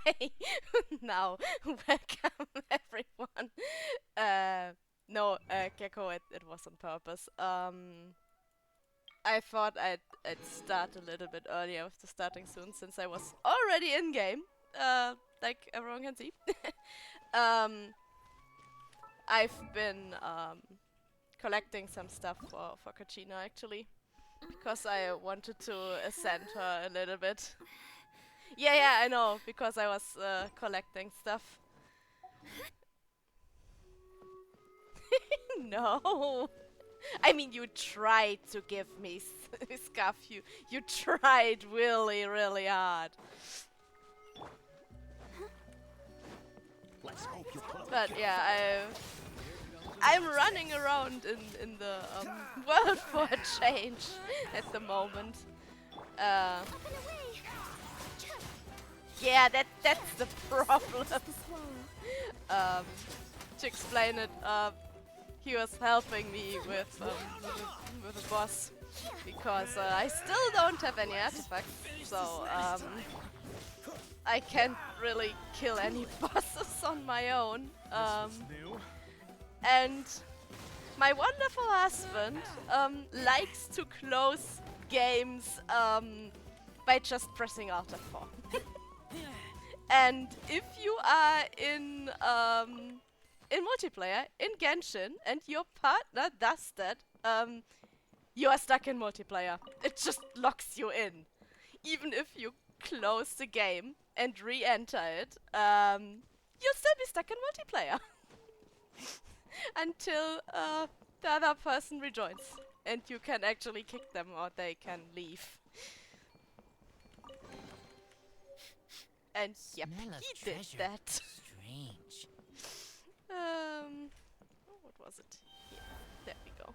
Okay, now welcome everyone. No, Gecko, it was on purpose. I thought I'd start a little bit earlier with the starting soon since I was already in game. Like everyone can see. um, I've been collecting some stuff for Kachina actually because I wanted to ascend her a little bit. Yeah, I know, because I was collecting stuff. No. I mean, you tried to give me scuff. You tried really, really hard. But yeah, I'm running around in the world for a change at the moment. Uh, yeah, that's the problem. um, to explain it, he was helping me with a boss because I still don't have any artifacts, so I can't really kill any bosses on my own. And my wonderful husband likes to close games by just pressing Alt F4. And if you are in multiplayer in Genshin and your partner does that, you are stuck in multiplayer. It just locks you in, even if you close the game and re-enter it. You'll still be stuck in multiplayer until the other person rejoins, and you can actually kick them or they can leave. And yep, he did that. Strange. What was it? Here, there we go.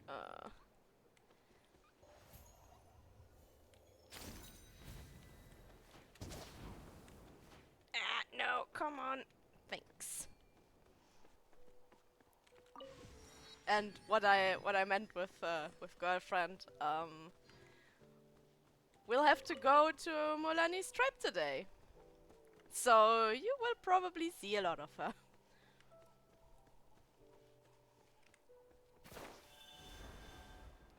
Uh. No, come on. Thanks. And what I meant with girlfriend, we'll have to go to Molani's tribe today. So you will probably see a lot of her.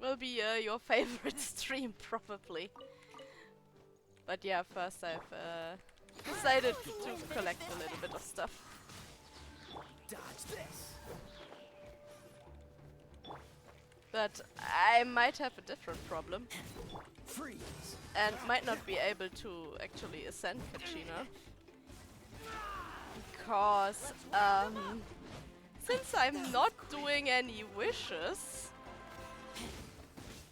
Will be your favorite stream probably. But yeah, first I've decided to collect a little bit of stuff. Dodge this. But I might have a different problem. Freeze. And might not be able to actually ascend Kachina. Because since I'm not doing any wishes,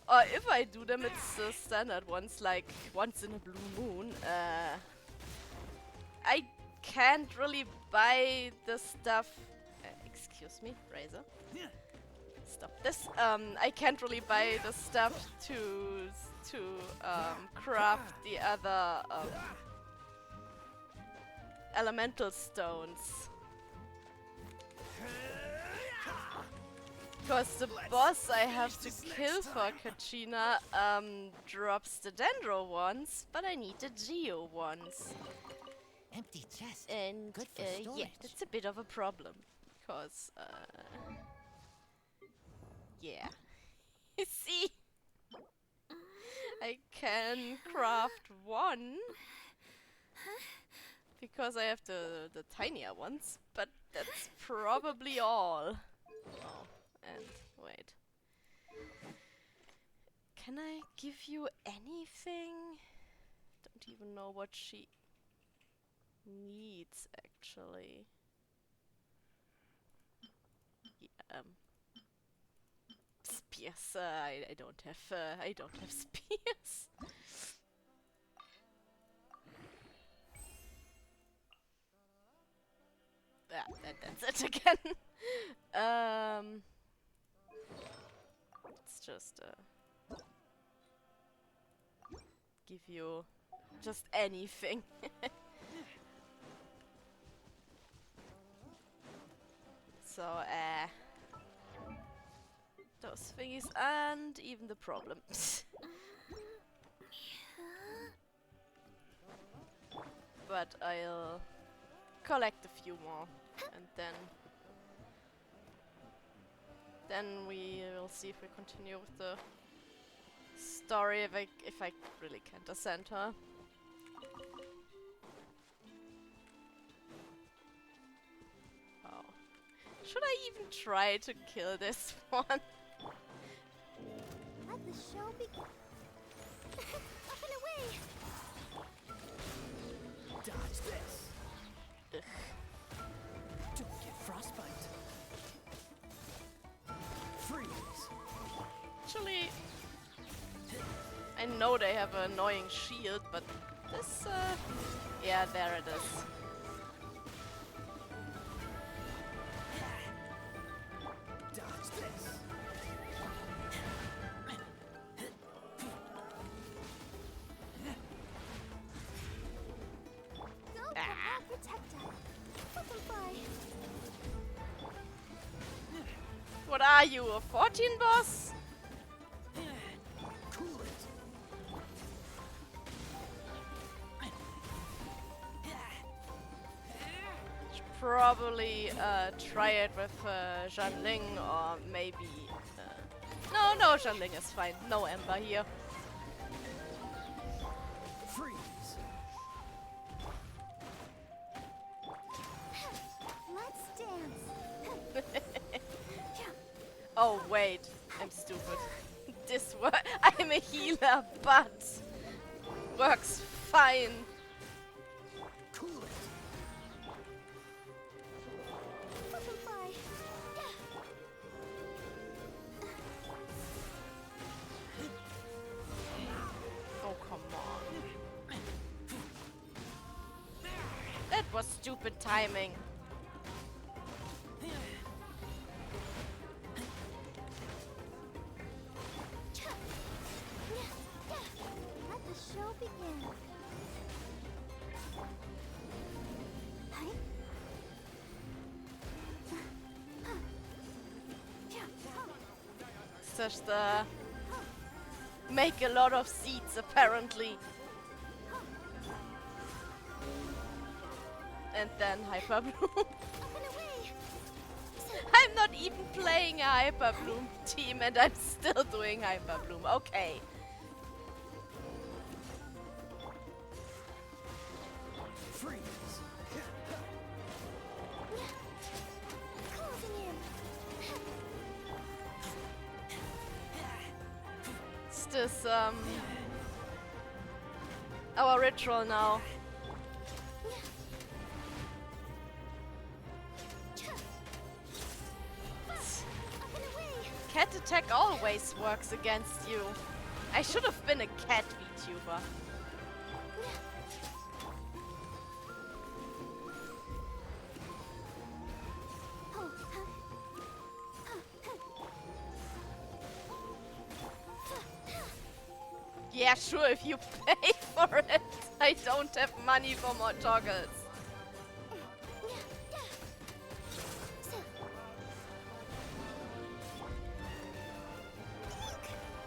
or if I do them, it's the standard ones, like once in a blue moon. I can't really buy the stuff. Excuse me, Razor. Stop this. I can't really buy the stuff to craft the other elemental stones. Because the boss I have to kill for Kachina drops the Dendro ones, but I need the Geo ones. Empty chest. And Good for yeah, storage. that's a bit of a problem. Because, yeah. You see? I can craft one. Because I have the tinier ones, but that's probably all. Oh, and wait. Can I give you anything? Don't even know what she needs actually. Yeah, spears. I don't have. I don't have spears. That's it again. Let's just give you just anything. So, those thingies and even the problem. but I'll collect a few more, and then we will see if we continue with the story if I really can't ascend her. Oh. Should I even try to kill this one? Let the show begin. Up and away! Dodge this. Ugh. Don't get frostbite. Freeze. Actually, I know they have an annoying shield, but this, yeah, there it is. Dodge this. Go for our protector. Let them fly. What are you, a 14 boss? Cool it. Should probably try it with Zhanling or maybe. No, Zhanling is fine. No Ember here. Freeze. Let's dance. Oh wait, I'm stupid. This I'm a healer, but works fine. Cool it. Let them fly. Oh come on. That was stupid timing. Let the show begin. Hi. It's just make a lot of seeds apparently. And then Hyper Bloom. Up and away. I'm not even playing a Hyper Bloom team and I'm still doing Hyper Bloom. Okay. Freeze. Closing in. It's this our ritual now. Up and away. Cat attack always works against you. I should have been a cat VTuber. Oh, Yeah, sure, if you pay for it. I don't have money for more toggles.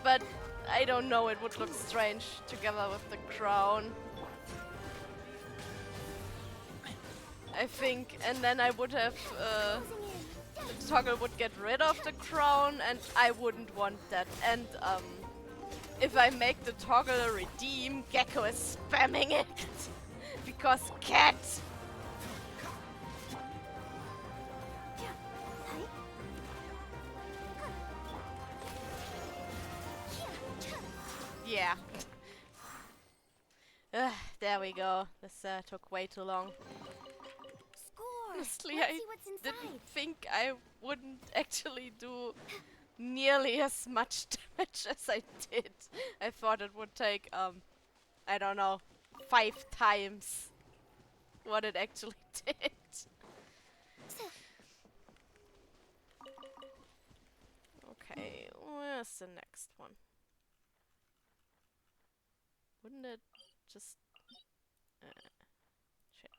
But I don't know, it would look strange together with the crown. I think, and then I would have, closing in. the toggle would get rid of the crown, and I wouldn't want that. And, if I make the toggle a redeem, Gecko is spamming it. Because cat! Hi. Yeah. There we go. This took way too long. Score. Honestly, Let's I see what's inside. didn't think I wouldn't actually do nearly as much damage as I did. I thought it would take, I don't know, 5 times what it actually did. Okay, where's the next one? Wouldn't it just... shit.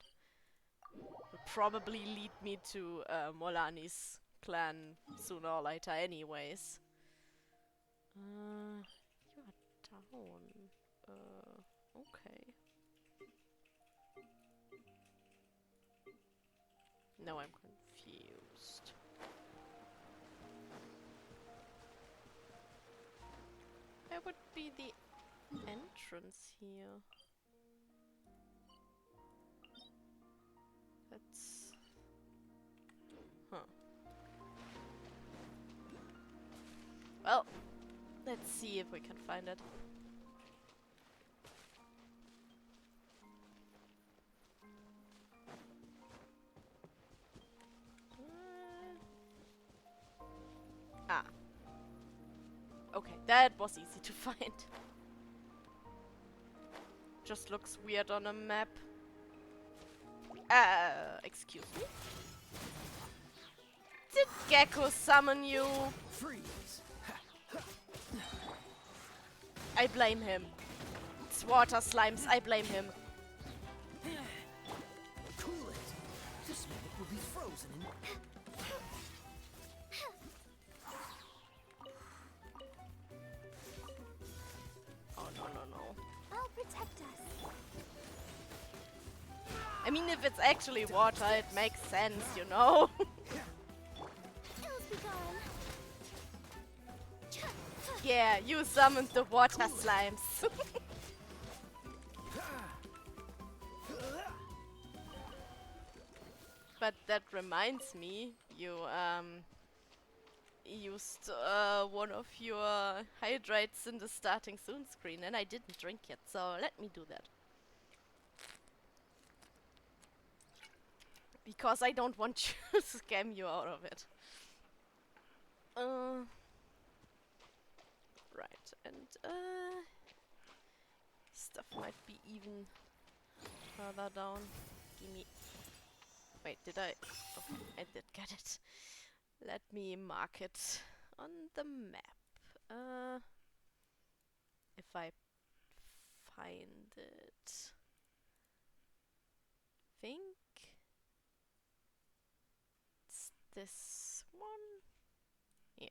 Would probably lead me to Molani's clan sooner or later anyways. You are down. Okay. Now I'm confused. Where would be the entrance here? That's... Huh. Well, let's see if we can find it. Ah. Okay, that was easy to find. Just looks weird on a map. Excuse me? Did Gecko summon you? Freeze. I blame him. It's water slimes, I blame him. Cool it. This minute will be frozen in... Oh no no no. I'll protect us. I mean, if it's actually water, it makes sense, you know? Ills be gone. Yeah, you summoned the water slimes. But that reminds me, you used one of your hydrates in the starting soon screen and I didn't drink yet, so let me do that. Because I don't want you to scam you out of it. Right, and stuff might be even further down. Gimme. Wait, did I? Oh, I did get it. Let me mark it on the map. If I find it, think it's this one. Yeah.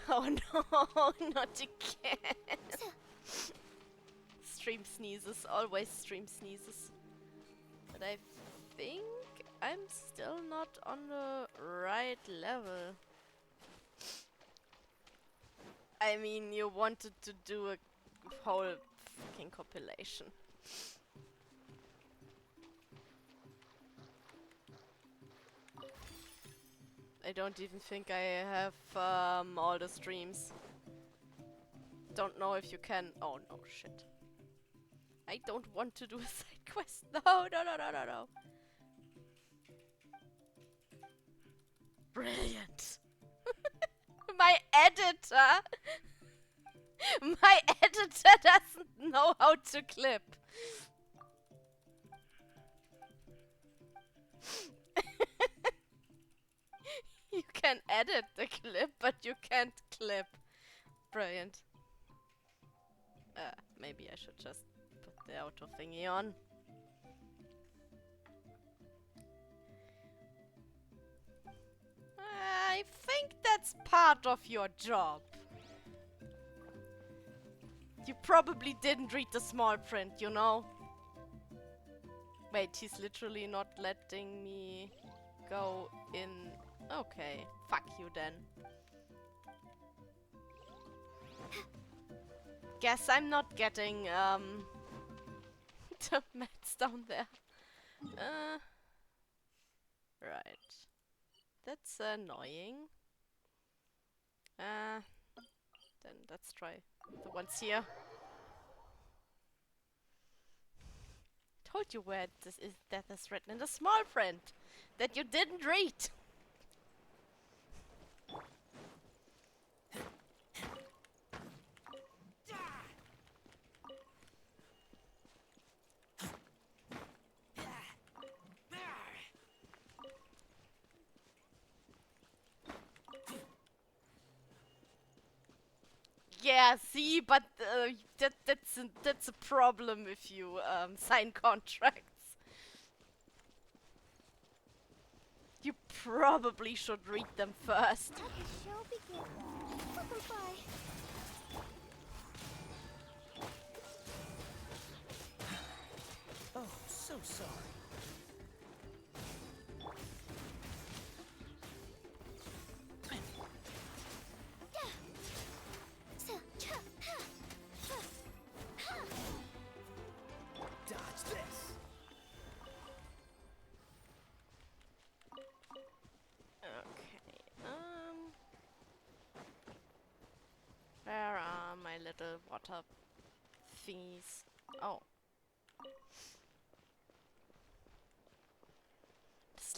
Oh no, not again. Stream sneezes, always stream sneezes. But I think I'm still not on the right level. I mean, you wanted to do a whole fucking compilation. I don't even think I have all the streams. Don't know if you can. Oh no, shit. I don't want to do a side quest. No, no, no, no, no, no. Brilliant. My editor. My editor doesn't know how to clip. You can edit the clip, but you can't clip. Brilliant. Maybe I should just put the auto thingy on. I think that's part of your job. You probably didn't read the small print, you know? Wait, he's literally not letting me go in. Okay, fuck you then. Guess I'm not getting the mats down there. Right. That's annoying. Then let's try the ones here. Told you where this is, that is written in the small print that you didn't read. Yeah, see, but that's a problem if you sign contracts. You probably should read them first. Let the show begin. Let them fly. sorry. Dodge this. Okay. Where are my little water thingies? Oh.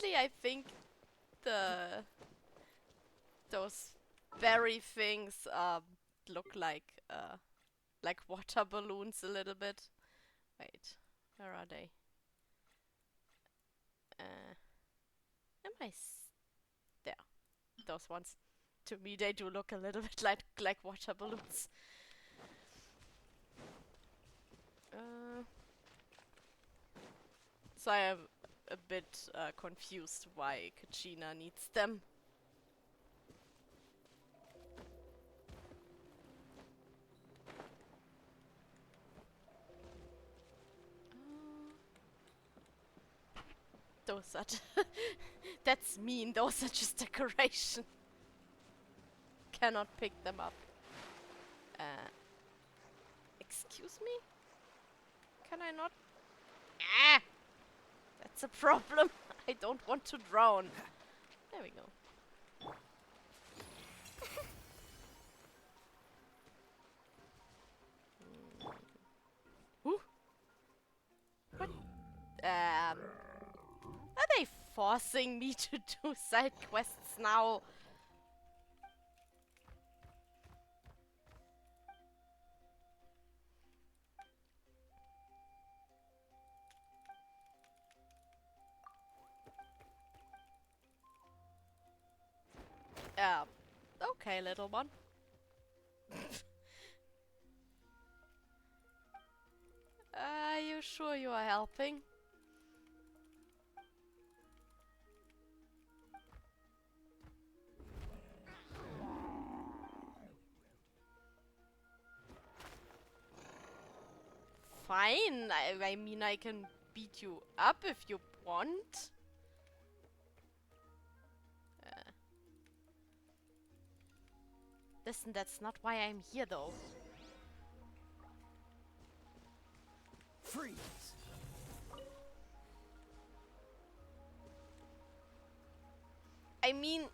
Honestly, I think the those berry things look like water balloons a little bit. Wait, where are they? Am I there? Those ones. To me, they do look a little bit like water balloons. So I am a bit confused why Kachina needs them. Those are that's mean. Those are just decoration. Cannot pick them up. Excuse me? Can I not? Ah! That's a problem. I don't want to drown. There we go. Whew. What? Are they forcing me to do side quests now? Okay, little one. Are you sure you are helping? Fine. I mean, I can beat you up if you want. Listen, that's not why I'm here, though. Freeze. I mean,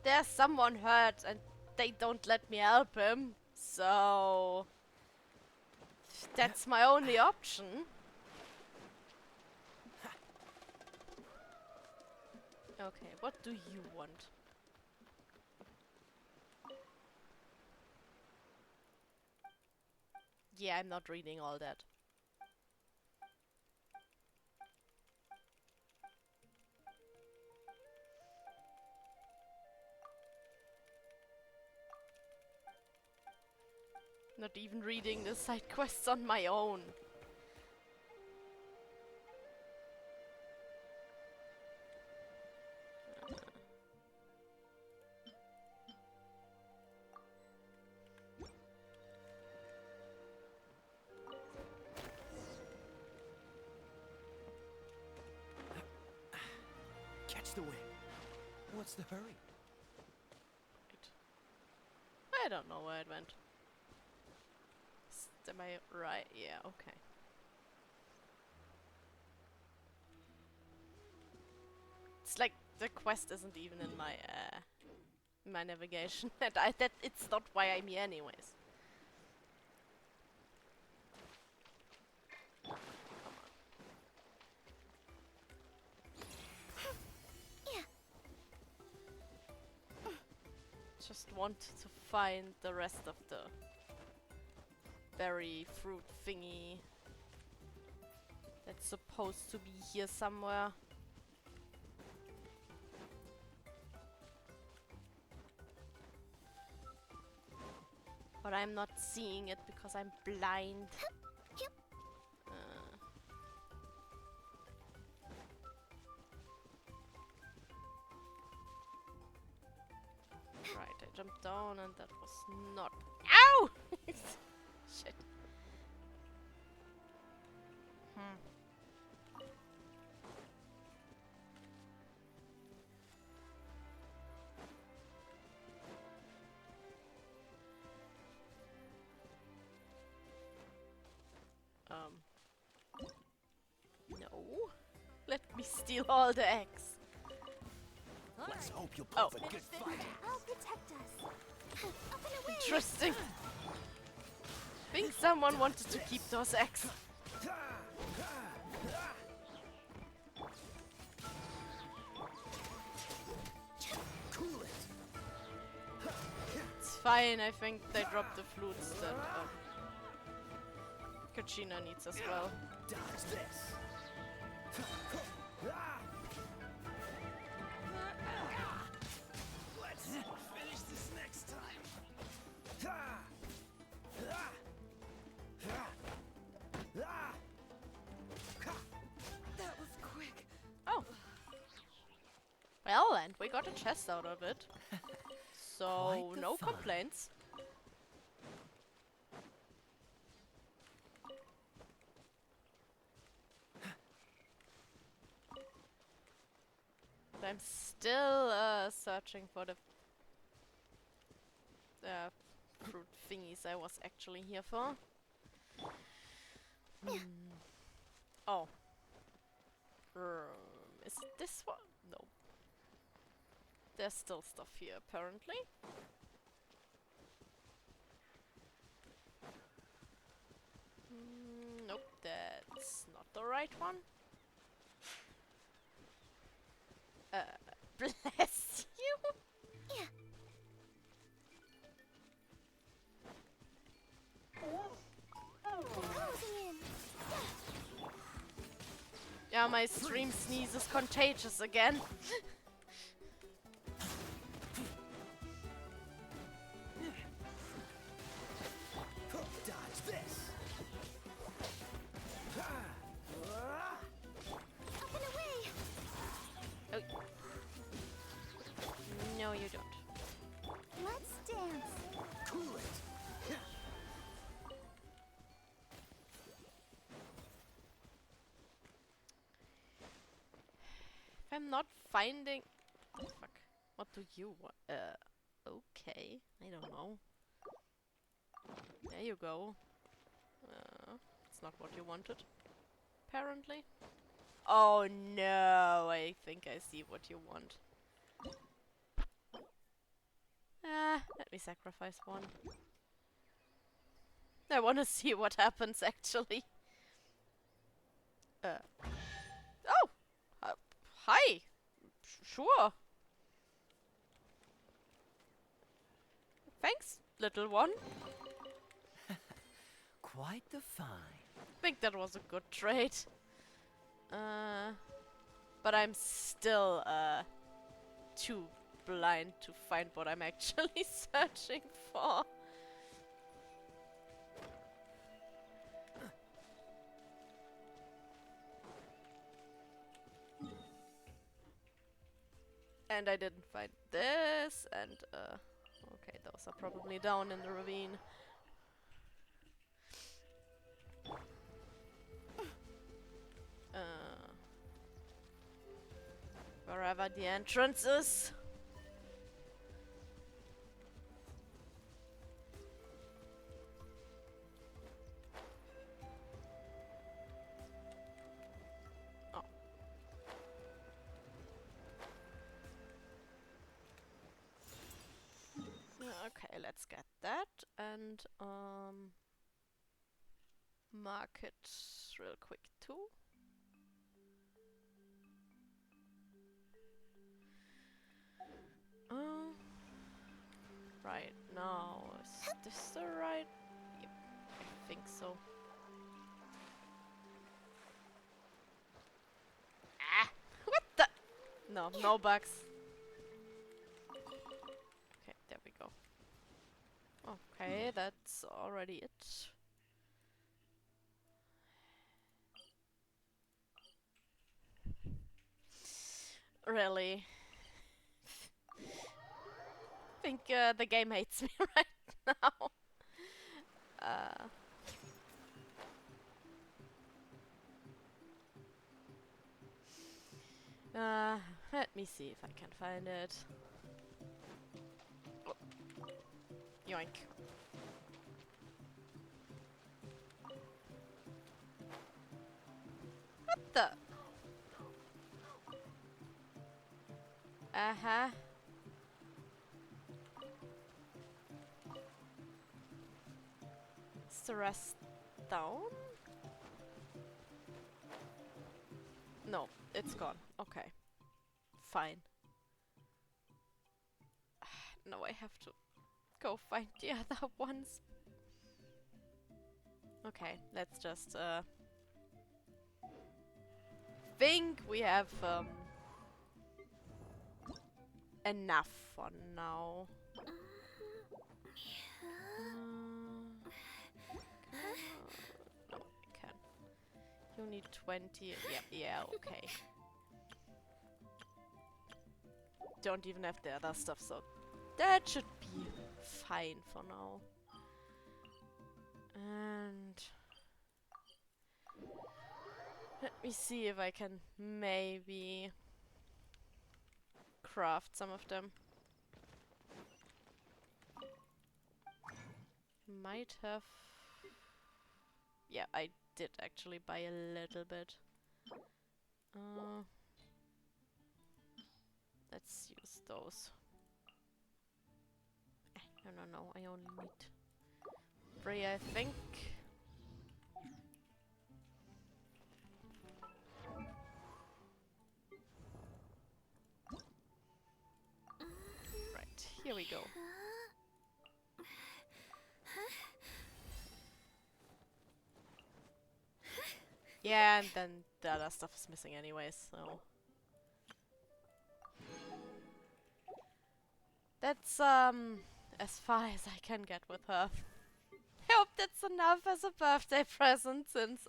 there's someone hurt and they don't let me help him. So that's my only option. Okay, what do you want? Yeah, I'm not reading all that. Not even reading the side quests on my own. Catch the wind. What's the hurry? Wait. I don't know where it went. Am I right? Yeah, okay. It's like the quest isn't even in my navigation. that it's not why I'm here anyways. Just want to find the rest of the berry fruit thingy that's supposed to be here somewhere. But I'm not seeing it because I'm blind. Right, I jumped down and that was not... Ow! Shit. me steal all the eggs. Let's hope you'll Oh. prove a good fighter. I'll protect us. Up and away. Interesting. Think someone wanted to keep those eggs. Cool it. It's fine, I think they dropped the flutes that Kachina needs as well. Dodge this. Let's finish this next time. That was quick. Oh. Well, and we got a chest out of it. So, Quite the no fun. complaints. But I'm still searching for the fruit thingies I was actually here for. Oh. Is it this one? No. There's still stuff here, apparently. Nope, that's not the right one. Bless you! Yeah. Closing in. Yeah, my stream sneeze is contagious again. Dodge this. Up and away. Oh. No, you don't. Let's dance. Cool it. If I'm not finding... Oh, fuck. What do you want? Okay. I don't know. There you go. It's not what you wanted. Apparently. Oh no, I think I see what you want. Let me sacrifice one. I want to see what happens actually. Oh! Hi! Sure. Thanks, little one. Quite the find. I think that was a good trade. But I'm still too blind to find what I'm actually searching for. And I didn't find this, and okay, those are probably down in the ravine. Wherever the entrance is. Oh. Okay, let's get that and mark it real quick too. Right now, is this the right? Yep, I think so. Ah! What the? No, no bugs. Okay, there we go. Okay, that's already it. Really? I think the game hates me right now. Let me see if I can find it. Oh. Yoink. What the? Uh-huh. Is the rest down? No, it's gone. Okay. Fine. Now I have to go find the other ones. Okay, let's just think we have enough for now. No, I can. You need 20. Yep, yeah, okay. Don't even have the other stuff, so that should be fine for now. And let me see if I can maybe craft some of them. Might have... Yeah, I did actually buy a little bit. Let's use those. No, I only need 3, I think. Right, here we go. Yeah, and then the other stuff is missing anyways, so... That's, as far as I can get with her. I hope that's enough as a birthday present, since,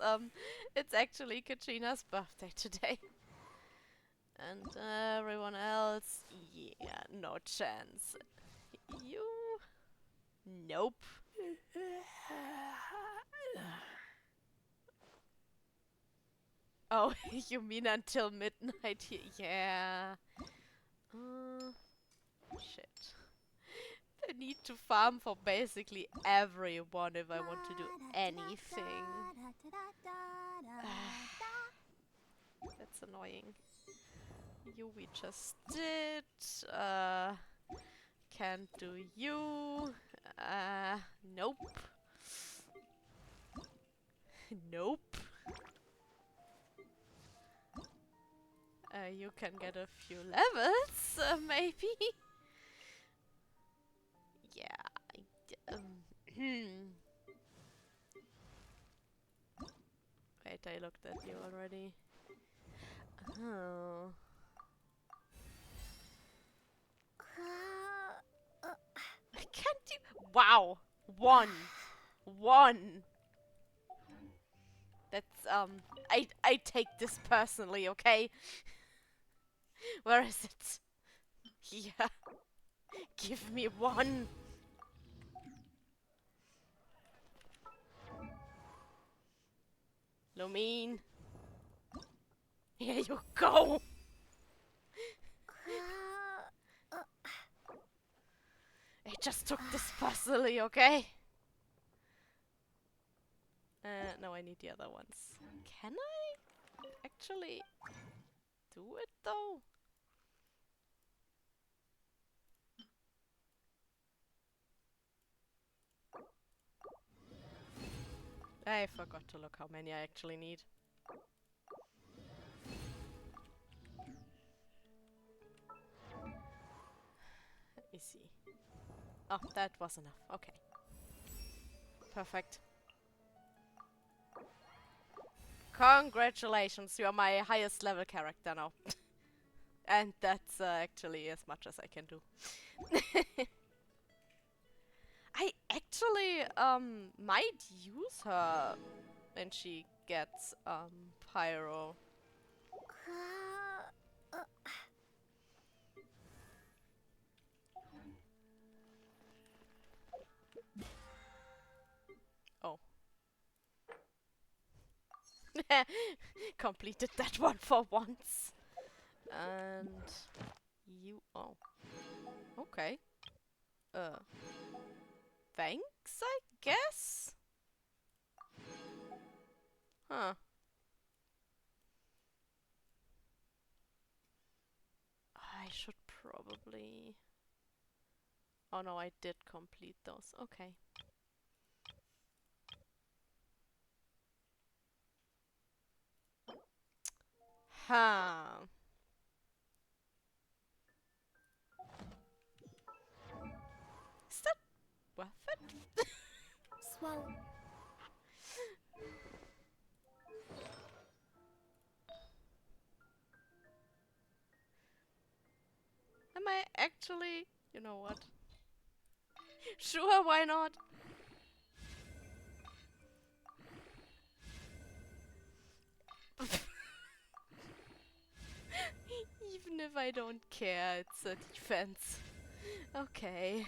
it's actually Katrina's birthday today. And everyone else, yeah, no chance. You... Nope. Oh, you mean until midnight? Yeah. Shit. I need to farm for basically everyone if I want to do anything. That's annoying. You we just did. Can't do you. Nope. Nope. You can get a few levels, maybe. Yeah. Wait, I looked at you already. Oh. Can't you? Wow. One. That's I take this personally, okay? Where is it? Yeah. Give me 1. Lumine. Here you go. I just took this personally, okay? No, I need the other ones. Can I actually do it though? I forgot to look how many I actually need. Let me see. Oh, that was enough. Okay. Perfect. Congratulations, you are my highest level character now. And that's actually as much as I can do. I actually might use her when she gets pyro. Oh. Completed that one for once. And you... Oh. Okay. Thanks, I guess? Huh. I should actually... Oh no, I did complete those. Okay. Huh. Is that worth it? Swallow. Am I actually... You know what? Sure, why not? Even if I don't care, it's a defense. Okay.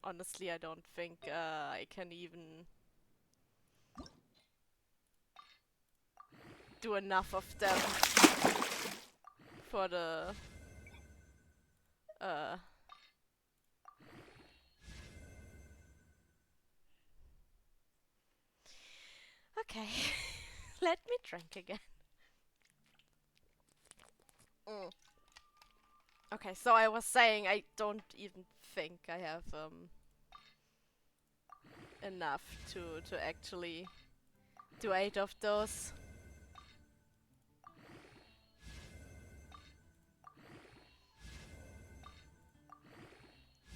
Honestly, I don't think I can even do enough of them for the okay. Let me drink again. Mm. Okay, so I was saying I don't even think I have enough to actually do 8 of those.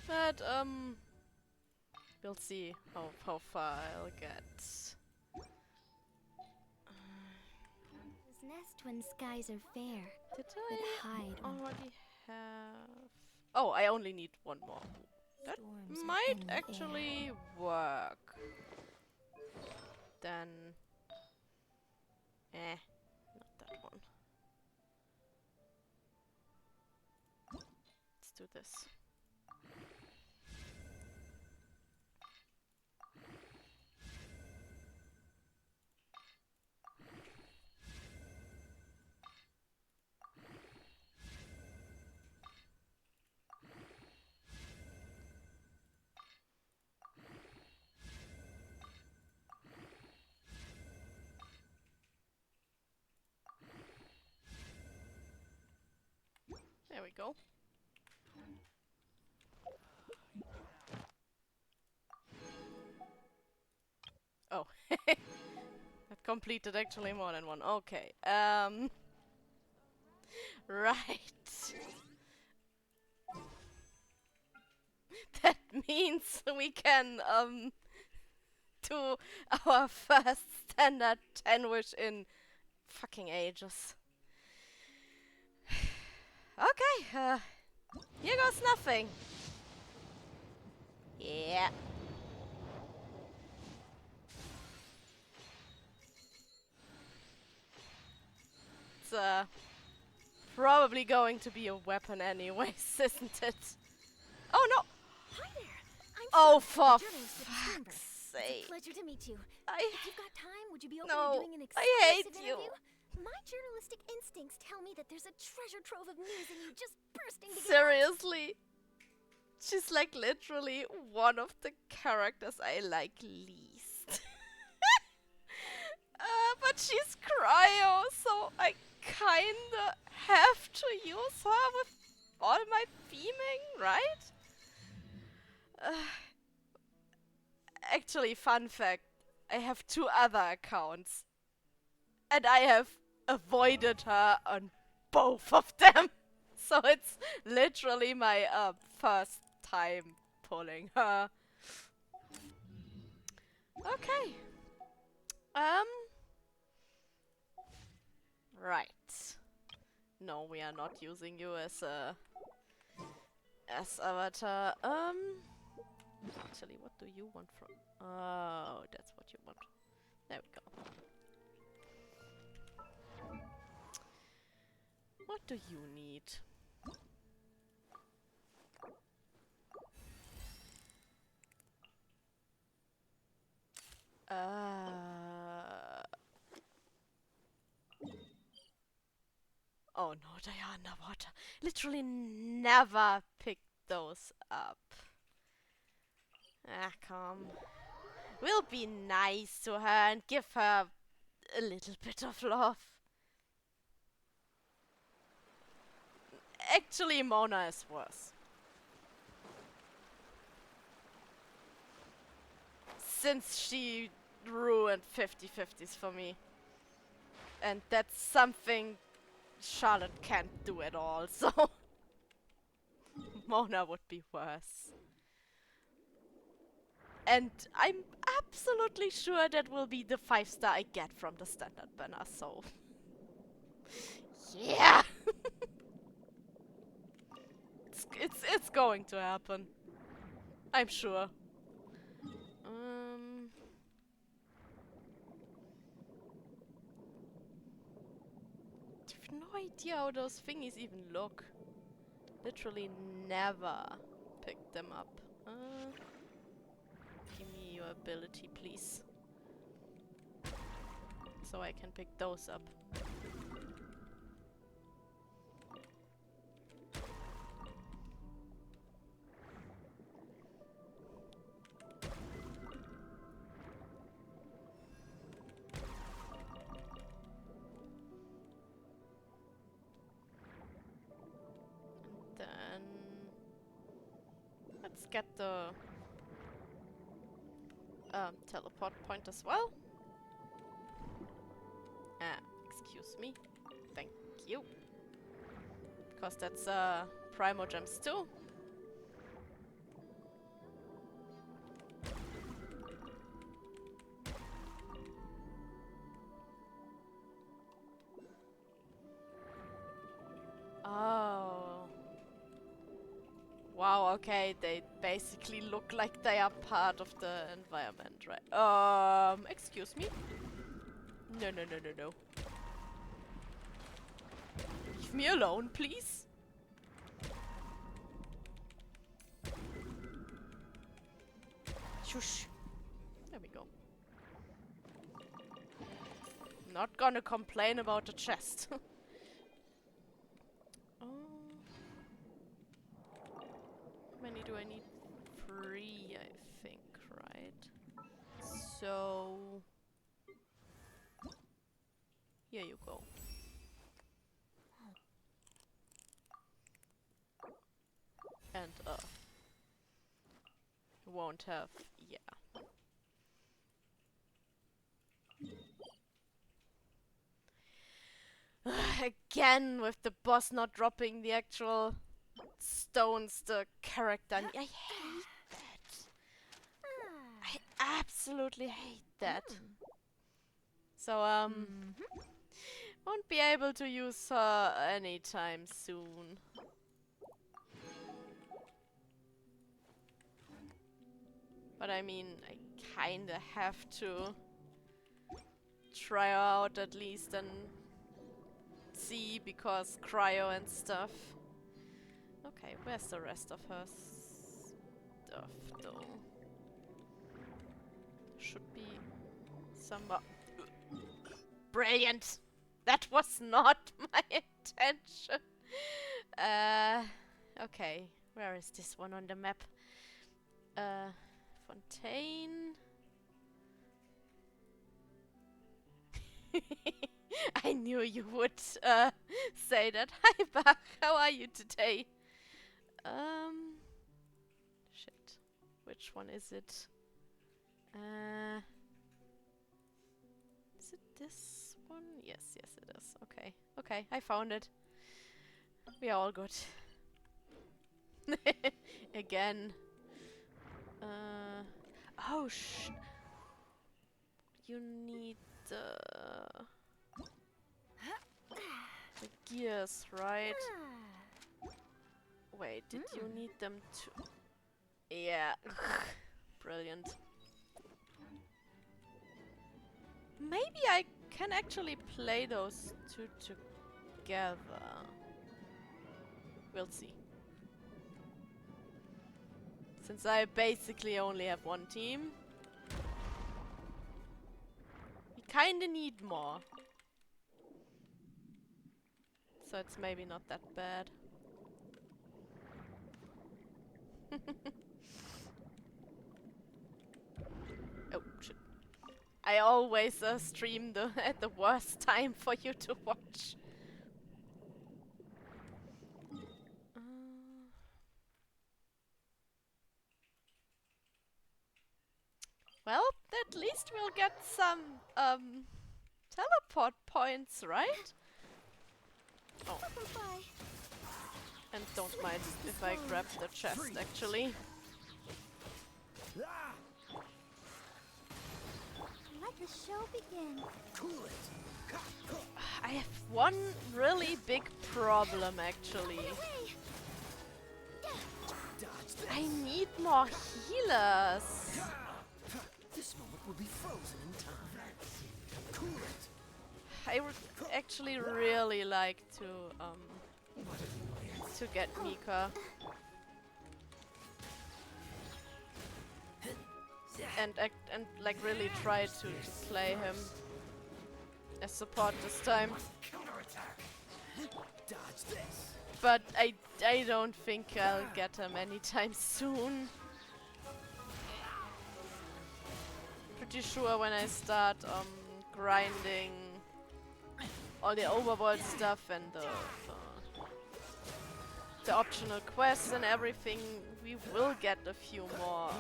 But we'll see how far I'll get. Those nest when skies are fair. Did But I hide when already have... Oh, I only need one more. That storms are might in the air. actually work. Then... not that one. Let's do this. There we go. Oh. That completed actually more than one. Okay. Right. That means we can do our first standard 10 wish in fucking ages. Okay, here goes nothing. Yeah. It's probably going to be a weapon anyways, isn't it? Oh no! Hi there. I'm Oh, Sarah, for the journalist with the Screenburst. fuck's It's sake. a pleasure to meet you. I If you've got time, would you be open No, to doing an I exclusive hate you. interview? My journalistic instincts tell me that there's a treasure trove of news in you just bursting to get out. seriously. She's like literally one of the characters I like least. But she's cryo, so I kinda have to use her with all my theming, right? Actually, fun fact, I have 2 other accounts. And I have avoided her on both of them. So it's literally my first time pulling her. Okay. Right. No, we are not using you as a avatar. Actually, what do you want from? Oh, that's what you want. There we go. What do you need? Oh no, they are underwater. Literally never pick those up. Ah, come. We'll be nice to her and give her a little bit of love. Actually, Mona is worse. Since she ruined 50-50s for me. And that's something Charlotte can't do at all, so Mona would be worse. And I'm absolutely sure that will be the 5-star I get from the standard banner, so yeah! it's going to happen. I'm sure. I have no idea how those thingies even look. Literally never picked them up. Give me your ability, please. So I can pick those up. Then let's get the teleport point as well. Excuse me. Thank you. Because that's Primogems too. Oh. Wow, okay, they basically look like they are part of the environment, right? Excuse me? No, no, no, no, no. Leave me alone, please. Shush. There we go. Not gonna complain about the chest. How many do I need? 3, I think, right? So... here you go. And, you won't have... yeah. Again, with the boss not dropping the actual stones, the character... I hate that. I absolutely hate that. So, won't be able to use her anytime soon. But I mean, I kinda have to try her out at least and see, because cryo and stuff. Okay, where's the rest of her stuff though? Should be somewhere. Brilliant! That was not my intention. Okay, where is this one on the map? Fontaine. I knew you would say that. Hi Bach, how are you today? Shit. Which one is it? Is it this one? Yes, yes it is. Okay. Okay, I found it. We are all good. Again. Oh you need the gears, right? Wait, did you need them to... yeah. Brilliant. Maybe I can actually play those two together. We'll see. Since I basically only have one team. We kinda need more. So it's maybe not that bad. I always stream at the worst time for you to watch. Well, at least we'll get some teleport points, right? Oh, Bye. and don't mind if I grab the chest, actually. Let the show begin. Cool it. I have one really big problem, actually. Away. Dodge this. I need more healers. This moment will be frozen in time. Cool it. I would actually really like to get Mika. And like really try to play him as support this time. Counterattack. Dodge this. But I don't think I'll get him anytime soon. Pretty sure when I start grinding all the overworld stuff and the optional quests and everything, we will get a few more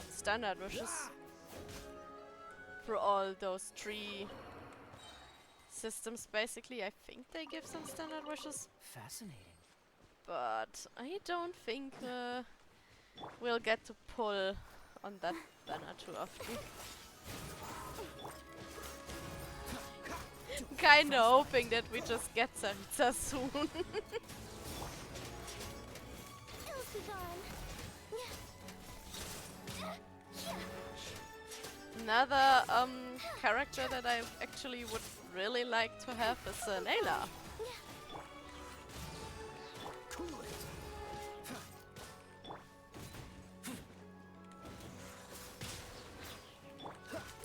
standard wishes through all those 3 systems. Basically, I think they give some standard wishes, Fascinating. but I don't think we'll get to pull on that banner too often. Kinda hoping that we just get Tsaritsa soon. It'll be gone. Another character that I actually would really like to have is Layla. Cool it.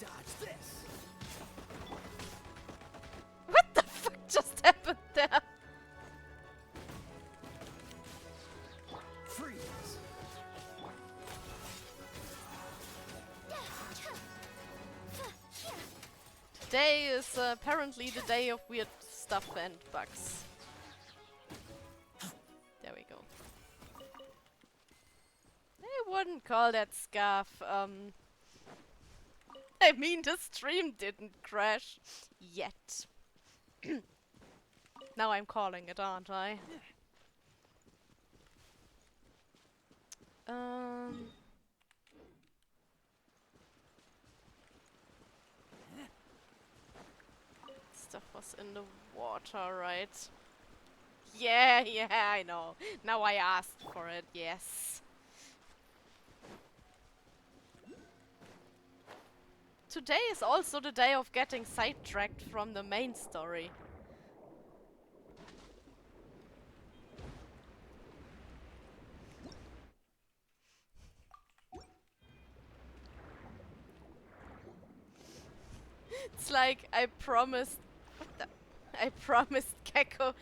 Dodge this. What the fuck just happened there? Freeze. Today is apparently the day of weird stuff and bugs. There we go. I wouldn't call that scarf. I mean, the stream didn't crash yet. Now I'm calling it, aren't I? Stuff was in the water, right? Yeah, I know. Now I asked for it, yes. Today is also the day of getting sidetracked from the main story. It's like I promised. What the? I promised Gecko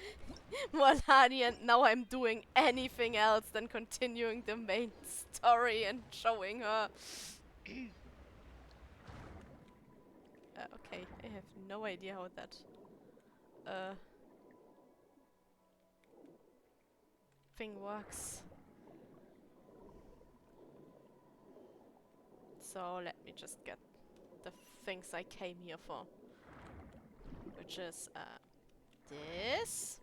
Morlani, and now I'm doing anything else than continuing the main story and showing her. Okay, I have no idea how that thing works. So let me just get the things I came here for, which is this.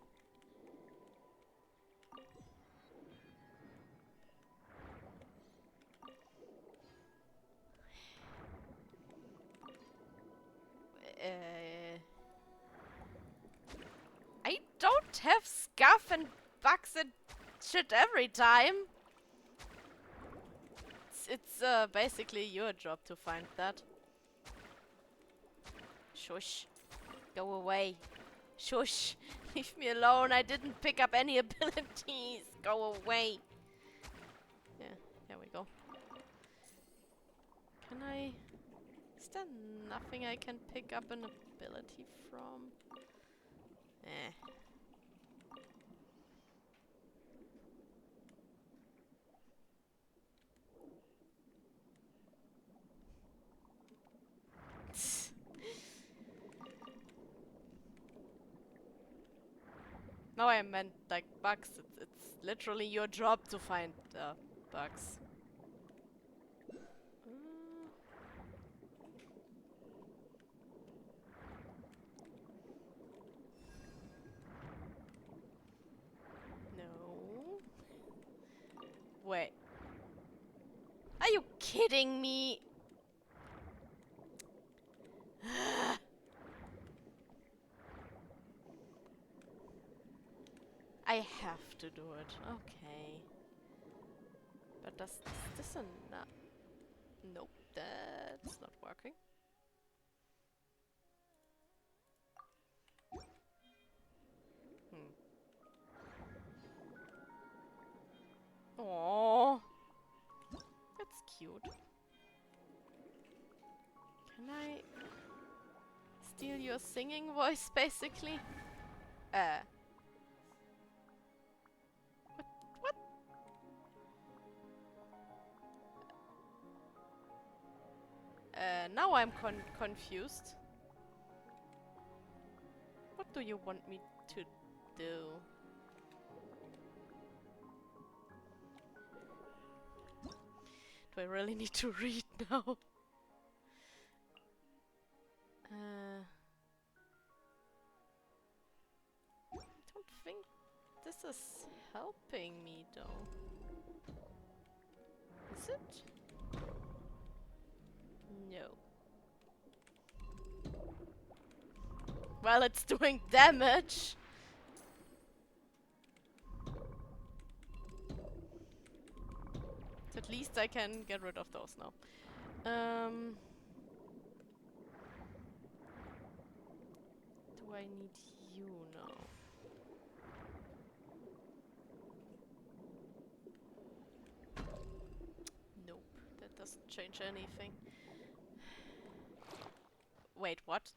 I don't have scuff and bugs and shit every time. It's basically your job to find that. Shush. Go away. Shush. Leave me alone. I didn't pick up any abilities. Go away. Yeah, there we go. Can I... Is there nothing I can pick up an ability from? Eh. No, I meant like bugs. It's literally your job to find bugs. No. Wait. Are you kidding me? I have to do it. Okay. But does this enough? Nope, that's not working. Oh, that's cute. Can I steal your singing voice, basically? What? Now I'm confused. What do you want me to do? Do I really need to read now? I don't think this is helping me, though. Is it? No. Well, it's doing damage. At least I can get rid of those now. Do I need you now? Nope, that doesn't change anything. Wait, what?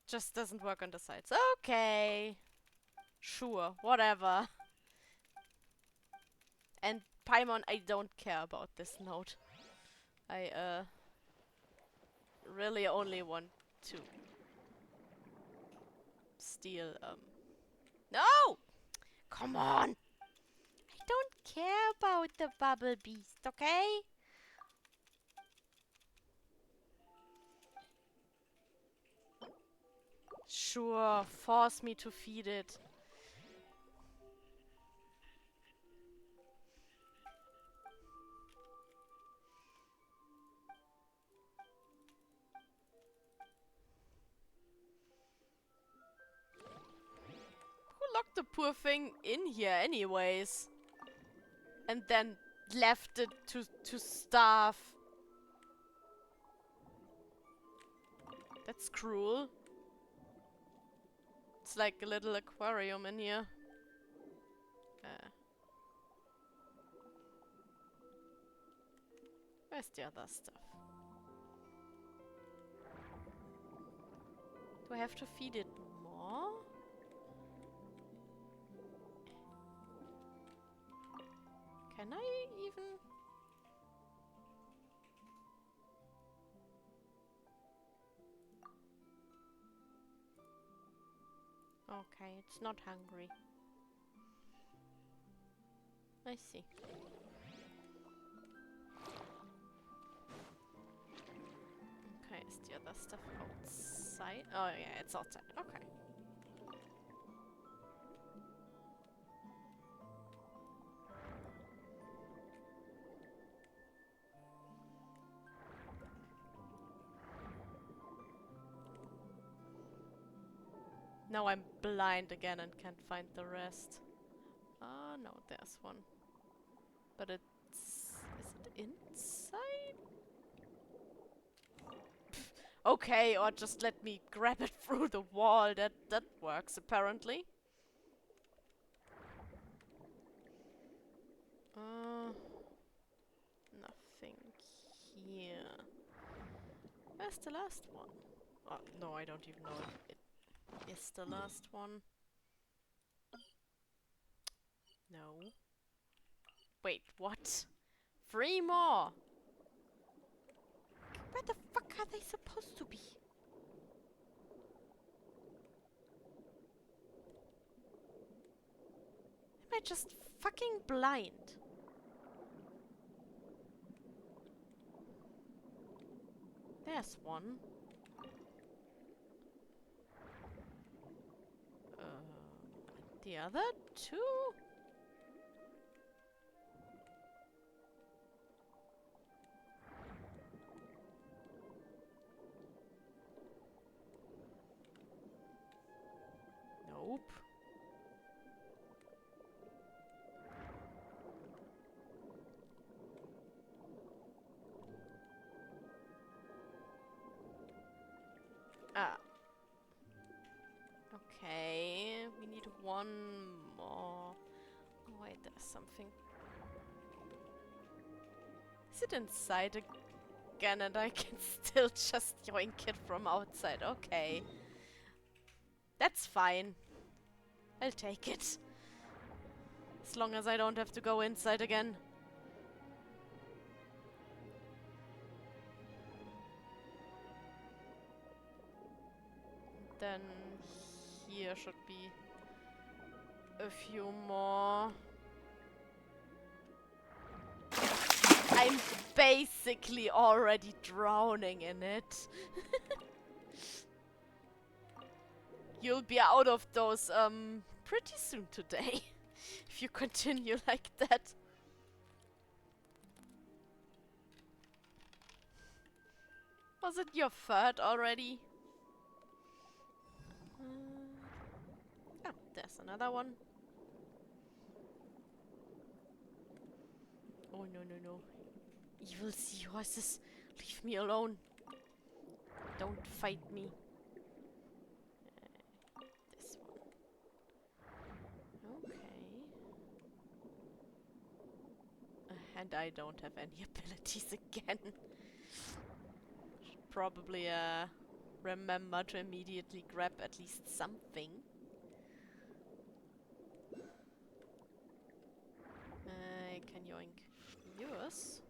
Just doesn't work on the sides. Okay. Sure, whatever. And Paimon, I don't care about this note. I really only want to steal No! Come on! I don't care about the bubble beast, okay? Sure, force me to feed it. Who locked the poor thing in here anyways? And then left it to starve. That's cruel. It's like a little aquarium in here. Where's the other stuff? Do I have to feed it more? Can I even? Okay, it's not hungry. I see. Okay, is the other stuff outside? Oh yeah, it's outside. Okay. Now I'm blind again and can't find the rest. Ah, no, there's one. But it's... is it inside? Pff, okay, or just let me grab it through the wall. That works, apparently. Nothing here. Where's the last one? Oh, no, I don't even know if it is the last one. No. Wait, what? 3 more! Where the fuck are they supposed to be? I just fucking blind? There's one. The other two? Nope. Ah. Okay, we need one more. Oh wait, there's something. Is it inside again and I can still just yoink it from outside? Okay. That's fine. I'll take it. As long as I don't have to go inside again. Then here should be a few more. I'm basically already drowning in it. You'll be out of those pretty soon today. If you continue like that. Was it your third already? Oh, there's another one. Oh no no no. Evil seahorses, leave me alone. Don't fight me. This one. Okay. And I don't have any abilities again. Should probably remember to immediately grab at least something. I can yoink yours.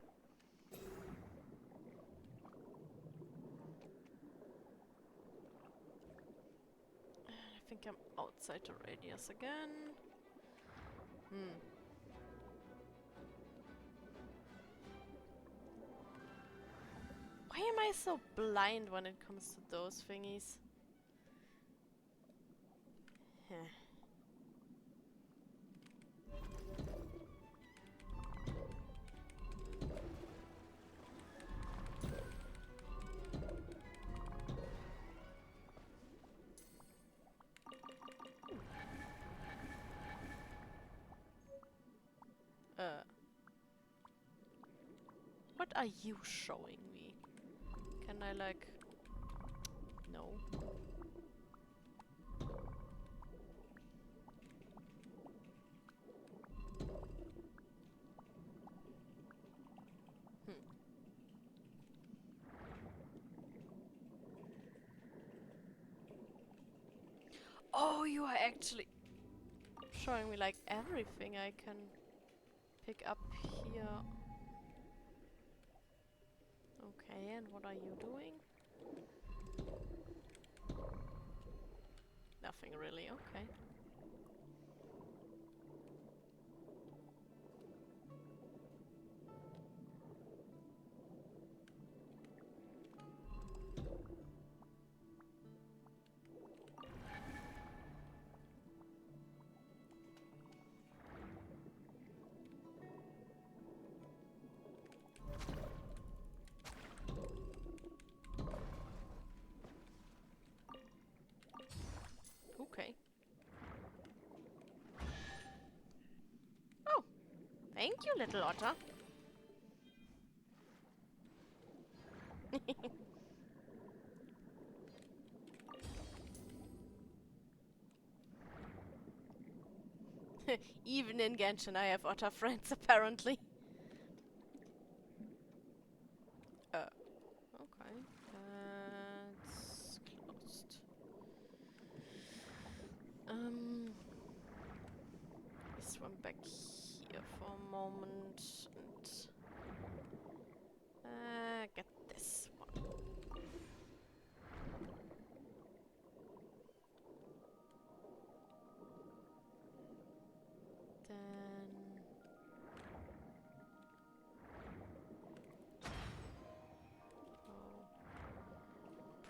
I think I'm outside the radius again. Why am I so blind when it comes to those thingies? What are you showing me? Can I like... No. Oh, you are actually showing me like everything I can pick up here. Okay, and what are you doing? Nothing really, okay. Okay. Oh, thank you, little otter. Even in Genshin I have otter friends, apparently. Okay. That's closed. This one back here for a moment and get this one. Then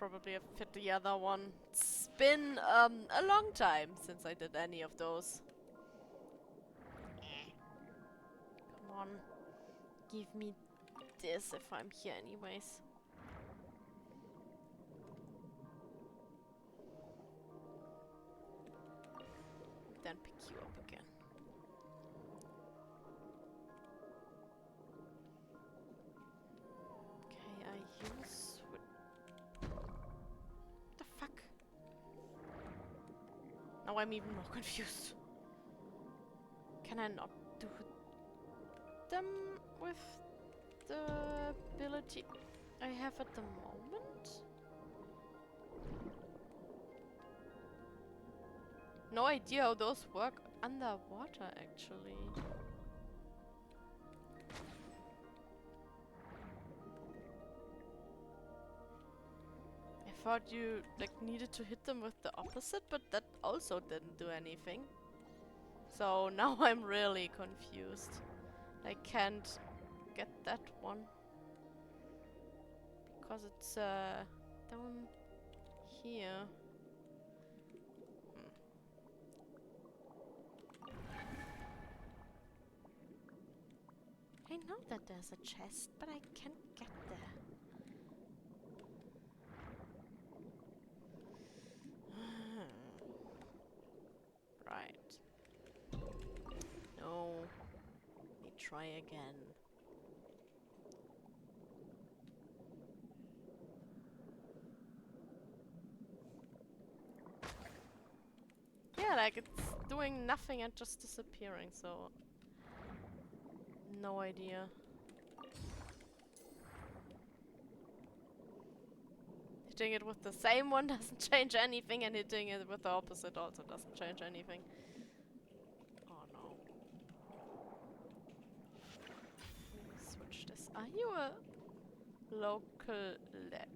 probably have fit the other one. It's been a long time since I did any of those. Come on. Give me this if I'm here anyways. Then pick you up again. Okay, I use... What the fuck? Now I'm even more confused. Can I not do them with the ability I have at the moment? No idea how those work underwater, actually. I thought you like needed to hit them with the opposite, but that also didn't do anything. So now I'm really confused. I can't get that one because it's down here. I know that there's a chest, but I can't get there. Right. No. Let me try again. Yeah, like it's doing nothing and just disappearing, so... No idea. Hitting it with the same one doesn't change anything, and hitting it with the opposite also doesn't change anything. Oh no. Let me switch this. Are you a local legend?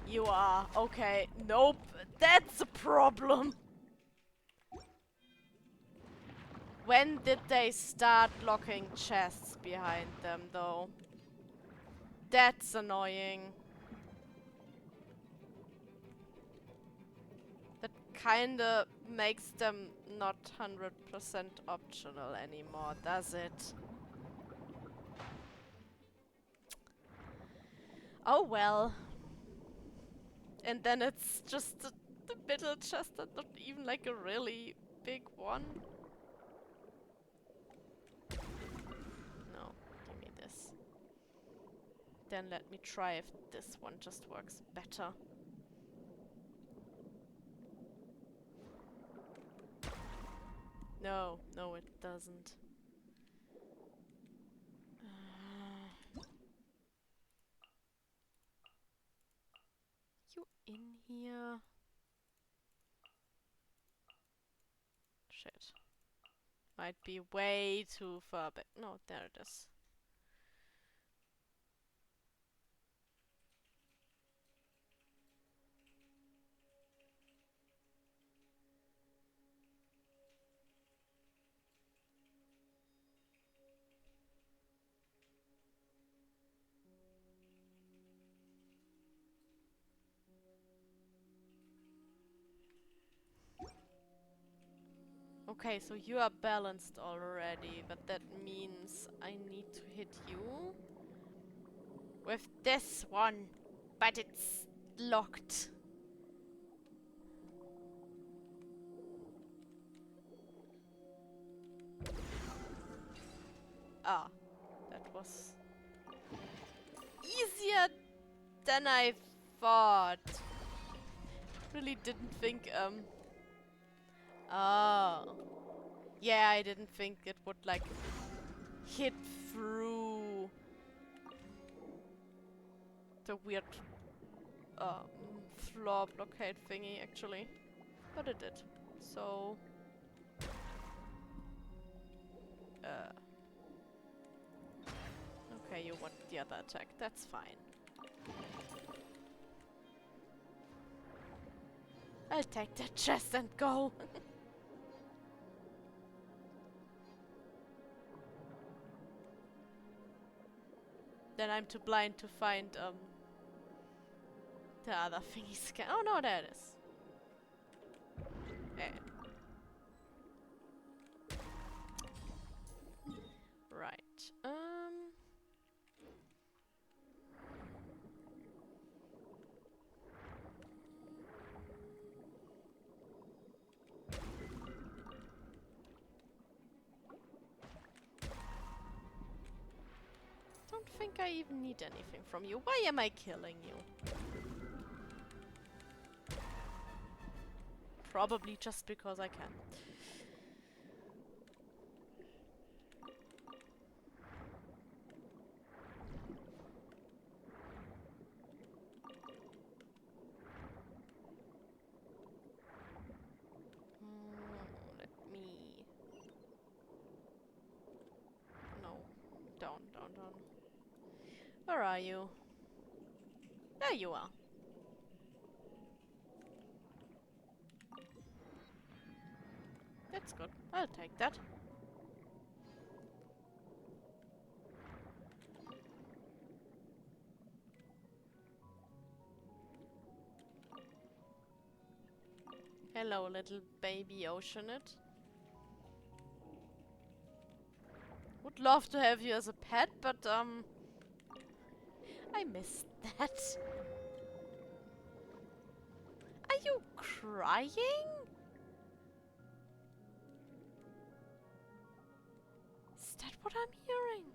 You are. Okay. Nope. That's a problem. When did they start locking chests behind them, though? That's annoying. That kinda makes them not 100% optional anymore, does it? Oh well. And then it's just the middle chest and not even like a really big one. No, give me this. Then let me try if this one just works better. No, no it doesn't. You in here? Shit. Might be way too far back. No, there it is. Okay, so you are balanced already, but that means I need to hit you with this one, but it's locked. Ah, that was easier than I thought. Really didn't think, oh. Yeah, I didn't think it would, like, hit through the weird, floor blockade thingy, actually. But it did. So... Okay, you want the other attack. That's fine. I'll take that chest and go. Then I'm too blind to find, the other thingies can. Oh no, there it is. Right. Don't think I even need anything from you. Why am I killing you? Probably just because I can. Let me... No. Down. Where are you? There you are. That's good. I'll take that. Hello, little baby Oceanit. Would love to have you as a pet, but I missed that. Are you crying? Is that what I'm hearing?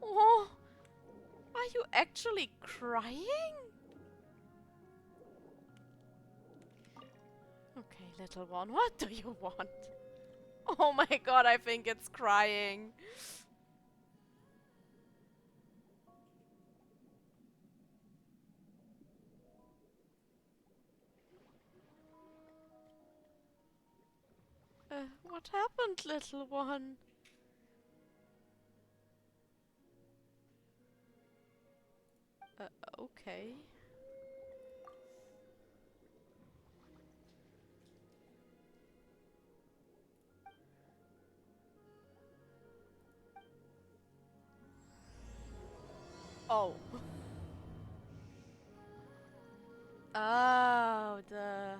Oh, are you actually crying? Okay, little one, what do you want? Oh my god, I think it's crying. What happened, little one? Okay. Oh. Oh, the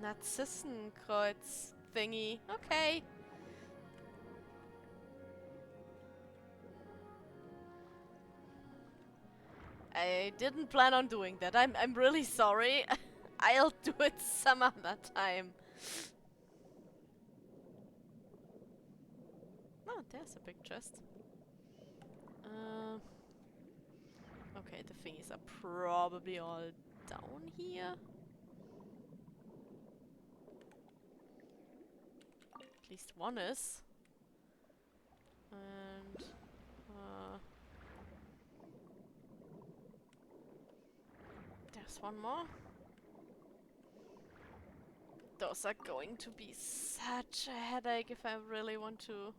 Narzissenkreuz thingy. Okay. I didn't plan on doing that. I'm really sorry. I'll do it some other time. Oh, there's a big chest. Okay, the thingies are probably all down here. At least one is. And there's one more. Those are going to be such a headache if I really want to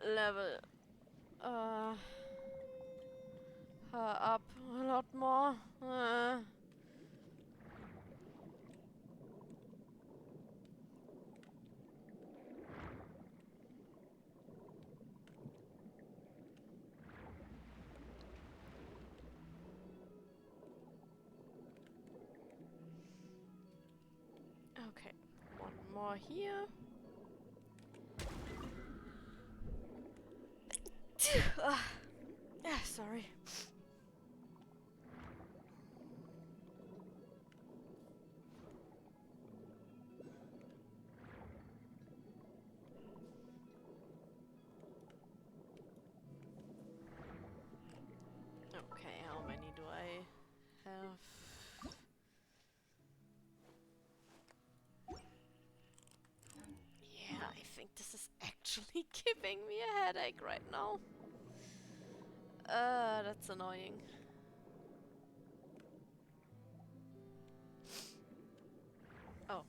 level her up a lot more. Okay, one more here. Sorry. Okay, how many do I have? Yeah, I think this is actually giving me a headache right now. That's annoying. Oh.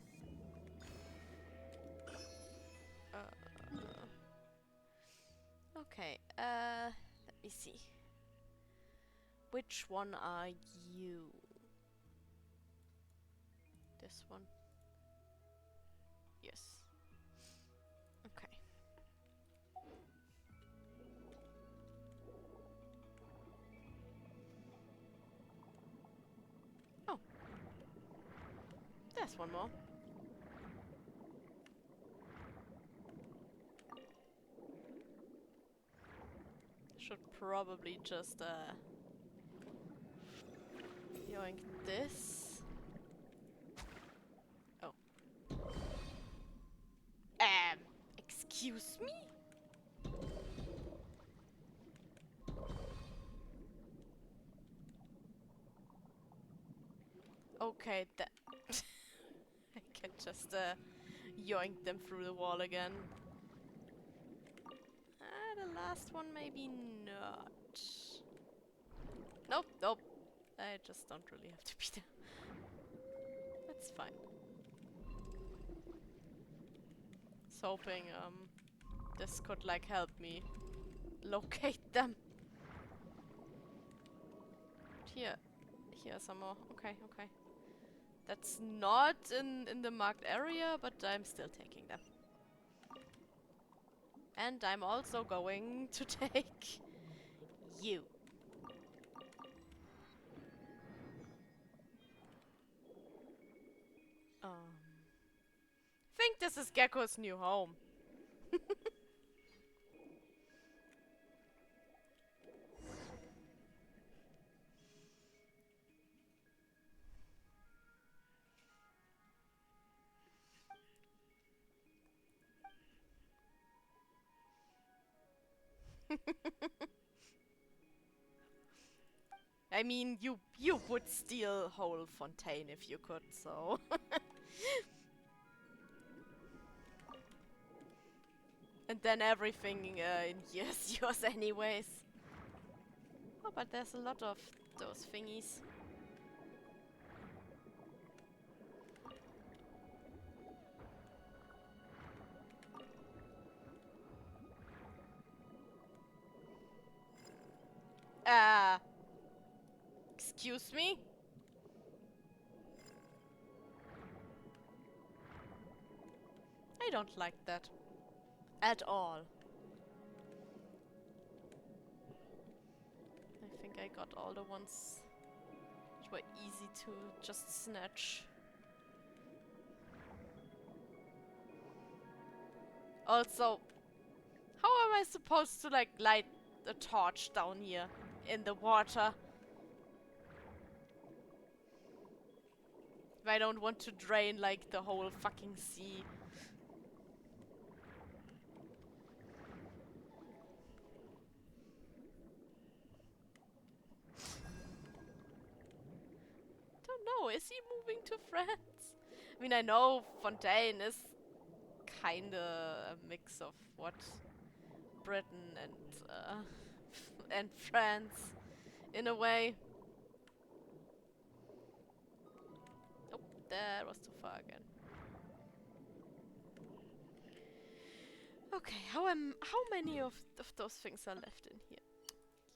Okay, let me see. Which one are you? This one? Yes. Okay. there's one more. Should probably just yoink this. Oh. Excuse me? Okay, that I can just yoink them through the wall again. The last one maybe not. Nope, nope. I just don't really have to be there. That's fine. Was hoping this could like help me locate them. Here are some more. Okay, okay. That's not in the marked area, but I'm still taking them. And I'm also going to take you. Think this is Gecko's new home. I mean, you would steal whole Fontaine if you could, so... And then everything in here is yours anyways. Oh, but there's a lot of those thingies. Excuse me? I don't like that. At all. I think I got all the ones which were easy to just snatch. Also, how am I supposed to like light a torch down here in the water? If I don't want to drain like the whole fucking sea. Don't know, is he moving to France? I mean, I know Fontaine is kinda a mix of what? Britain and France in a way. Oh, that was too far again. Okay, how many of those things are left in here?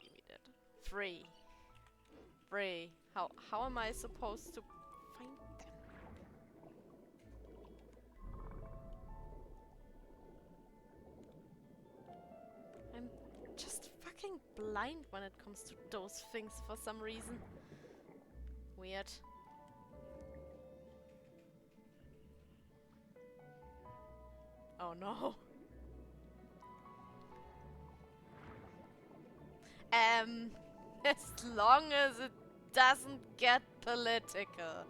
Give me that. 3. 3. How am I supposed to find them? I'm just fucking blind when it comes to those things for some reason. Weird. Oh no. As long as it doesn't get political.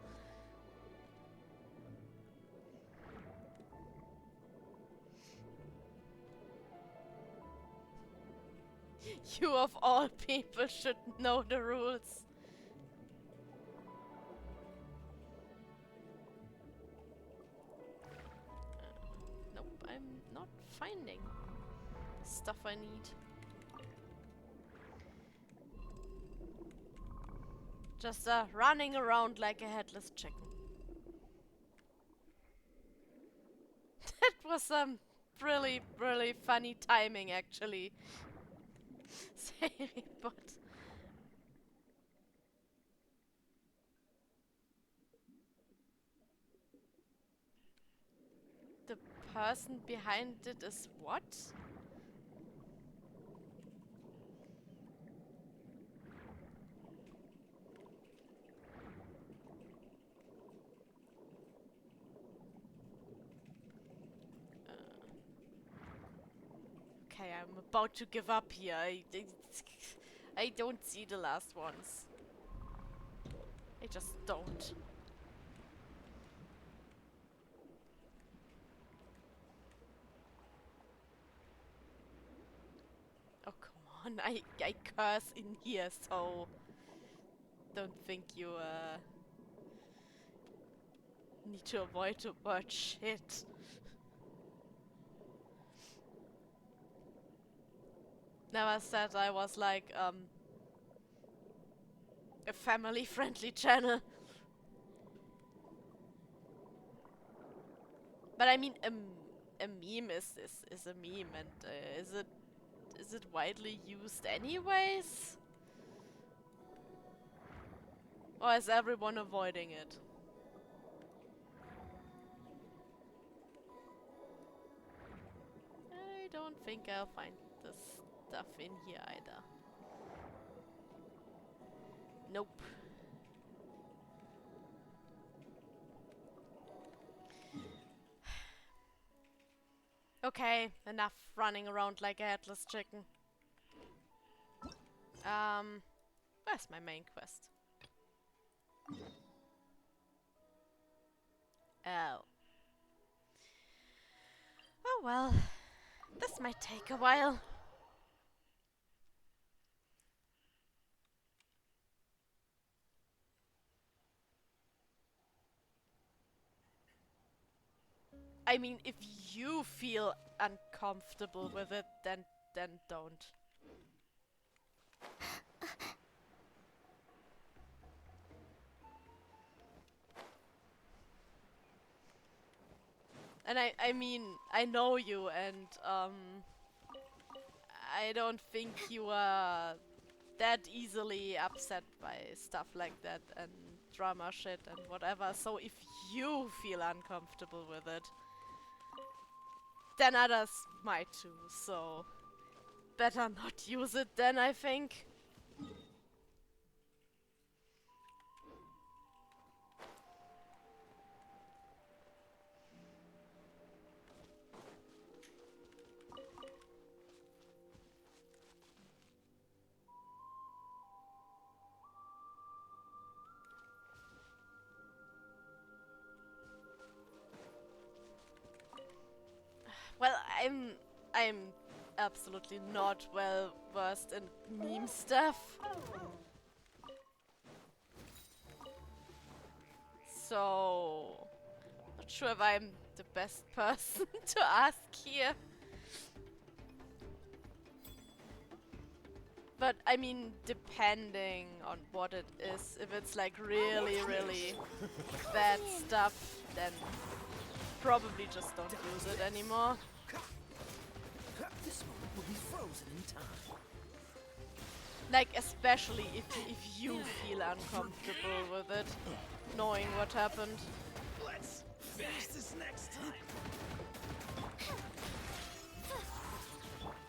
You of all people should know the rules. Nope, I'm not finding the stuff I need. Just running around like a headless chicken. That was really, really funny timing actually. Sorry, but the person behind it is what? I'm about to give up here. I don't see the last ones. I just don't. Oh, come on. I curse in here, so don't think you need to avoid the word shit. Never said I was like a family friendly channel. But I mean a meme is a meme, and is it widely used anyways? Or is everyone avoiding it? I don't think I'll find this stuff in here either. Nope. Okay, enough running around like a headless chicken. Where's my main quest? Oh. Oh well. This might take a while. I mean, if you feel uncomfortable with it, then don't. And I mean, I know you, and I don't think you are that easily upset by stuff like that and drama shit and whatever. So if you feel uncomfortable with it, then others might too. So better not use it then, I think. Well, I'm absolutely not well versed in meme stuff. So not sure if I'm the best person to ask here. But I mean, depending on what it is, if it's like really, really bad stuff, then probably just don't use it anymore. This moment will be frozen in time. Like, especially if you feel uncomfortable with it, knowing what happened. Let's finish this next time.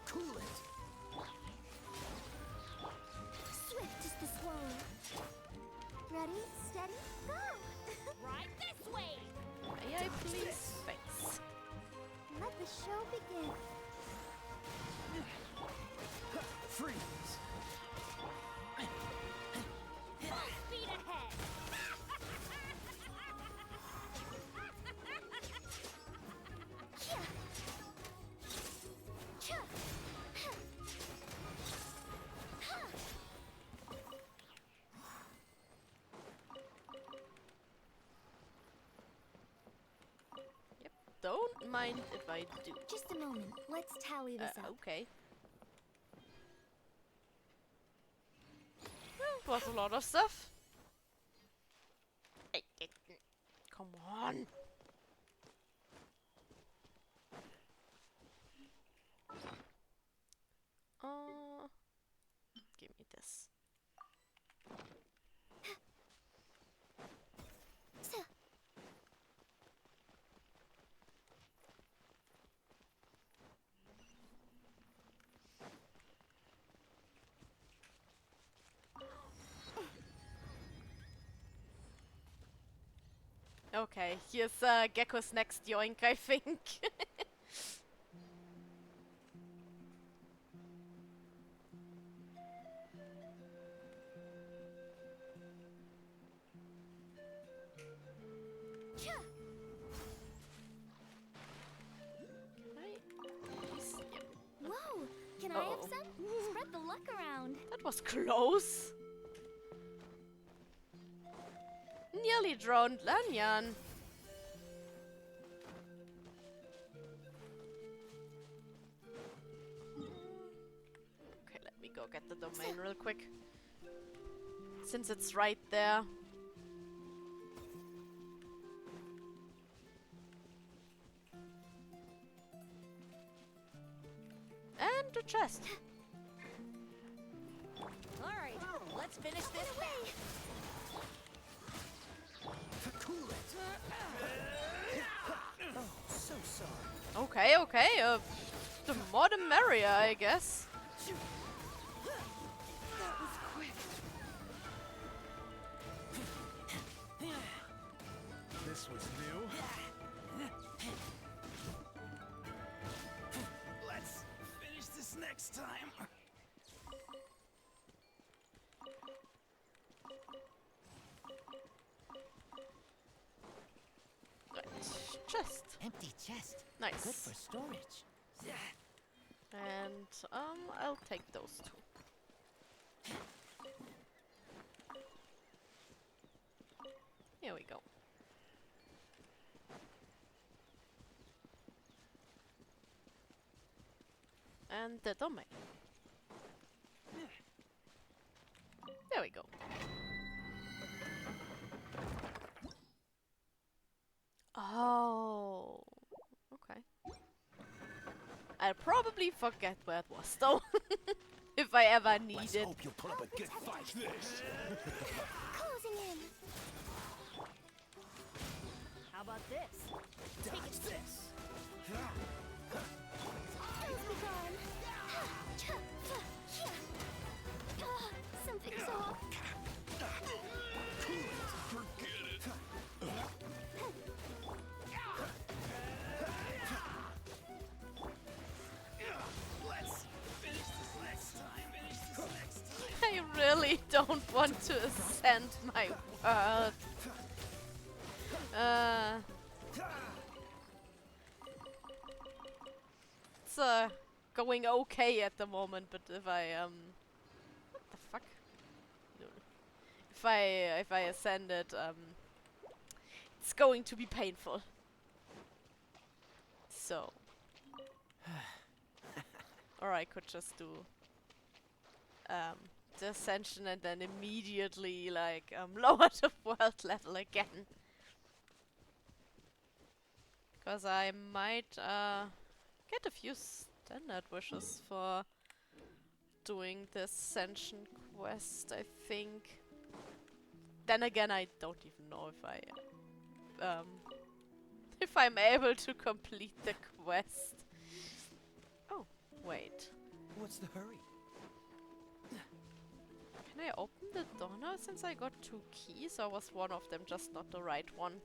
Cool it. Swift is the swallow. Ready, steady, go! Right this way! May I please? Thanks. Let the show begin. Freeze. Full speed ahead! Yep, don't mind if I do. Just a moment. Let's tally this up. Okay. Well, was a lot of stuff. Come on. Give me this. Okay, here's Gecko's next yoink, I think. That was close. Nearly drowned Lanyan. Okay, let me go get the domain real quick. Since it's right there. And the chest. Alright, let's finish this way. Cool it. Oh, so sorry. Okay, okay. The more the merrier, I guess. That was quick. This was new. Let's finish this next time. Right. Chest. Empty chest. Nice. Good for storage. And I'll take those two. Here we go. And the domain. There we go. Oh, okay. I'll probably forget where it was though, if I ever need Let's it. hope you'll put up a good fight. This. Closing in. How about this? Dodge this. Let's be gone. Something's off. Forget it. Let's finish this next time. I really don't want to ascend my world. It's going okay at the moment, but if I what the fuck? No. If I ascend it, it's going to be painful. So, or I could just do the ascension and then immediately like lower the world level again. Because I might get a few standard wishes for doing this ascension quest, I think. Then again, I don't even know if I'm able to complete the quest. Oh, wait. What's the hurry? Can I open the door now since I got 2 keys, or was one of them just not the right one?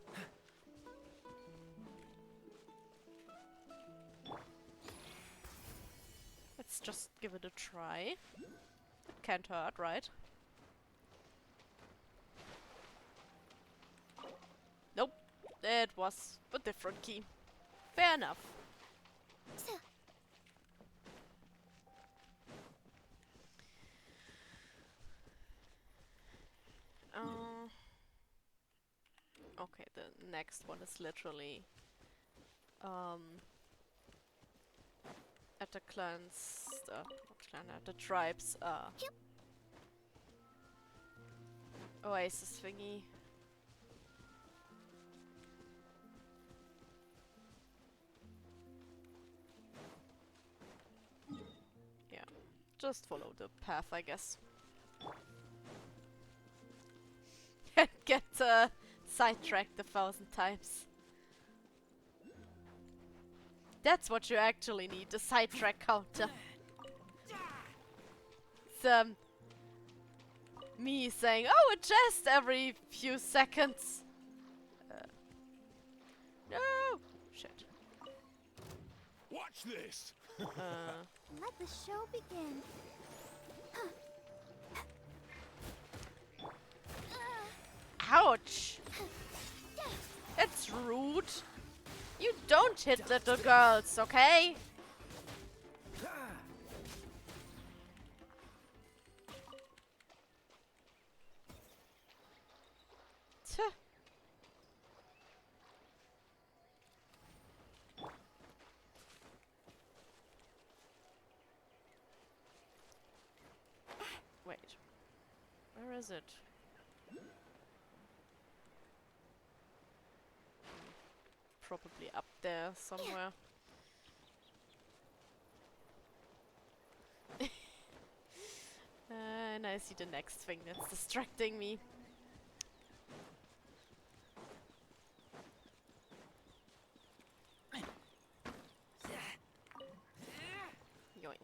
Let's just give it a try. It can't hurt, right? Nope. It was a different key. Fair enough. Okay, the next one is literally at the clans, not clan, at the tribes oasis thingy. Yeah, just follow the path, I guess. And get sidetracked 1,000 times. That's what you actually need, the sidetrack counter. It's me saying, oh, a chest every few seconds. No! Shit. Watch this. Let the show begin. Ouch! It's rude. You don't hit little girls, okay? Tuh. Wait. Where is it? Probably up there somewhere. And I see the next thing that's distracting me. Yoink.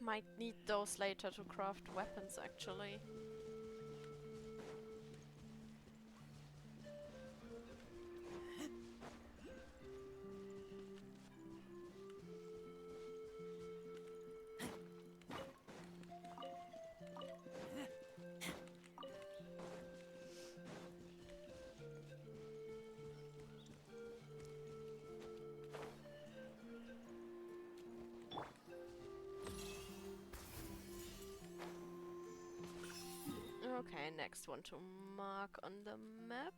Might need those later to craft weapons, actually. Okay, next one to mark on the map.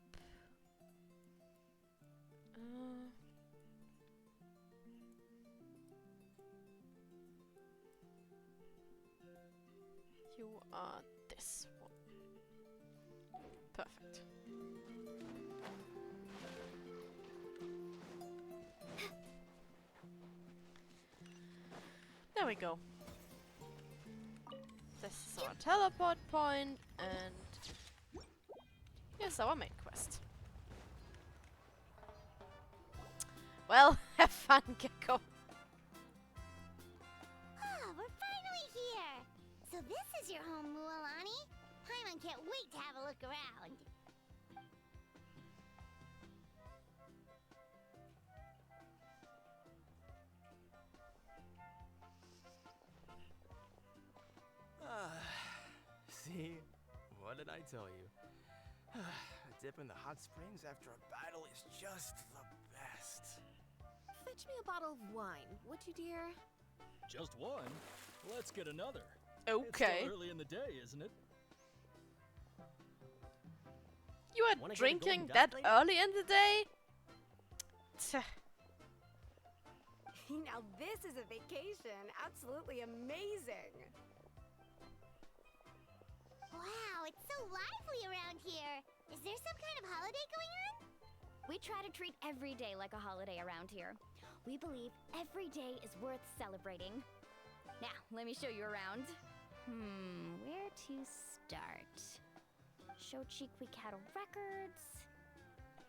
You are this one. Perfect. There we go. This is our teleport point, and here's our main quest. Well, have fun, Gecko. Ah, we're finally here. So this is your home, Mualani. Paimon can't wait to have a look around. See? What did I tell you? A dip in the hot springs after a battle is just the best. Fetch me a bottle of wine, would you, dear? Just one? Let's get another. Okay. It's still early in the day, isn't it? You are Wanna get a drinking golden that dust early in the day? Tch. Now this is a vacation. Absolutely amazing. Wow, it's so lively around here. Is there some kind of holiday going on? We try to treat every day like a holiday around here. We believe every day is worth celebrating. Now, let me show you around. Where to start? Shochiqui Cattle Records,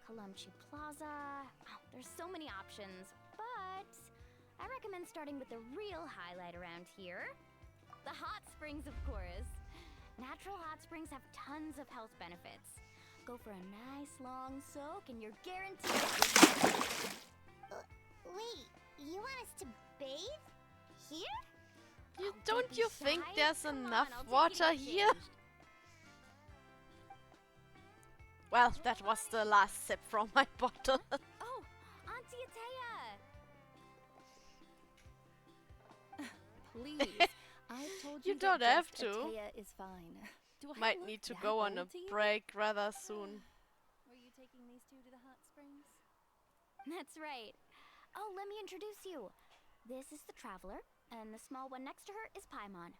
Kalumchi Plaza. Oh, there's so many options, but I recommend starting with the real highlight around here. The hot springs, of course. Natural hot springs have tons of health benefits. Go for a nice long soak and you're guaranteed. Wait, you want us to bathe? Here? Don't be you think shy. there's Come on, enough I'll take you water to get here? changed. Well, that was the last sip from my bottle. Oh, Auntie Atea! Please, I've told You you don't that have just to. Atea is fine. Do I Might look need to that go on a old to you? break rather soon. Were you taking these two to the hot springs? That's right. Oh, let me introduce you. This is the Traveler, and the small one next to her is Paimon.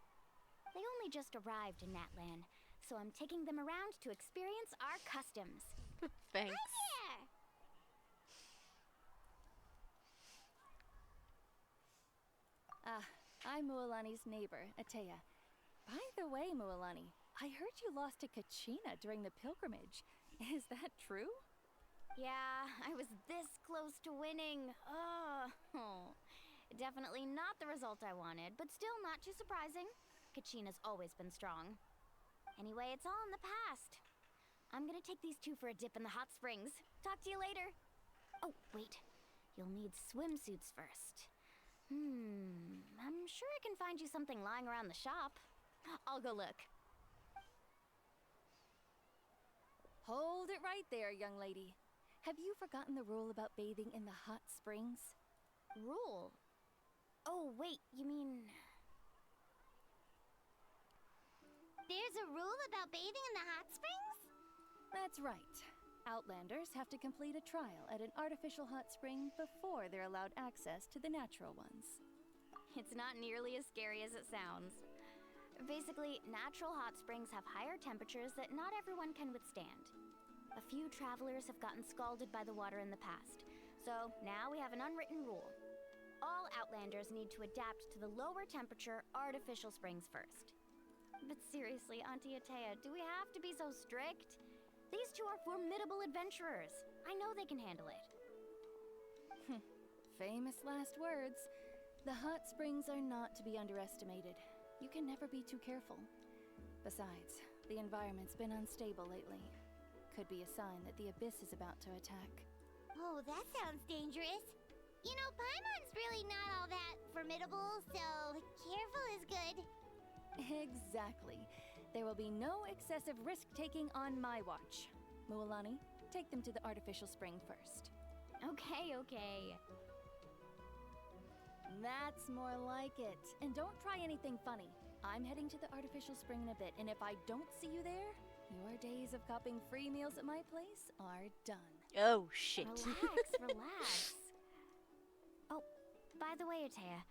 They only just arrived in Natlan, so I'm taking them around to experience our customs. Thanks. There! I'm Mualani's neighbor, Atea. By the way, Mualani, I heard you lost to Kachina during the pilgrimage. Is that true? Yeah, I was this close to winning. Oh. Definitely not the result I wanted, but still not too surprising. Kachina's always been strong. Anyway, it's all in the past. I'm gonna take these two for a dip in the hot springs. Talk to you later. Oh, wait. You'll need swimsuits first. I'm sure I can find you something lying around the shop. I'll go look. Hold it right there, young lady. Have you forgotten the rule about bathing in the hot springs? Rule? Oh, wait, you mean... There's a rule about bathing in the hot springs? That's right. Outlanders have to complete a trial at an artificial hot spring before they're allowed access to the natural ones. It's not nearly as scary as it sounds. Basically, natural hot springs have higher temperatures that not everyone can withstand. A few travelers have gotten scalded by the water in the past, so now we have an unwritten rule. All Outlanders need to adapt to the lower temperature artificial springs first. But seriously, Auntie Atea, do we have to be so strict? These two are formidable adventurers. I know they can handle it. Famous last words. The hot springs are not to be underestimated. You can never be too careful. Besides, the environment's been unstable lately. Could be a sign that the abyss is about to attack. Oh, that sounds dangerous. You know, Paimon's really not all that formidable, so careful is good. Exactly. There will be no excessive risk-taking on my watch. Mualani, take them to the artificial spring first. Okay, okay. That's more like it. And don't try anything funny. I'm heading to the artificial spring in a bit, and if I don't see you there, your days of copping free meals at my place are done. Oh, shit. Relax, relax. Oh, by the way, Atea,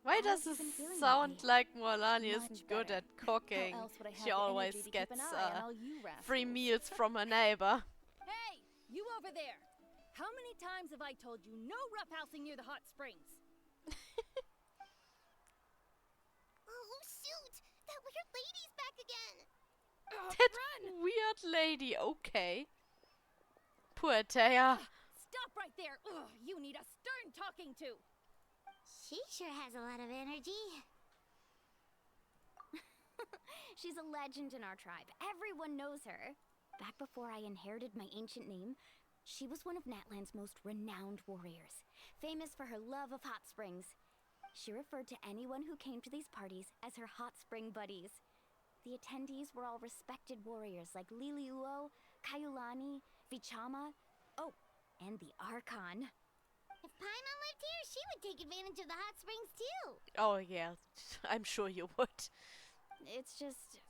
Why How does have you this been feeling sound lately? like Mualani Much isn't good better. at cooking? How else would I have She the always energy to keep gets an eye on all you free rascals? meals from her neighbor. Hey, you over there! How many times have I told you no roughhousing near the hot springs? Oh, shoot! That weird lady's back again! That weird lady, okay. Poor Taya. Stop right there! Ugh, you need a stern talking to! She sure has a lot of energy. she's a legend in our tribe. Everyone knows her. Back before I inherited my ancient name, she was one of Natland's most renowned warriors, famous for her love of hot springs. She referred to anyone who came to these parties as her hot spring buddies. The attendees were all respected warriors like Liliuo, Kaiulani, Vichama, oh, and the Archon. If Paimon lived here, she would take advantage of the hot springs too. Oh yeah, I'm sure you would. It's just,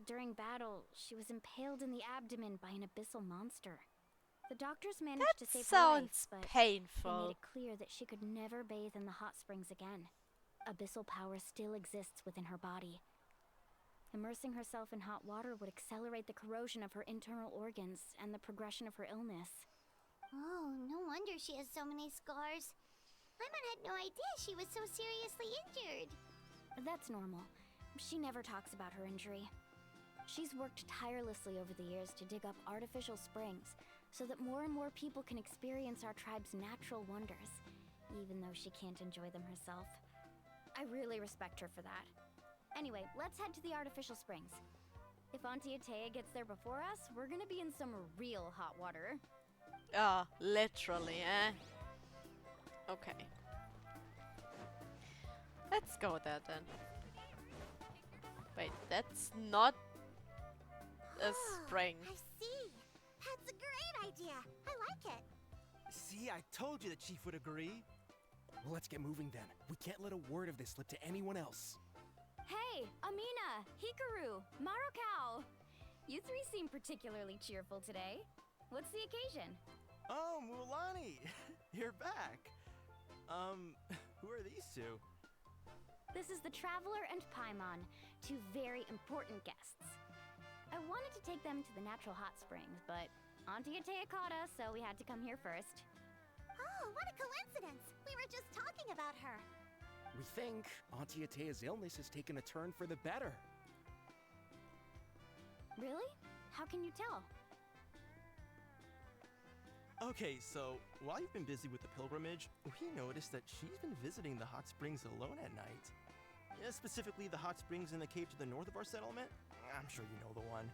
during battle, she was impaled in the abdomen by an abyssal monster. The doctors managed to That save her life, sounds but they painful. made it clear that she could never bathe in the hot springs again. Abyssal power still exists within her body. Immersing herself in hot water would accelerate the corrosion of her internal organs and the progression of her illness. Oh, no wonder she has so many scars. Paimon had no idea she was so seriously injured. That's normal. She never talks about her injury. She's worked tirelessly over the years to dig up artificial springs so that more and more people can experience our tribe's natural wonders, even though she can't enjoy them herself. I really respect her for that. Anyway, let's head to the artificial springs. If Auntie Atea gets there before us, we're gonna be in some real hot water. Ah, literally, eh? Okay. Let's go there then. Wait, that's not a spring. I see. That's a great idea. I like it. See, I told you the chief would agree. Well, let's get moving then. We can't let a word of this slip to anyone else. Hey, Amina, Hikaru, Marukao! You three seem particularly cheerful today. What's the occasion? Oh, Mualani! You're back. Who are these two? This is the Traveler and Paimon, two very important guests. I wanted to take them to the natural hot springs, but Auntie Atea caught us, so we had to come here first. Oh, what a coincidence. We were just talking about her. We think Auntie Atea's illness has taken a turn for the better. Really? How can you tell? Okay, so while you've been busy with the pilgrimage, we noticed that she's been visiting the hot springs alone at night. Yeah, specifically the hot springs in the cave to the north of our settlement. I'm sure you know the one.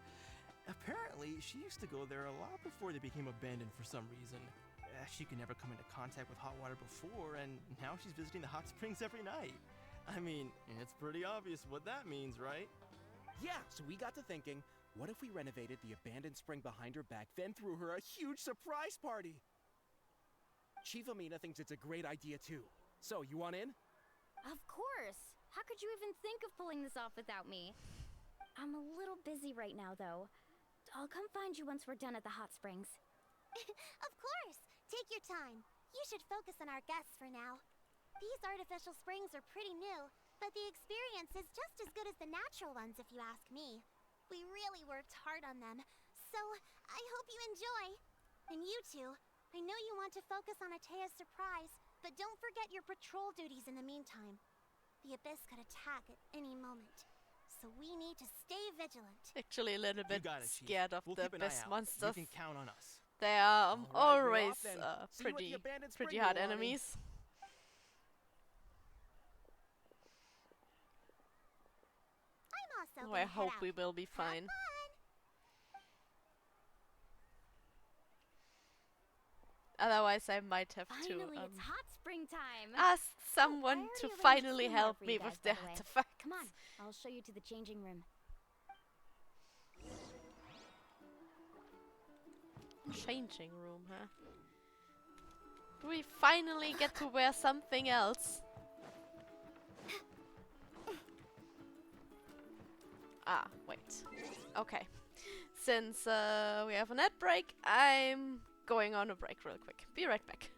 Apparently, she used to go there a lot before they became abandoned for some reason. She could never come into contact with hot water before, and now she's visiting the hot springs every night. I mean, it's pretty obvious what that means, right? Yeah, so we got to thinking, What if we renovated the abandoned spring behind her back, then threw her a huge surprise party? Chief Amina thinks it's a great idea too. So, you want in? Of course! How could you even think of pulling this off without me? I'm a little busy right now, though. I'll come find you once we're done at the hot springs. Of course! Take your time. You should focus on our guests for now. These artificial springs are pretty new, but the experience is just as good as the natural ones if you ask me. We really worked hard on them, so I hope you enjoy. And you two, I know you want to focus on Atea's surprise, but don't forget your patrol duties in the meantime. The Abyss could attack at any moment, so we need to stay vigilant. Actually, a little bit got it, Chief. scared of We'll the keep an eye Abyss out. monsters. You can count on us. They are All right, we're always off then. See you at the abandoned pretty spring, hard Milani. enemies. I'm also Oh, gonna I head hope out. we will be Have fine. fun. Otherwise, I might have Finally, to it's hot spring time! ask someone already to arranged finally swimwear help for me you guys, with by the the way. artifacts. Come on, I'll show you to the changing room. Changing room, huh? Do we finally get to wear something else? Ah, wait. Okay. Since we have a net break, I'm going on a break real quick. Be right back.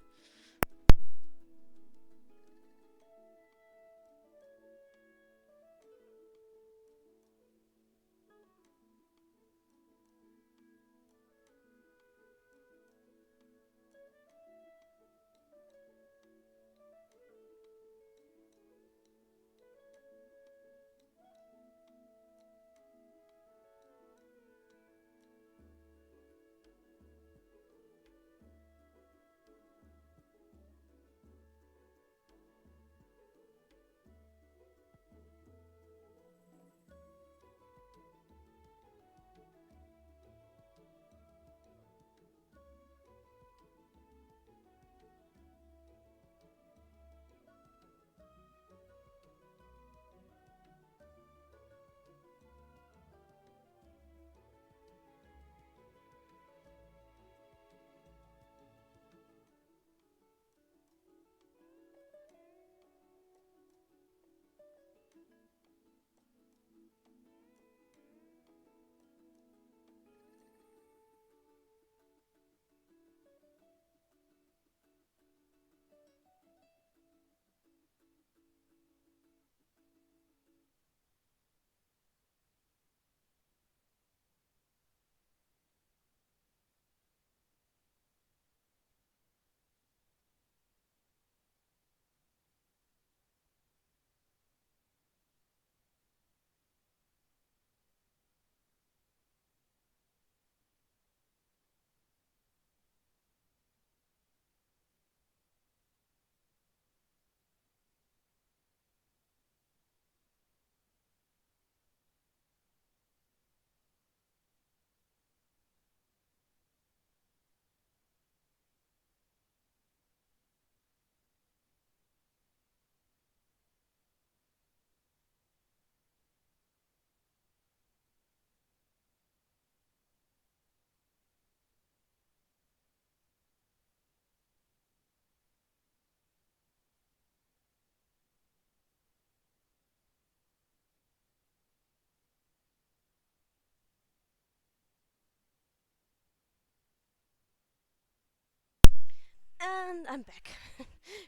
And I'm back.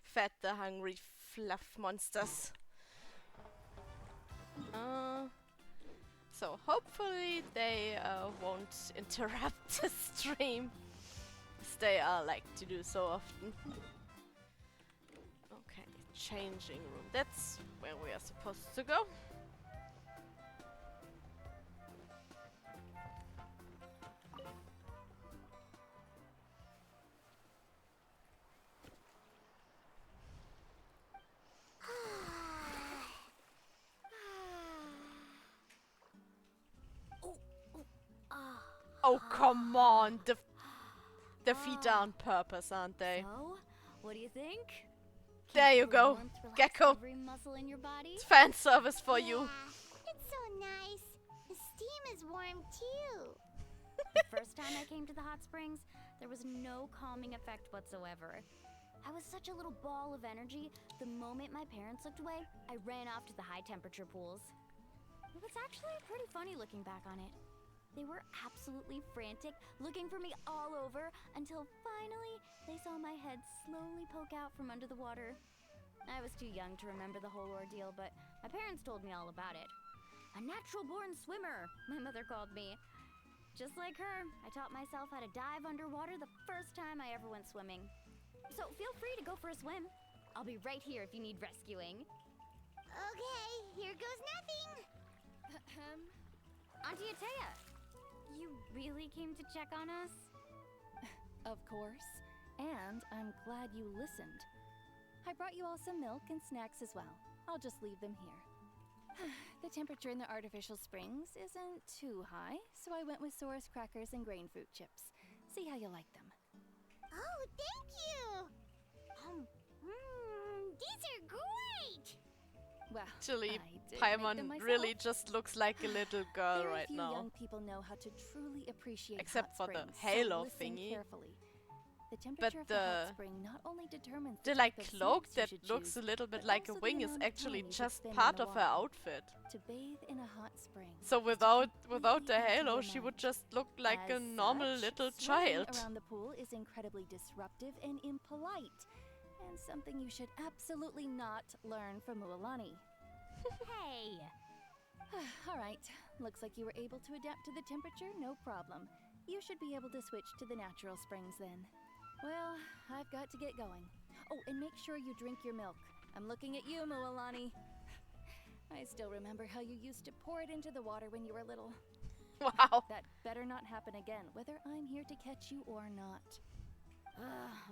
Fed the hungry fluff monsters. So hopefully they won't interrupt the stream, as they like to do so often. Okay, changing room. That's where we are supposed to go. Oh, come on! The feet are on purpose, aren't they? So, what do you think? There you Feel the go, warmth relax Gecko. every muscle in your body? It's fan service for you. Yeah, it's so nice. steam is warm too. The first time I came to the hot springs, there was no calming effect whatsoever. I was such a little ball of energy, the moment my parents looked away, I ran off to the high temperature pools. It was actually pretty funny looking back on it. They were absolutely frantic, looking for me all over, until finally they saw my head slowly poke out from under the water. I was too young to remember the whole ordeal, but my parents told me all about it. A natural-born swimmer, my mother called me. Just like her, I taught myself how to dive underwater the first time I ever went swimming. So feel free to go for a swim. I'll be right here if you need rescuing. Okay, here goes nothing. Auntie Atea, you really came to check on us? Of course. And I'm glad you listened. I brought you all some milk and snacks as well. I'll just leave them here. The temperature in the artificial springs isn't too high, so I went with Saurus crackers and grain fruit chips. See how you like them. Oh, thank you. These are great. Well, Actually, I did make them Paimon myself. really just looks like a little girl Very right few now. young people know how to truly appreciate Except hot for the springs, halo so listen thingy. carefully. The temperature of the hot spring not only determines The type like of cloak snacks you that should looks choose, a little bit but like a also the wing is amount of actually time you should just spend in part the of her water. outfit. To bathe in a hot spring. So is to without the completely empty halo, your she would mind. just look like a As normal such, little swimming child. around the pool is incredibly disruptive and impolite, and something you should absolutely not learn from Mualani. Hey! All right, looks like you were able to adapt to the temperature, no problem. You should be able to switch to the natural springs then. Well, I've got to get going. Oh, and make sure you drink your milk. I'm looking at you, Mualani. I still remember how you used to pour it into the water when you were little. Wow. That better not happen again, whether I'm here to catch you or not.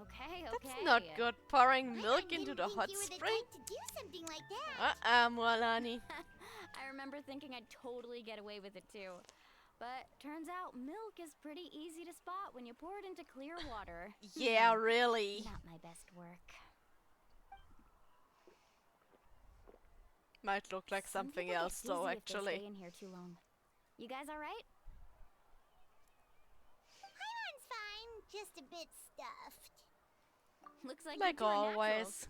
Okay. That's not good, pouring milk I into didn't the think hot you were the spring. type to do something like that. Mualani. I remember thinking I'd totally get away with it too. But turns out milk is pretty easy to spot when you pour it into clear water. Yeah, really. Not my best work. Might look like Some something people get else though, dizzy if they actually. stay in here too long. You guys all right? Paimon's fine, just a bit stuffed. Looks like Like you're doing always. naturals.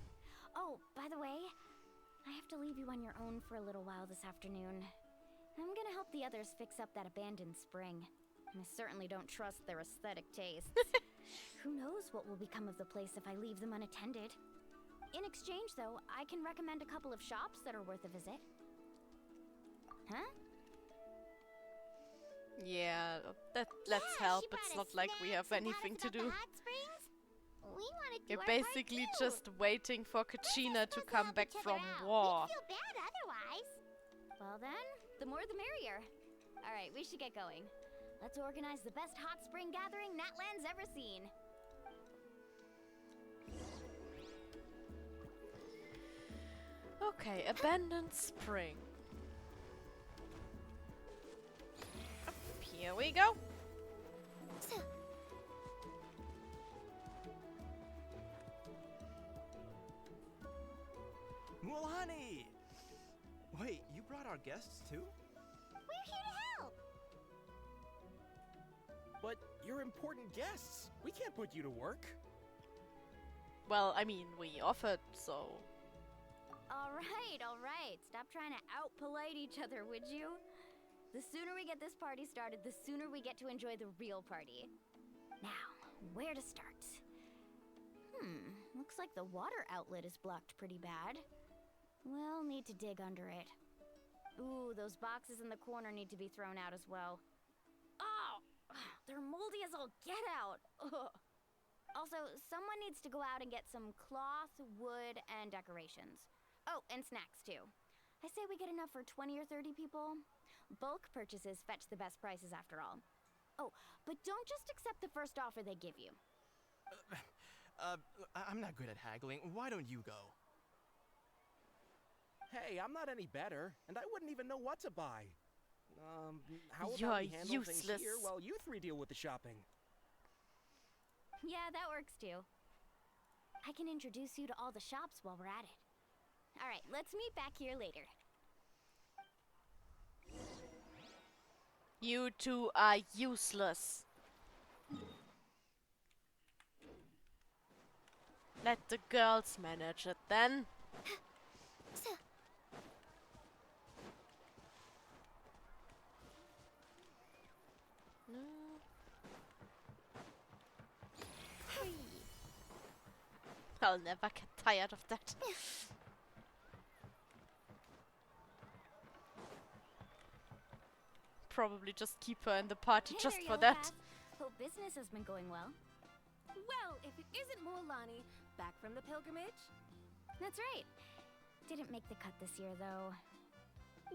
Oh, by the way, I have to leave you on your own for a little while this afternoon. I'm gonna help the others fix up that abandoned spring. I certainly don't trust their aesthetic tastes. Who knows what will become of the place if I leave them unattended. In exchange, though, I can recommend a couple of shops that are worth a visit. Huh? Yeah, let's Yeah, help. she It's brought not us like we have snacks and taught us anything to about the do. hot springs. We want to do You're our part basically too. just waiting for We're Kachina to supposed come help back each other from out. war. We'd feel bad otherwise. Well then, the more the merrier. All right, we should get going. Let's organize the best hot spring gathering Natland's ever seen. Okay, abandoned spring. Up here we go. Mualani! Wait, you brought our guests too? We're here to help. But you're important guests. We can't put you to work. Well, I mean, we offered, so... All right. Stop trying to out-polite each other, would you? The sooner we get this party started, the sooner we get to enjoy the real party. Now, where to start? Looks like the water outlet is blocked pretty bad. We'll need to dig under it. Ooh, those boxes in the corner need to be thrown out as well. Oh! They're moldy as all get out! Ugh. Also, someone needs to go out and get some cloth, wood, and decorations. Oh, and snacks too. I say we get enough for 20 or 30 people. Bulk purchases fetch the best prices after all. Oh, but don't just accept the first offer they give you. I'm not good at haggling. Why don't you go? Hey, I'm not any better, and I wouldn't even know what to buy. How You're about we handle things useless. here while you three deal with the shopping? Yeah, that works too. I can introduce you to all the shops while we're at it. All right, let's meet back here later. You two are useless. Let the girls manage it then. No. I'll never get tired of that. Probably just keep her in the party Hey just there, for Yellow that. Path. Hope business has been going well. Well, if it isn't Mualani, back from the pilgrimage? That's right. Didn't make the cut this year, though.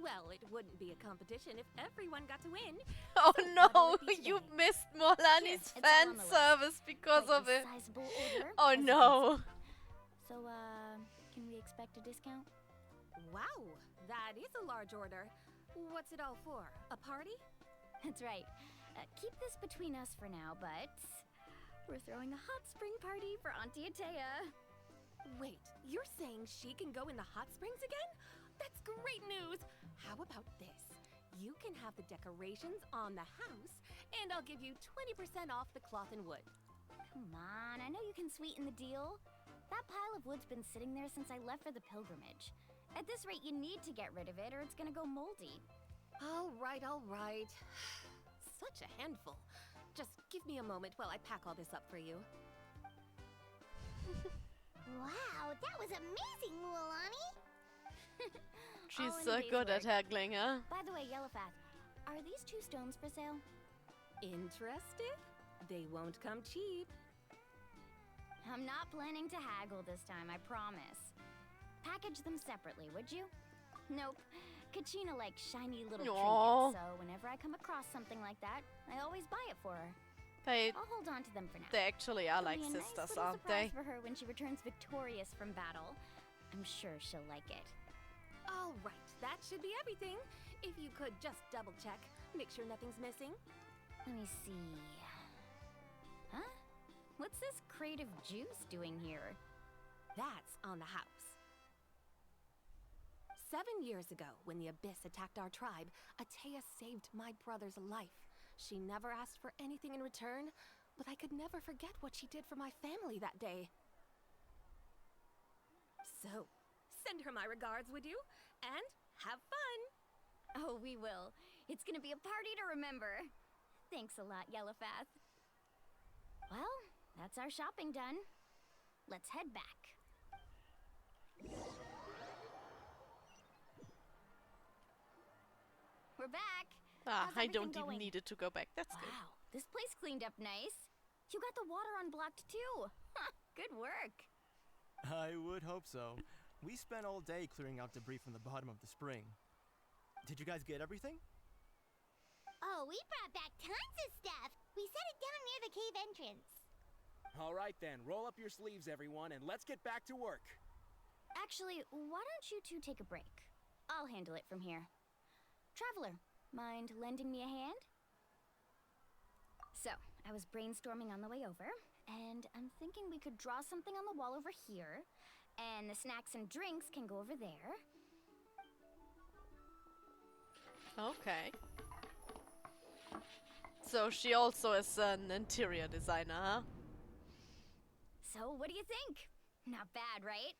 Well, it wouldn't be a competition if everyone got to win. Oh So no, what'll it be you today? missed Morlani's Here, it's all fan on the list. service because Quite of the it. sizable order, Oh as you can no. see. So, can we expect a discount? Wow, that is a large order. What's it all for? A party? That's right. Keep this between us for now, but we're throwing a hot spring party for Auntie Atea. Wait, you're saying she can go in the hot springs again? That's great news! How about this? You can have the decorations on the house, and I'll give you 20% off the cloth and wood. Come on, I know you can sweeten the deal. That pile of wood's been sitting there since I left for the pilgrimage. At this rate, you need to get rid of it or it's gonna go moldy. All right, all right. Such a handful. Just give me a moment while I pack all this up for you. Wow, that was amazing, Mualani! She's All in a so day's good at work. haggling, huh? By the way, Yellowpath, are these 2 stones for sale? Interested? They won't come cheap. I'm not planning to haggle this time, I promise. Package them separately, would you? Nope. Kachina likes shiny little Aw. trinkets, so whenever I come across something like that, I always buy it for her. They I'll hold on to them for now. actually are It'll like be a nice sisters, little aren't surprise they? for her when she returns victorious from battle. I'm sure she'll like it. All right, that should be everything. If you could just double check, make sure nothing's missing. Let me see. Huh? What's this crate of juice doing here? That's on the house. 7 years ago, when the Abyss attacked our tribe, Atea saved my brother's life. She never asked for anything in return, but I could never forget what she did for my family that day. So, send her my regards, would you? And have fun! Oh, we will. It's gonna be a party to remember. Thanks a lot, Yellowpath. Well, that's our shopping done. Let's head back. We're back. Ah, How's I everything don't even going? need it to go back. That's good. Wow, this place cleaned up nice. You got the water unblocked too. Good work. I would hope so. We spent all day clearing out debris from the bottom of the spring. Did you guys get everything? Oh, we brought back tons of stuff! We set it down near the cave entrance. All right then, roll up your sleeves, everyone, and let's get back to work. Actually, why don't you two take a break? I'll handle it from here. Traveler, mind lending me a hand? So, I was brainstorming on the way over, and I'm thinking we could draw something on the wall over here, and the snacks and drinks can go over there. Okay. So she also is an interior designer, huh? So, what do you think? Not bad, right?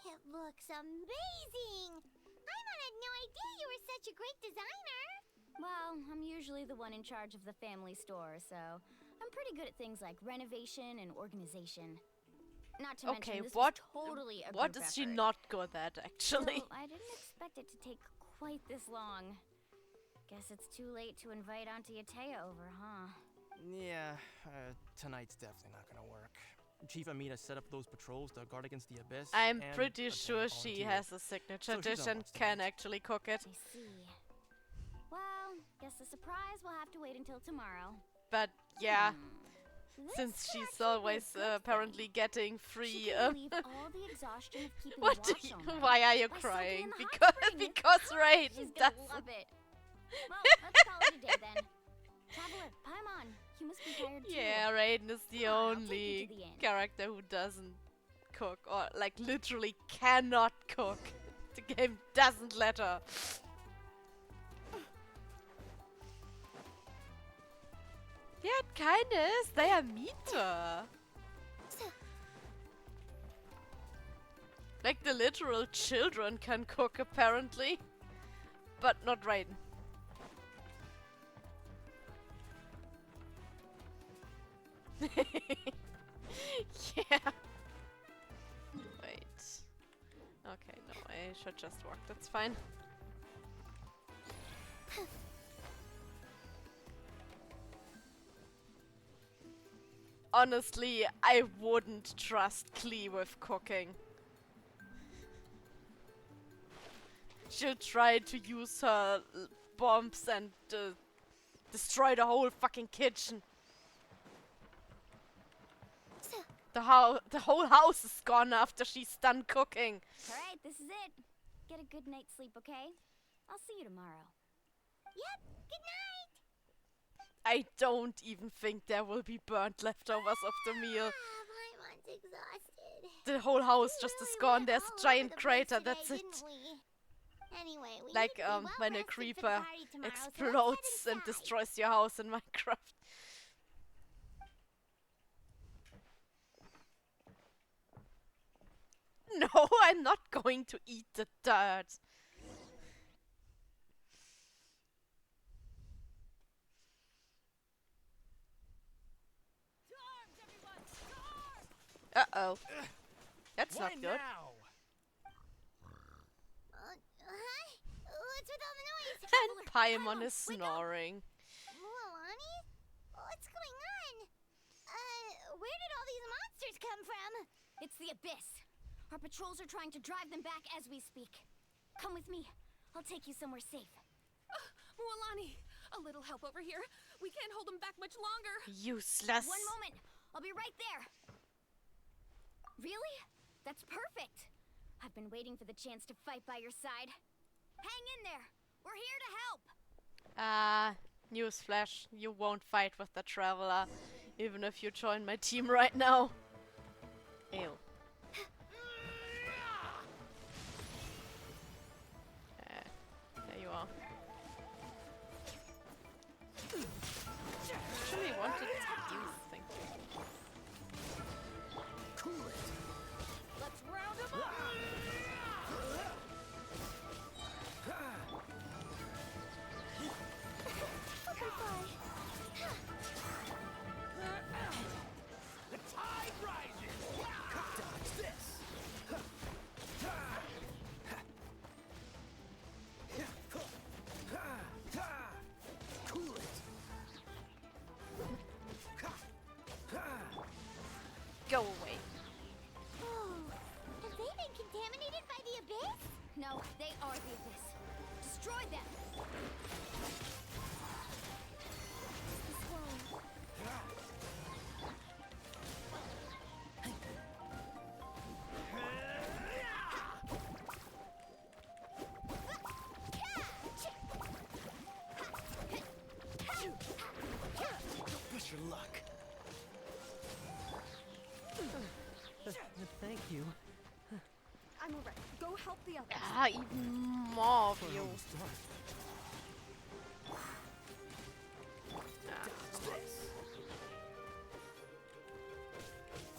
It looks amazing! Paimon had no idea you were such a great designer! Well, I'm usually the one in charge of the family store, so I'm pretty good at things like renovation and organization. Not to Okay, mention, this what was totally a what group is she effort. not good at actually? So, I didn't expect it to take quite this long. Guess it's too late to invite Auntie Atea over, huh? Yeah, tonight's definitely not gonna work. Chief Amina set up those patrols to guard against the Abyss. I'm and pretty a sure ton she volunteered. has a signature So she's dish on and watch can tonight. actually cook it. I see. Well, guess the surprise will have to wait until tomorrow. But yeah, This since could she's actually be a always good thing. apparently getting She free. can relieve all the exhaustion of keeping What do watch you, on them why are you by soaking crying? in the hot Because spring. because She's Raiden gonna doesn't. love it. Well, let's call it a day then. Traveler, Paimon, you must be tired too. Yeah, Raiden is the Come on, I'll take you only to the inn. character who doesn't cook or like literally cannot cook. The game doesn't let her. Yeah, it kinda is. They are meter. Like the literal children can cook apparently. But not Raiden. Yeah. Wait. Okay, no, I should just walk. That's fine. Honestly, I wouldn't trust Klee with cooking. She'll try to use her bombs and destroy the whole fucking kitchen. The whole house is gone after she's done cooking. Alright, this is it. Get a good night's sleep, okay? I'll see you tomorrow. Yep, good night! I don't even think there will be burnt leftovers of the meal. Paimon's exhausted. The whole house just is gone. There's a all giant over the place crater, today, that's it. didn't we? Anyway, we Like need to be well when a rested for the creeper party tomorrow, so let's head explodes and inside. destroys your house in Minecraft. No, I'm not going to eat the dirt. Uh-oh. That's Why not good. now? Huh? What's with all the noise? And Paimon is snoring. Mualani? What's going on? Where did all these monsters come from? It's the Abyss. Our patrols are trying to drive them back as we speak. Come with me. I'll take you somewhere safe. Mualani, a little help over here. We can't hold them back much longer. Useless. One moment. I'll be right there. Really? That's perfect. I've been waiting for the chance to fight by your side. Hang in there. We're here to help. Newsflash. You won't fight with the Traveler, even if you join my team right now. Ew. There you are. Actually wanted you, thank you. Cool it. Let's round them up. The tide rises. Dodge this. Cool it. Go away. Oh, have they been contaminated by the Abyss? No, they are the Abyss. Destroy them. This one. Push your luck. Thank you. I'm alright. Go help the others. Even more of you. Almost done.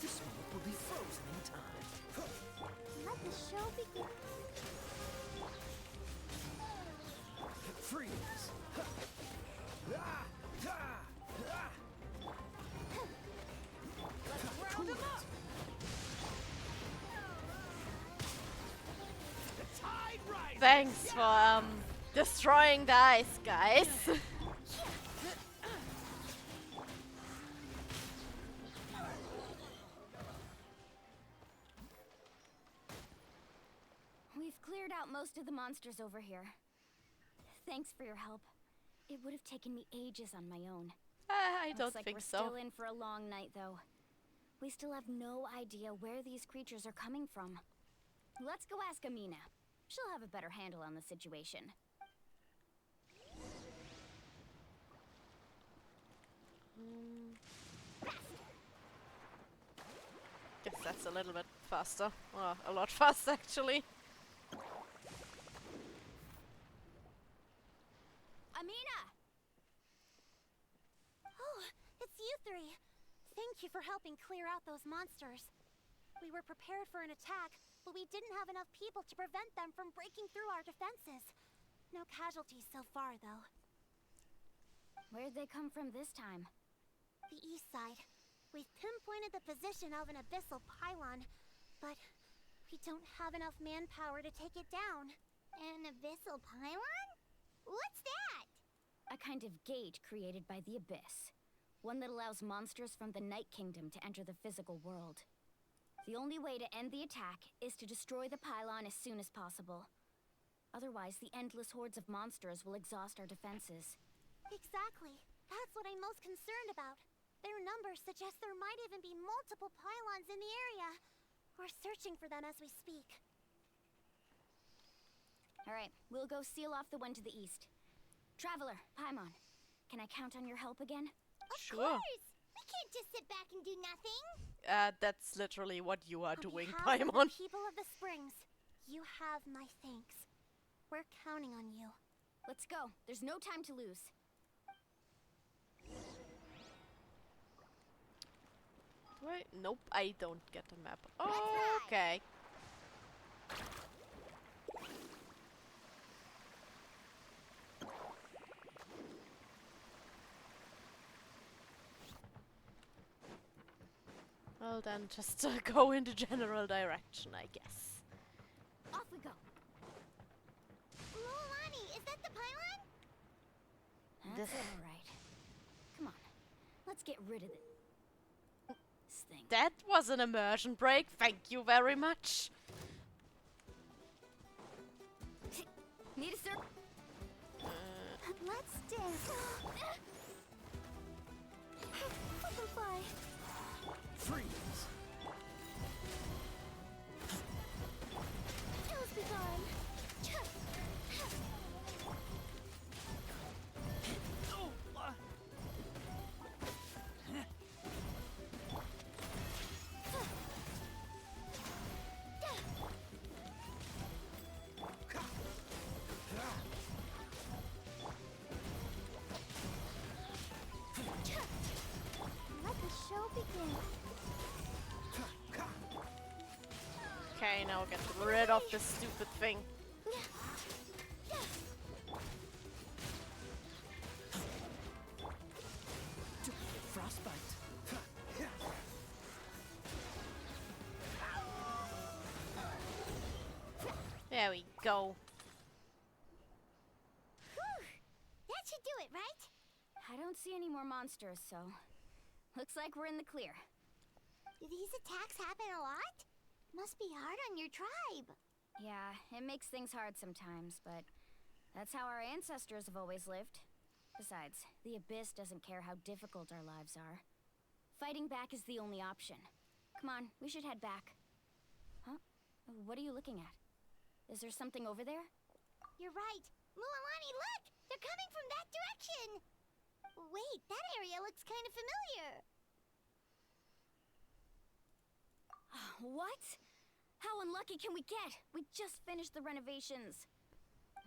This one will be frozen in time. Let the show begin. Freeze. Round them up. The tide rises. Thanks for destroying the ice, guys. We've cleared out most of the monsters over here. Thanks for your help. It would have taken me ages on my own. I don't Looks like think we're so. still in for a long night, though. We still have no idea where these creatures are coming from. Let's go ask Amina. She'll have a better handle on the situation. Guess that's a little bit faster. Well, a lot faster, actually. Amina! Oh, you for helping clear out those monsters. We were prepared for an attack, but we didn't have enough people to prevent them from breaking through our defenses. No casualties so far, though. Where'd they come from this time? The east side. We've pinpointed the position of an abyssal pylon, but we don't have enough manpower to take it down. An abyssal pylon? What's that? A kind of gate created by the Abyss. One that allows monsters from the Night Kingdom to enter the physical world. The only way to end the attack is to destroy the pylon as soon as possible. Otherwise, the endless hordes of monsters will exhaust our defenses. Exactly. That's what I'm most concerned about. Their numbers suggest there might even be multiple pylons in the area. We're searching for them as we speak. Alright, we'll go seal off the one to the east. Traveler, Paimon, can I count on your help again? Sure. Of course! We can't just sit back and do nothing! That's literally what you are doing, On behalf of Paimon. the people of the Springs, you have my thanks. We're counting on you. Let's go. There's no time to lose. Wait, nope, I don't get the map. right. Oh, okay. Well then, just go in the general direction, I guess. Off we go. Lolani, is that the pylon? That's alright. Come on. Let's get rid of this thing. That was an immersion break, thank you very much. Need a sir? Let's dance. Butterfly. Freeze! Chaos be gone. Let the show begin. Okay, now get rid of this stupid thing. Frostbite. There we go. That should do it, right? I don't see any more monsters, so looks like we're in the clear. Do these attacks happen a lot? Must be hard on your tribe. Yeah, it makes things hard sometimes, but that's how our ancestors have always lived. Besides, the Abyss doesn't care how difficult our lives are. Fighting back is the only option. Come on, we should head back. Huh? What are you looking at? Is there something over there? You're right. Mualani, look! They're coming from that direction! Wait, that area looks kind of familiar. What? How unlucky can we get? We just finished the renovations.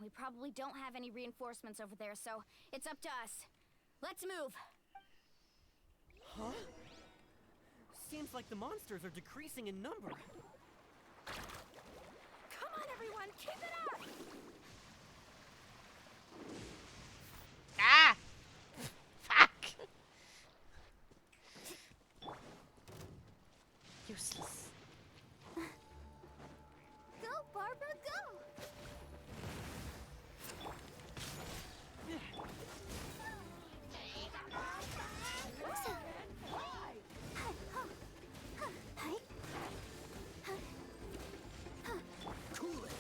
We probably don't have any reinforcements over there, so it's up to us. Let's move. Huh? Seems like the monsters are decreasing in number. Come on, everyone, keep it up! Ah! Fuck! Useless. Go, Barbara, go! Cool it.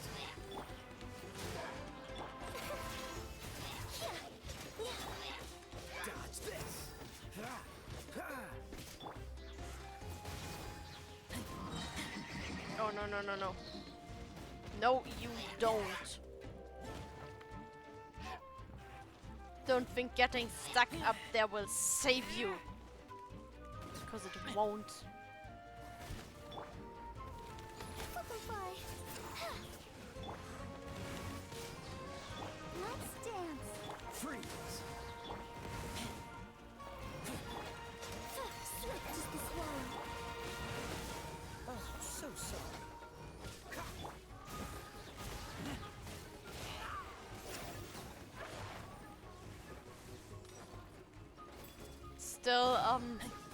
Dodge this. Oh, no, no, no, no. No, you don't. Don't think getting stuck up there will save you. Because it won't. Butterfly. Let's dance. Freeze. Swift as the still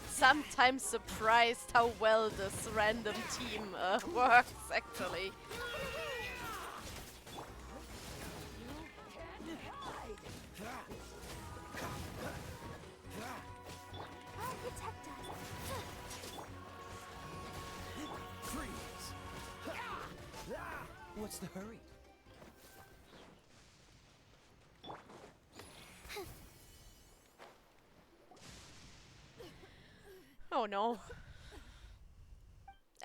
sometimes surprised how well this random team works, actually. Architect us. Freeze! What's the hurry? Oh no.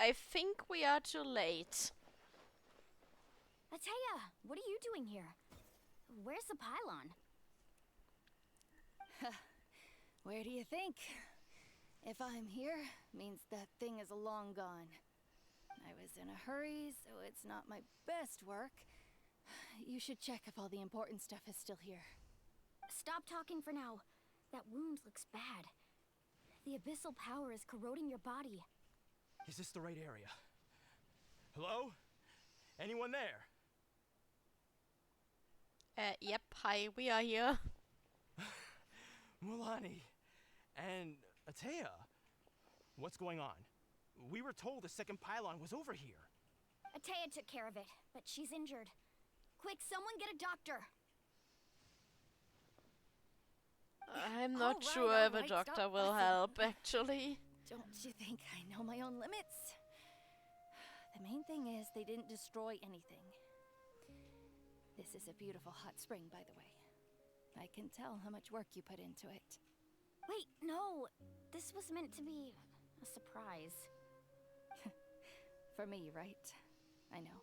I think we are too late. Atea, what are you doing here? Where's the pylon? Where do you think? If I'm here, means that thing is long gone. I was in a hurry, so it's not my best work. You should check if all the important stuff is still here. Stop talking for now. That wound looks bad. The abyssal power is corroding your body. Is this the right area? Hello? Anyone there? Yep, hi, we are here. Mulani and Atea. What's going on? We were told the second pylon was over here. Atea took care of it, but she's injured. Quick, someone get a doctor! I'm not Alright, sure if a alright, doctor stop will fussing. help, actually. Don't you think I know my own limits? The main thing is they didn't destroy anything. This is a beautiful hot spring, by the way. I can tell how much work you put into it. Wait, no! This was meant to be a surprise. For me, right? I know.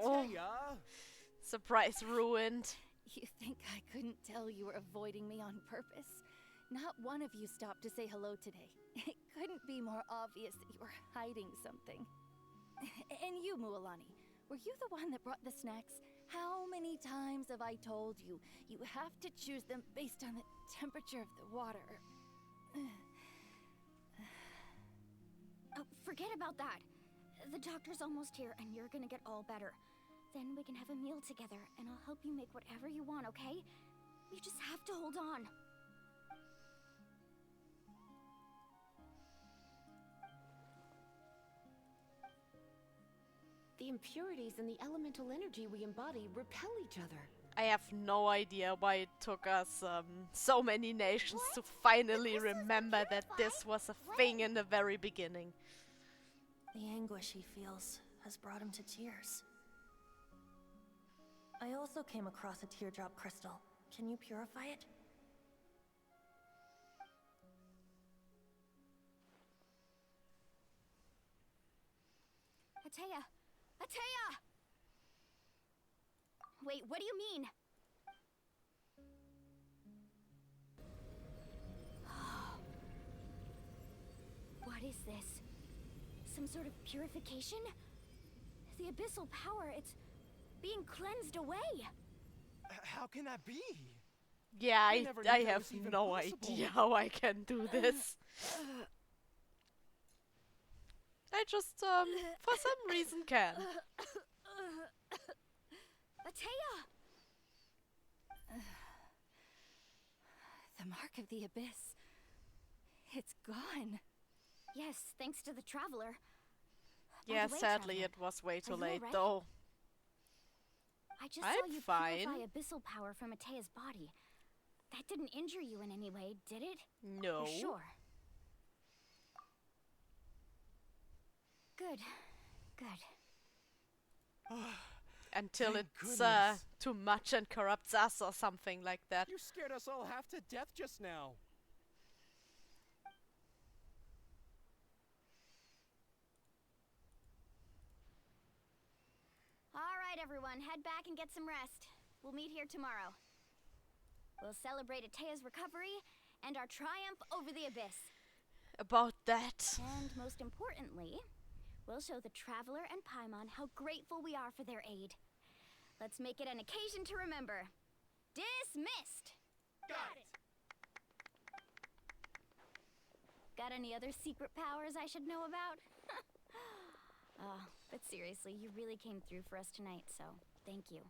Oh, Atea! surprise ruined. You think I couldn't tell you were avoiding me on purpose? Not one of you stopped to say hello today. It couldn't be more obvious that you were hiding something. And you, Mualani, were you the one that brought the snacks? How many times have I told you, you have to choose them based on the temperature of the water? Oh, forget about that. The doctor's almost here, and you're gonna get all better. Then we can have a meal together, and I'll help you make whatever you want, okay? You just have to hold on. The impurities and the elemental energy we embody repel each other. I have no idea why it took us so many nations to finally remember that this was a thing in the very beginning. The anguish he feels has brought him to tears. I also came across a teardrop crystal. Can you purify it? Atea! Atea! Wait, what do you mean? What is this? Some sort of purification? The abyssal power, it's being cleansed away. How can that be? Yeah, I never knew I that have was even no possible. idea how I can do this. I just, for some reason can. Atea! The mark of the abyss. It's gone. Yes, thanks to the traveler. By Yeah, the way, sadly Traveler, it was way too are you late alright? though. I just I'm saw you fine. purify abyssal power from Atea's body. That didn't injure you in any way, did it? No. You're sure? Good. Good. Until Thank it's goodness. too much and corrupts us or something like that. You scared us all half to death just now. All right, everyone, head back and get some rest. We'll meet here tomorrow. We'll celebrate Atea's recovery and our triumph over the abyss. About that. And most importantly, we'll show the Traveler and Paimon how grateful we are for their aid. Let's make it an occasion to remember. Dismissed! Got it! Got any other secret powers I should know about? Oh, but seriously, you really came through for us tonight, so thank you.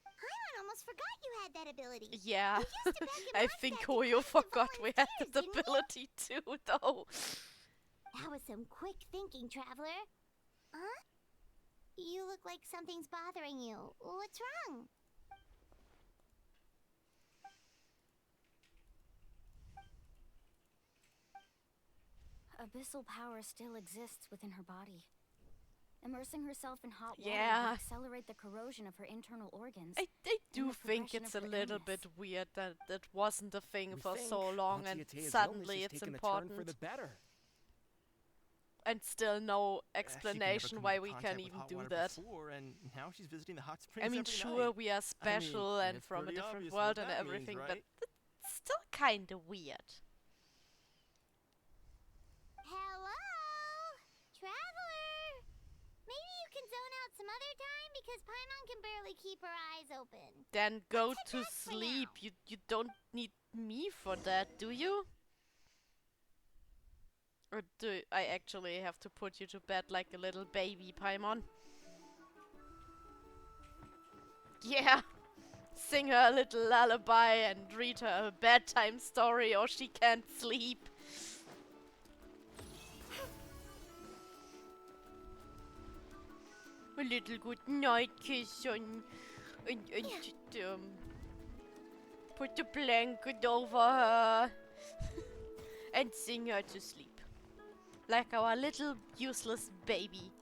Paimon almost almost forgot you had that ability. Yeah. You used to back in I Mondstadt think to Koyo collect forgot we had volunteers, that didn't you? ability too, though. That was some quick thinking, traveler. Huh? You look like something's bothering you. What's wrong? Abyssal power still exists within her body. Immersing herself in hot water Yeah. would accelerate the corrosion of her internal organs. I do the think progression it's of a her little illness. bit weird that it wasn't a thing We for think so long and Auntie Atea's suddenly illness has it's taken important. a turn for the better. And still no She can never explanation come why into we contact can with even hot do water that. Before, and now she's visiting the hot springs I mean, every sure, night. we are special and it's from a pretty different obvious world what and that means, everything, right? but it's still kinda weird. Hello? Traveler? Maybe you can zone out some other time because Paimon can barely keep her eyes open. Then go Let's head to back for sleep. now. You don't need me for that, do you? Or do I actually have to put you to bed like a little baby, Paimon? Yeah! Sing her a little lullaby and read her a bedtime story or she can't sleep. A little good night kiss and put a blanket over her and sing her to sleep. Like our little useless baby.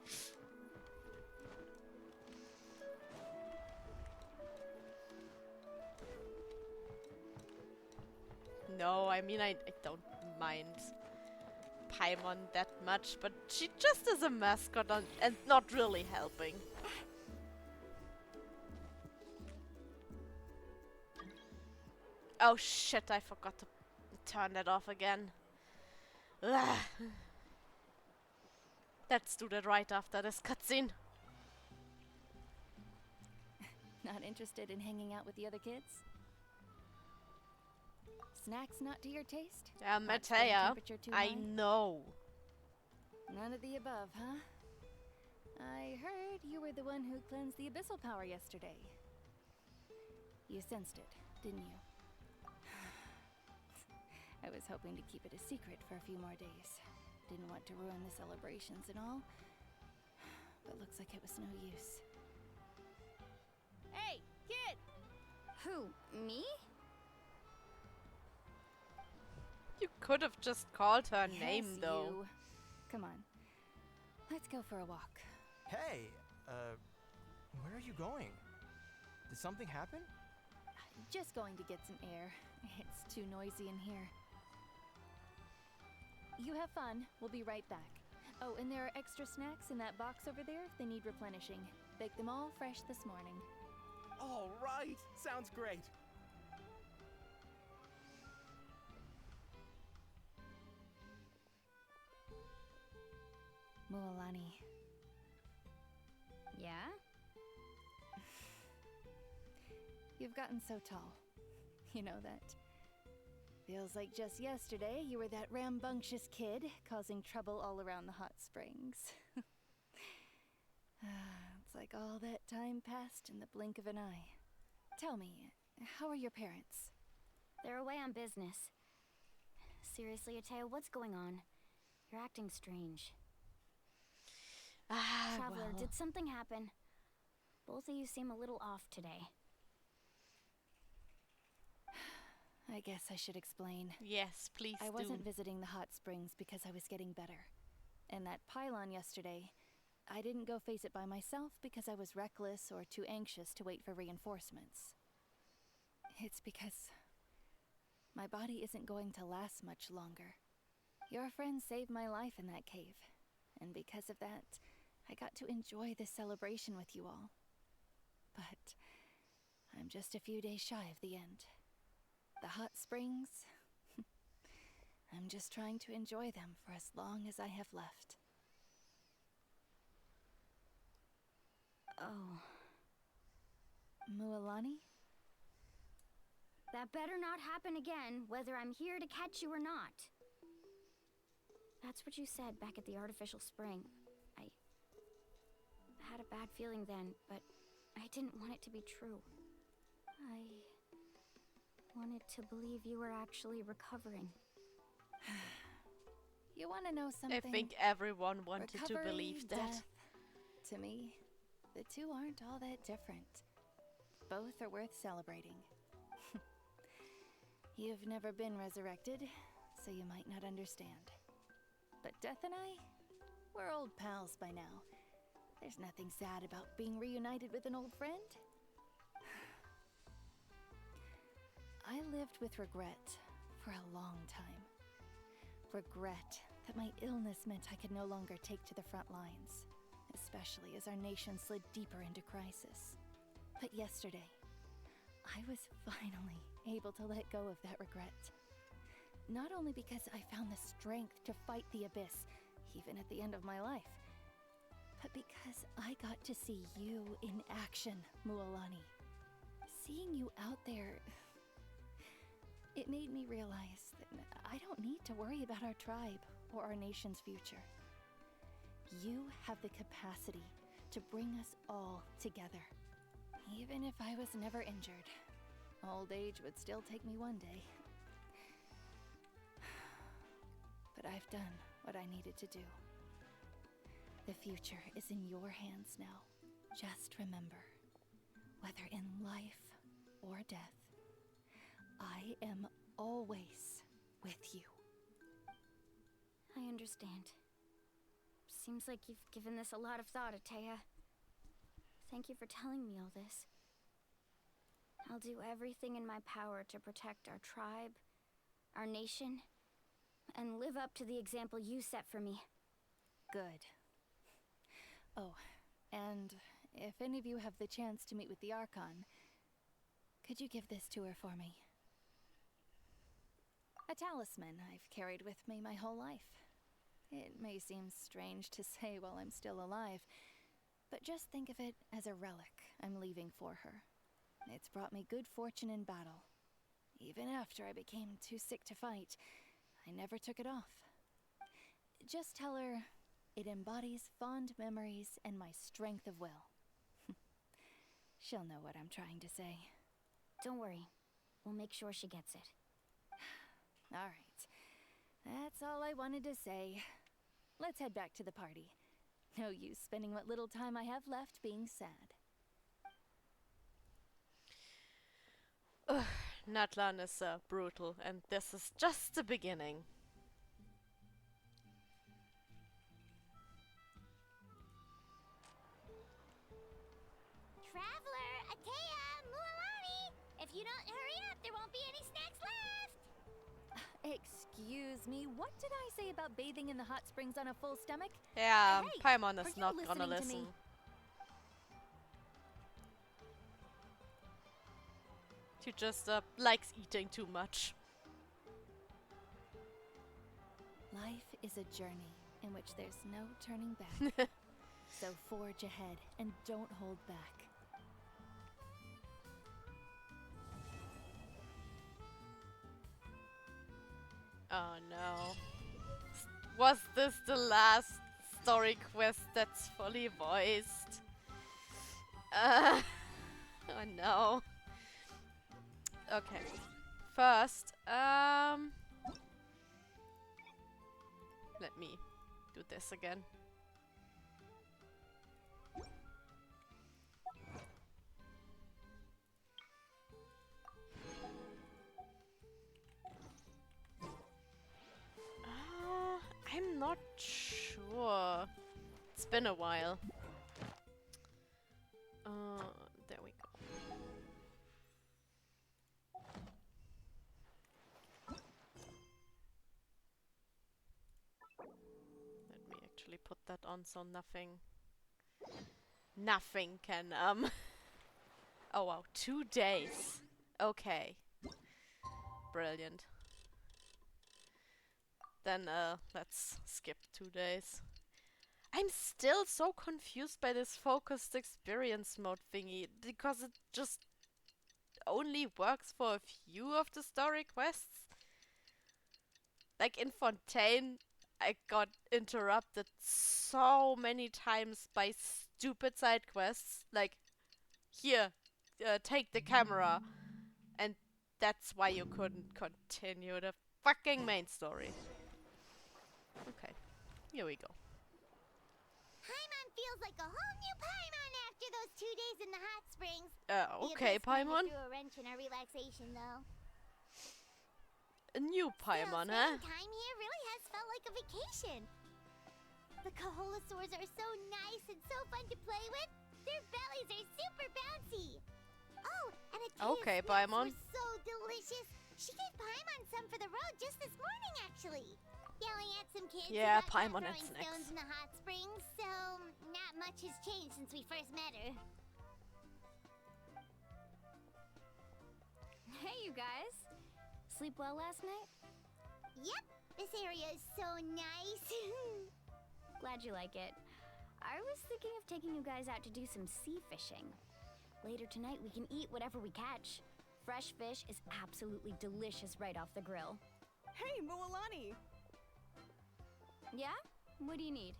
No, I mean, I don't mind Paimon that much, but she just is a mascot and not really helping. Oh shit, I forgot to turn that off again. Ugh. Let's do that right after this cutscene. Not interested in hanging out with the other kids? Snacks not to your taste? Hot spring Matea, temperature too I high? know. None of the above, huh? I heard you were the one who cleansed the abyssal power yesterday. You sensed it, didn't you? I was hoping to keep it a secret for a few more days. Didn't want to ruin the celebrations and all. But looks like it was no use. Hey, kid! Who? Me? You could have just called her Yes, name, though. you. Come on. Let's go for a walk. Hey, where are you going? Did something happen? Just going to get some air. It's too noisy in here. You have fun. We'll be right back. Oh, and there are extra snacks in that box over there if they need replenishing. Baked them all fresh this morning. All right, sounds great. Mualani, Yeah? you've gotten so tall. You know that. Feels like just yesterday you were that rambunctious kid causing trouble all around the hot springs. It's like all that time passed in the blink of an eye. Tell me, how are your parents? They're away on business. Seriously, Atea, what's going on? You're acting strange. Traveler, Well. did something happen? Both of you seem a little off today. I guess I should explain. Yes, please I do. wasn't visiting the hot springs because I was getting better. And that pylon yesterday, I didn't go face it by myself because I was reckless or too anxious to wait for reinforcements. It's because my body isn't going to last much longer. Your friend saved my life in that cave, and because of that, I got to enjoy this celebration with you all. But I'm just a few days shy of the end. The hot springs, I'm just trying to enjoy them for as long as I have left. Oh. Mualani? That better not happen again, whether I'm here to catch you or not. That's what you said back at the artificial spring. I had a bad feeling then, but I didn't want it to be true. I wanted to believe you were actually recovering. You want to know something? I think everyone wanted to Recovery, believe that. death, to me, the two aren't all that different. Both are worth celebrating. You've never been resurrected, so you might not understand. But Death and I, we're old pals by now. There's nothing sad about being reunited with an old friend. I lived with regret for a long time. Regret that my illness meant I could no longer take to the front lines, especially as our nation slid deeper into crisis. But yesterday, I was finally able to let go of that regret. Not only because I found the strength to fight the abyss, even at the end of my life, but because I got to see you in action, Mualani. Seeing you out there, it made me realize that I don't need to worry about our tribe or our nation's future. You have the capacity to bring us all together. Even if I was never injured, old age would still take me one day. But I've done what I needed to do. The future is in your hands now. Just remember, whether in life or death, I am always with you. I understand. Seems like you've given this a lot of thought, Atea. Thank you for telling me all this. I'll do everything in my power to protect our tribe, our nation, and live up to the example you set for me. Good. Oh, and if any of you have the chance to meet with the Archon, could you give this to her for me? A talisman I've carried with me my whole life. It may seem strange to say while I'm still alive, but just think of it as a relic I'm leaving for her. It's brought me good fortune in battle. Even after I became too sick to fight, I never took it off. Just tell her it embodies fond memories and my strength of will. She'll know what I'm trying to say. Don't worry. We'll make sure she gets it. All right. That's all I wanted to say. Let's head back to the party. No use spending what little time I have left being sad. Ugh, Natlan is brutal, and this is just the beginning. Traveler, Atea, Mualani! If you don't hurry up, there won't be any snacks left! Excuse me, what did I say about bathing in the hot springs on a full stomach? Yeah, Hey, Paimon are is you not gonna listening to me? listen. She just likes eating too much. Life is a journey in which there's no turning back. So forge ahead and don't hold back. Oh no. Was this the last story quest that's fully voiced? Oh no. Okay. First, let me do this again. I'm not sure. It's been a while. There we go. Let me actually put that on so nothing can oh wow, 2 days. Okay. Brilliant. Then let's skip 2 days. I'm still so confused by this focused experience mode thingy because it just only works for a few of the story quests. Like in Fontaine, I got interrupted so many times by stupid side quests. Like, here, take the camera, and that's why you couldn't continue the fucking main story. Okay, here we go. Paimon feels like a whole new Paimon after those 2 days in the hot springs. Okay, Paimon. Threw a wrench in our relaxation, though. A new Paimon, huh? Spending time here really has felt like a vacation. The Kaholosaurs are so nice and so fun to play with. Their bellies are super bouncy. Oh, and a Okay, snacks Paimon. were so delicious. She gave Paimon some for the road just this morning, actually. Yelling at some kids Yeah, about Paimon not and throwing snacks. stones in the hot springs, so not much has changed since we first met her. Hey, you guys. Sleep well last night? Yep, this area is so nice. Glad you like it. I was thinking of taking you guys out to do some sea fishing. Later tonight, we can eat whatever we catch. Fresh fish is absolutely delicious right off the grill. Hey, Mualani! Yeah? What do you need?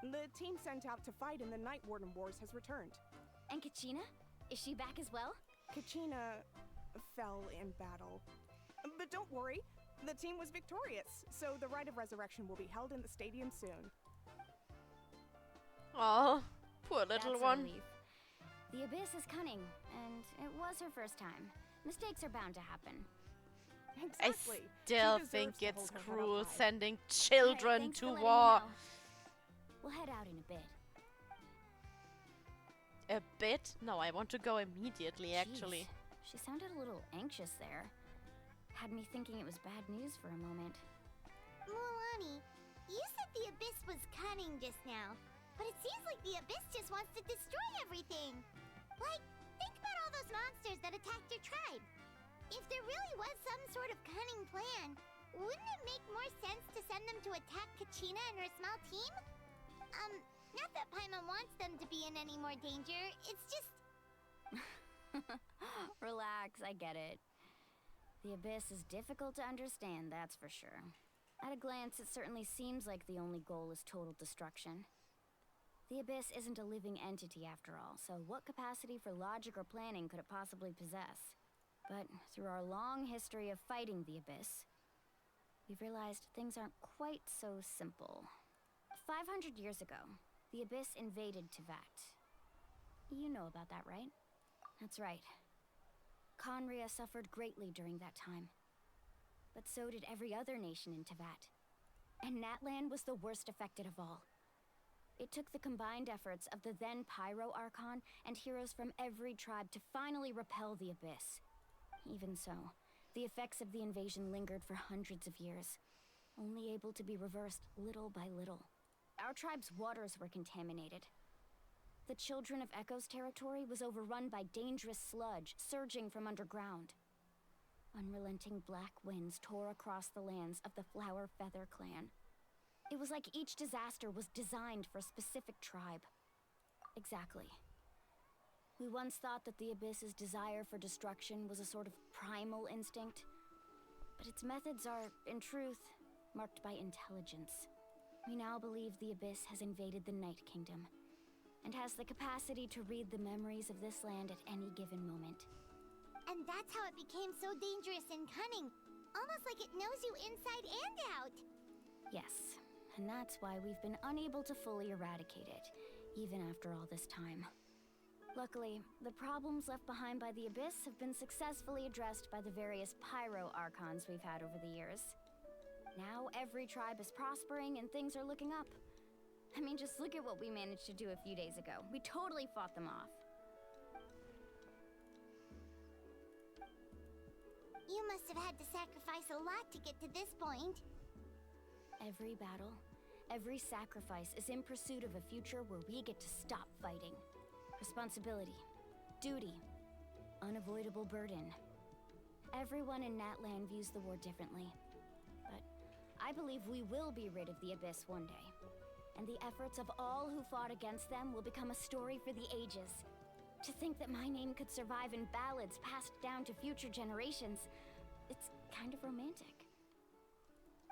The team sent out to fight in the Night Warden Wars has returned. And Kachina? Is she back as well? Kachina fell in battle. But don't worry, the team was victorious, so the Rite of Resurrection will be held in the stadium soon. Oh, poor little That's a one. relief. The Abyss is cunning, and it was her first time. Mistakes are bound to happen. Exactly. I still She think deserves to it's hold her head up cruel high. sending Alright, children thanks to for letting me war. know. We'll head out in a bit. A bit? No, I want to go immediately, actually. Jeez, she sounded a little anxious there. Had me thinking it was bad news for a moment. Mualani, you said the Abyss was cunning just now, but it seems like the Abyss just wants to destroy everything. Like, think about all those monsters that attacked your tribe. If there really was some sort of cunning plan, wouldn't it make more sense to send them to attack Kachina and her small team? Not that Paimon wants them to be in any more danger, it's just... Relax, I get it. The Abyss is difficult to understand, that's for sure. At a glance, it certainly seems like the only goal is total destruction. The Abyss isn't a living entity after all, so what capacity for logic or planning could it possibly possess? But through our long history of fighting the Abyss, we've realized things aren't quite so simple. 500 years ago, the Abyss invaded Teyvat. You know about that, right? That's right. Conria suffered greatly during that time. But so did every other nation in Teyvat. And Natlan was the worst affected of all. It took the combined efforts of the then Pyro Archon and heroes from every tribe to finally repel the Abyss. Even so, the effects of the invasion lingered for hundreds of years, only able to be reversed little by little. Our tribe's waters were contaminated. The Children of Echo's territory was overrun by dangerous sludge surging from underground. Unrelenting black winds tore across the lands of the Flower Feather clan. It was like each disaster was designed for a specific tribe. Exactly. We once thought that the Abyss's desire for destruction was a sort of primal instinct, but its methods are, in truth, marked by intelligence. We now believe the Abyss has invaded the Night Kingdom, and has the capacity to read the memories of this land at any given moment. And that's how it became so dangerous and cunning. Almost like it knows you inside and out. Yes, and that's why we've been unable to fully eradicate it, even after all this time. Luckily, the problems left behind by the Abyss have been successfully addressed by the various Pyro Archons we've had over the years. Now every tribe is prospering and things are looking up. I mean, just look at what we managed to do a few days ago. We totally fought them off. You must have had to sacrifice a lot to get to this point. Every battle, every sacrifice is in pursuit of a future where we get to stop fighting. Responsibility, duty, unavoidable burden. Everyone in Natlan views the war differently. But I believe we will be rid of the Abyss one day. And the efforts of all who fought against them will become a story for the ages. To think that my name could survive in ballads passed down to future generations, it's kind of romantic.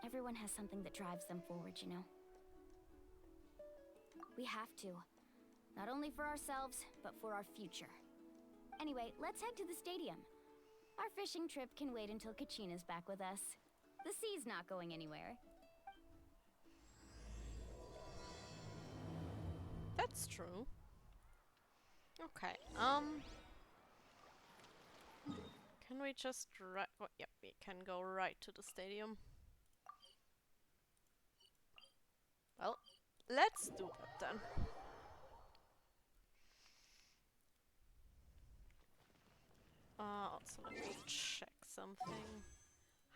Everyone has something that drives them forward, you know. We have to. Not only for ourselves, but for our future. Anyway, let's head to the stadium. Our fishing trip can wait until Kachina's back with us. The sea's not going anywhere. That's true. Okay, can we just well, yep, we can go right to the stadium. Well, let's do that then. Also let me check something.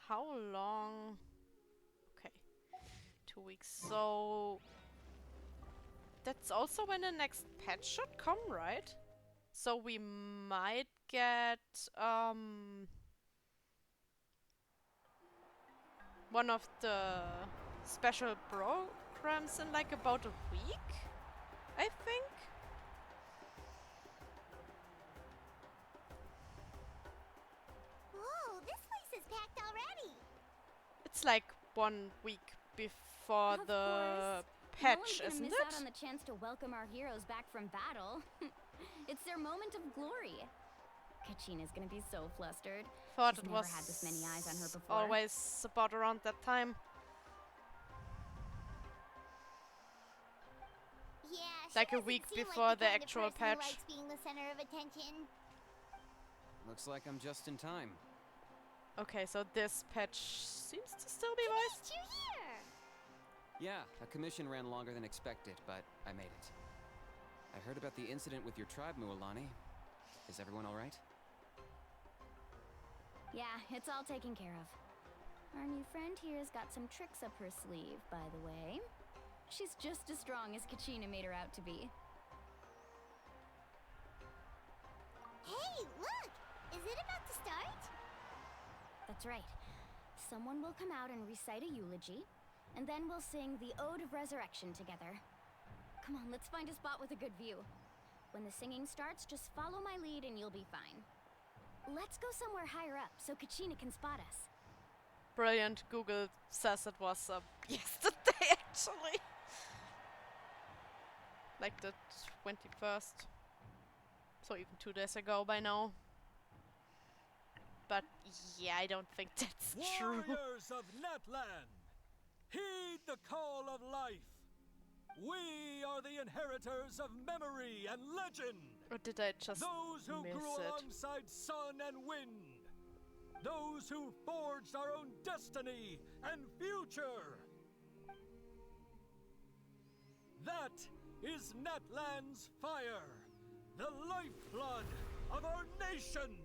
How long? Okay, 2 weeks. So that's also when the next patch should come, right? So we might get one of the special programs in like about a week, I think. Whoa, this place is packed already. It's like 1 week before Of the course. patch, No one's isn't gonna miss it? out on the chance to welcome our heroes back from battle. It's their moment of glory. Kachina's gonna be so flustered. Thought She's it never was had this many eyes on her before. always about around that time. Yeah, she Like a doesn't week seem like before the kind of actual person who patch. likes being the center of attention. Looks like I'm just in time. Okay, so this patch seems to still be voiced. Did you hear? Yeah, a commission ran longer than expected, but I made it. I heard about the incident with your tribe, Mualani. Is everyone all right? Yeah, it's all taken care of. Our new friend here's got some tricks up her sleeve, by the way. She's just as strong as Kachina made her out to be. Hey, look! Is it about to start? That's right. Someone will come out and recite a eulogy, and then we'll sing the Ode of Resurrection together. Come on, let's find a spot with a good view. When the singing starts, just follow my lead and you'll be fine. Let's go somewhere higher up so Kachina can spot us. Brilliant. Google says it was yesterday, actually. Like the 21st. So even 2 days ago by now. But yeah, I don't think that's true. Warriors of Netland, heed the call of life. We are the inheritors of memory and legend. Or did I just Those who miss grew it? alongside sun and wind. Those who forged our own destiny and future. That is Netland's fire, the lifeblood of our nation.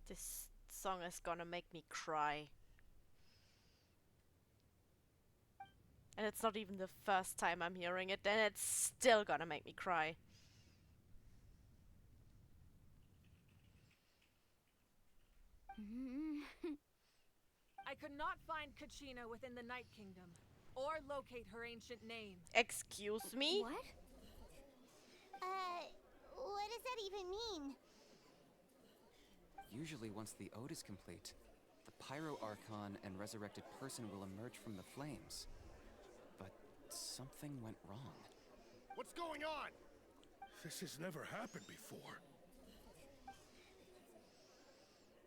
This song is gonna make me cry. And it's not even the first time I'm hearing it, and it's still gonna make me cry. I could not find Kachina within the Night Kingdom, or locate her ancient name. Excuse me? What? What does that even mean? Usually once the ode is complete, the Pyro Archon and resurrected person will emerge from the flames. But something went wrong. What's going on? This has never happened before.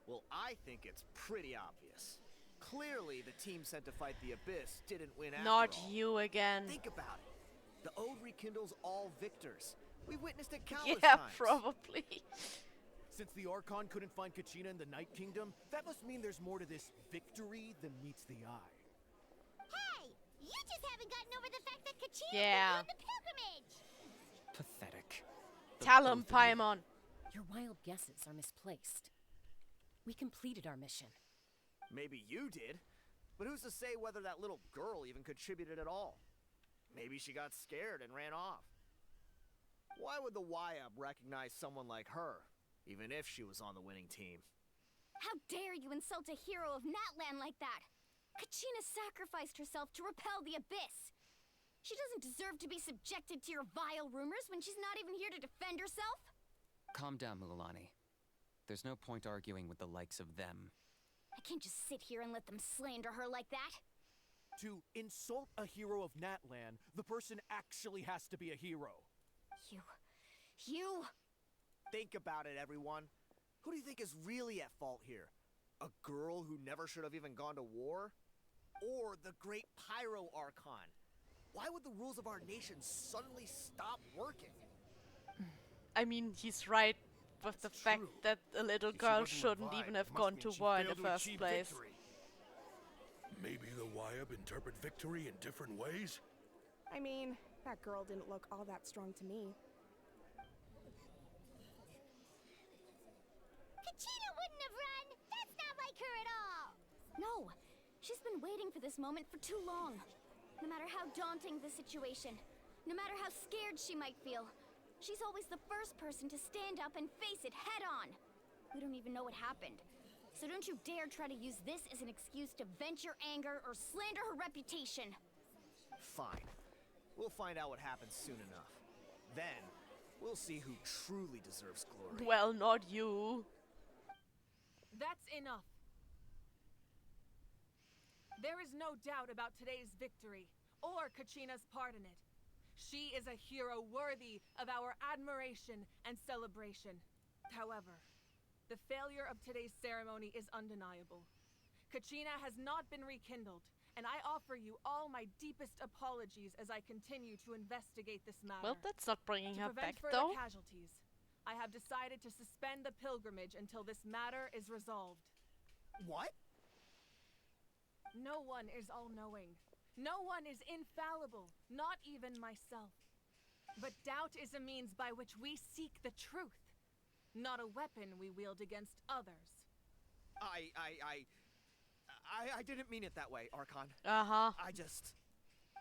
Well, I think it's pretty obvious. Clearly, the team sent to fight the Abyss didn't win after Not all. you again. Think about it. The Ode rekindles all victors. We witnessed it countless Yeah, times. probably. Since the Archon couldn't find Kachina in the Night Kingdom, that must mean there's more to this victory than meets the eye. Hey! You just haven't gotten over the fact that Kachina's Yeah. been doing the pilgrimage! Pathetic. Tell him, Paimon. Your wild guesses are misplaced. We completed our mission. Maybe you did, but who's to say whether that little girl even contributed at all? Maybe she got scared and ran off. Why would the YAB recognize someone like her, even if she was on the winning team? How dare you insult a hero of Natlan like that? Kachina sacrificed herself to repel the Abyss. She doesn't deserve to be subjected to your vile rumors when she's not even here to defend herself. Calm down, Mulani. There's no point arguing with the likes of them. I can't just sit here and let them slander her like that. To insult a hero of Natlan, the person actually has to be a hero. You... Think about it, everyone. Who do you think is really at fault here? A girl who never should have even gone to war? Or the great Pyro Archon? Why would the rules of our nation suddenly stop working? I mean, he's right with the fact that a little girl shouldn't even have gone to war in the first place. Maybe the YAB interpret victory in different ways? I mean, that girl didn't look all that strong to me. Kachina wouldn't have run! That's not like her at all! No, she's been waiting for this moment for too long. No matter how daunting the situation, no matter how scared she might feel, she's always the first person to stand up and face it head on. We don't even know what happened. So don't you dare try to use this as an excuse to vent your anger or slander her reputation. Fine. We'll find out what happens soon enough. Then, we'll see who truly deserves glory. Well, not you. That's enough. There is no doubt about today's victory, or Kachina's part in it. She is a hero worthy of our admiration and celebration. However, the failure of today's ceremony is undeniable. Kachina has not been rekindled, and I offer you all my deepest apologies as I continue to investigate this matter. Well, that's not bringing her To prevent back, further though. casualties, I have decided to suspend the pilgrimage until this matter is resolved. What? No one is all-knowing. No one is infallible, not even myself. But doubt is a means by which we seek the truth, not a weapon we wield against others. I didn't mean it that way, Archon. Uh-huh. I just...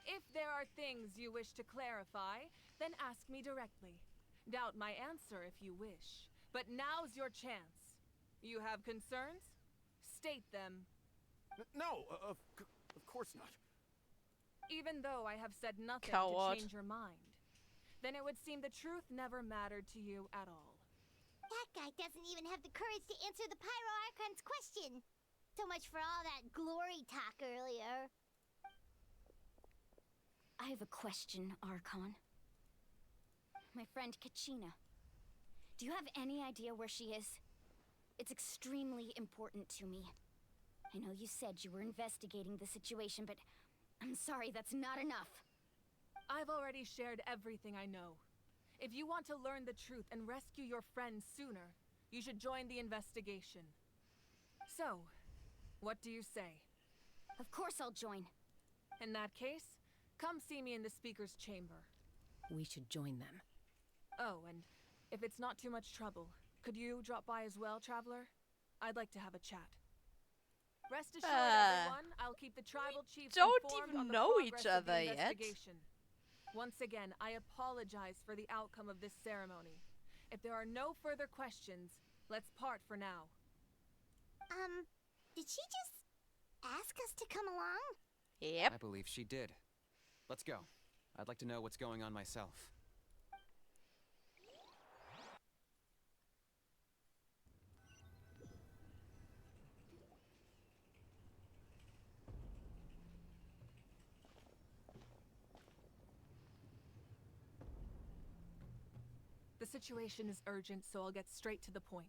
If there are things you wish to clarify, then ask me directly. Doubt my answer if you wish. But now's your chance. You have concerns? State them. No, of course not. Even though I have said nothing Coward. to change your mind, then it would seem the truth never mattered to you at all. That guy doesn't even have the courage to answer the Pyro Archon's question. So much for all that glory talk earlier. I have a question, Archon. My friend Kachina. Do you have any idea where she is? It's extremely important to me. I know you said you were investigating the situation, but I'm sorry, that's not enough. I've already shared everything I know. If you want to learn the truth and rescue your friends sooner, you should join the investigation. So, what do you say? Of course I'll join. In that case, come see me in the speaker's chamber. We should join them. Oh, and if it's not too much trouble, could you drop by as well, Traveler? I'd like to have a chat. Rest assured, everyone, I'll keep the tribal chiefs don't informed even on the know progress each of the other yet. investigation. Once again, I apologize for the outcome of this ceremony. If there are no further questions, let's part for now. Did she just ask us to come along? Yep. I believe she did. Let's go. I'd like to know what's going on myself. The situation is urgent, so I'll get straight to the point.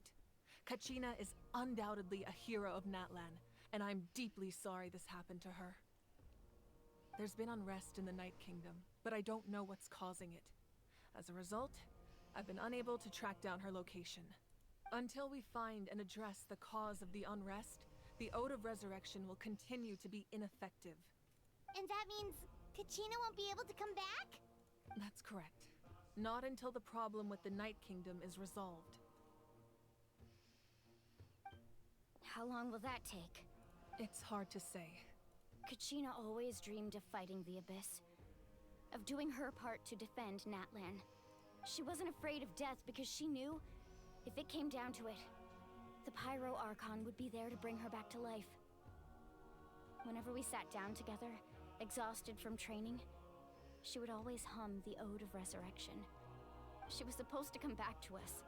Kachina is undoubtedly a hero of Natlan, and I'm deeply sorry this happened to her. There's been unrest in the Night Kingdom, but I don't know what's causing it. As a result, I've been unable to track down her location. Until we find and address the cause of the unrest, the Ode of Resurrection will continue to be ineffective. And that means Kachina won't be able to come back? That's correct. Not until the problem with the Night Kingdom is resolved. How long will that take? It's hard to say. Kachina always dreamed of fighting the Abyss. Of doing her part to defend Natlan. She wasn't afraid of death because she knew, if it came down to it, the Pyro Archon would be there to bring her back to life. Whenever we sat down together, exhausted from training, she would always hum the Ode of Resurrection. She was supposed to come back to us.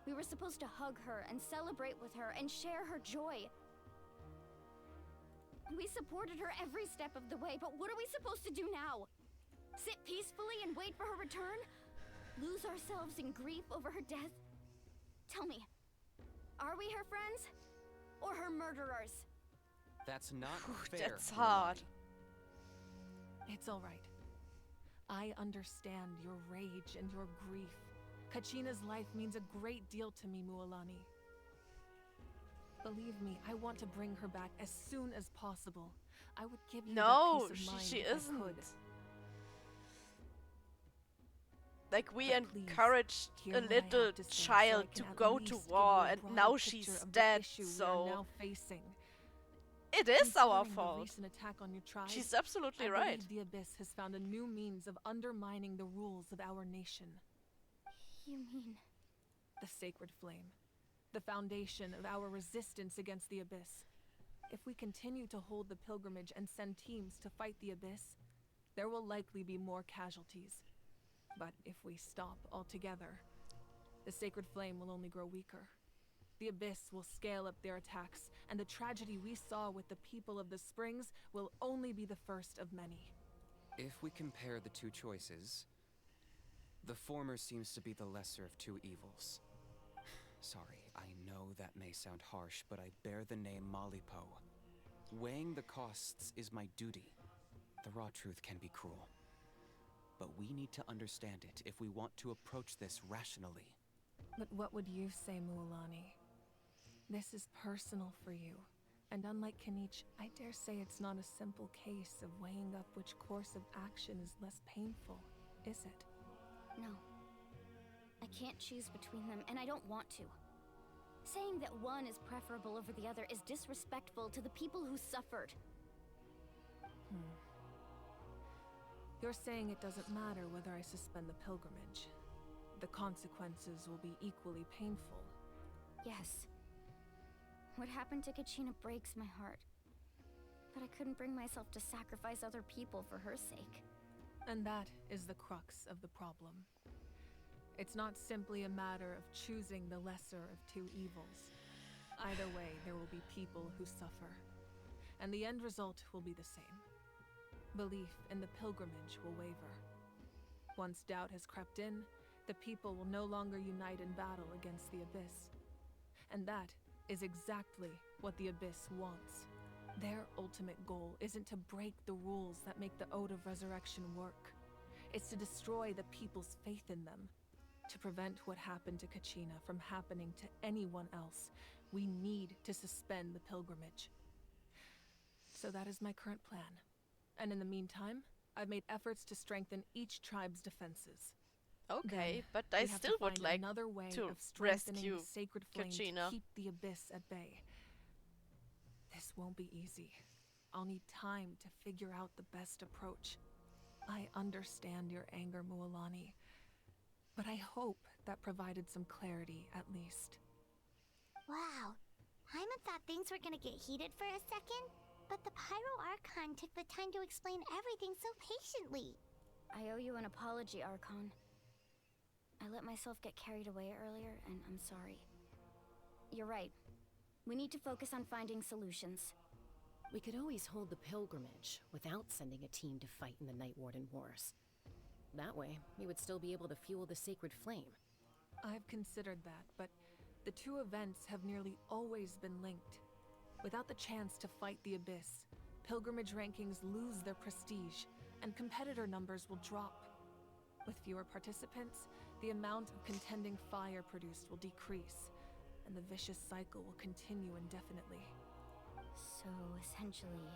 We were supposed to hug her and celebrate with her and share her joy. We supported her every step of the way, but what are we supposed to do now? Sit peacefully and wait for her return? Lose ourselves in grief over her death? Tell me, are we her friends? Or her murderers? That's not fair. That's hard. It's all right. I understand your rage and your grief. Kachina's life means a great deal to me, Mualani. Believe me, I want to bring her back as soon as possible. I would give you that peace of mind she if I isn't. could. Like, we But please, encouraged hear a what I have little to say so child I to can at go to least give war, you a and broad now picture she's of the dead, issue we are so now facing. it is our Considering the fault. recent attack on your tribe, She's absolutely I right. believe the Abyss has found a new means of undermining the rules of our nation. You mean... The Sacred Flame. The foundation of our resistance against the Abyss. If we continue to hold the pilgrimage and send teams to fight the Abyss, there will likely be more casualties. But if we stop altogether, the Sacred Flame will only grow weaker. The Abyss will scale up their attacks, and the tragedy we saw with the people of the Springs will only be the first of many. If we compare the two choices, the former seems to be the lesser of two evils. Sorry, I know that may sound harsh, but I bear the name Malipo. Weighing the costs is my duty. The raw truth can be cruel. But we need to understand it if we want to approach this rationally. But what would you say, Mualani? This is personal for you. And unlike Kanich, I dare say it's not a simple case of weighing up which course of action is less painful, is it? No. I can't choose between them, and I don't want to. Saying that one is preferable over the other is disrespectful to the people who suffered. You're saying it doesn't matter whether I suspend the pilgrimage. The consequences will be equally painful. Yes. What happened to Kachina breaks my heart. But I couldn't bring myself to sacrifice other people for her sake. And that is the crux of the problem. It's not simply a matter of choosing the lesser of two evils. Either way, there will be people who suffer. And the end result will be the same. Belief in the pilgrimage will waver. Once doubt has crept in, the people will no longer unite in battle against the Abyss. And that is exactly what the Abyss wants. Their ultimate goal isn't to break the rules that make the Ode of Resurrection work. It's to destroy the people's faith in them. To prevent what happened to Kachina from happening to anyone else, we need to suspend the pilgrimage. So that is my current plan. And in the meantime, I've made efforts to strengthen each tribe's defenses. Okay, Then, but we I have still to would find like another way to of strengthening rescue the Sacred Flame Kachina. to keep the Abyss at bay. This won't be easy. I'll need time to figure out the best approach. I understand your anger, Mualani, but I hope that provided some clarity at least. Wow. Hyman thought things were gonna get heated for a second, but the Pyro Archon took the time to explain everything so patiently. I owe you an apology, Archon. I let myself get carried away earlier, and I'm sorry. You're right. We need to focus on finding solutions. We could always hold the pilgrimage without sending a team to fight in the Night Warden Wars. That way, we would still be able to fuel the Sacred Flame. I've considered that, but the two events have nearly always been linked. Without the chance to fight the Abyss, pilgrimage rankings lose their prestige, and competitor numbers will drop. With fewer participants, the amount of contending fire produced will decrease, and the vicious cycle will continue indefinitely. So, essentially,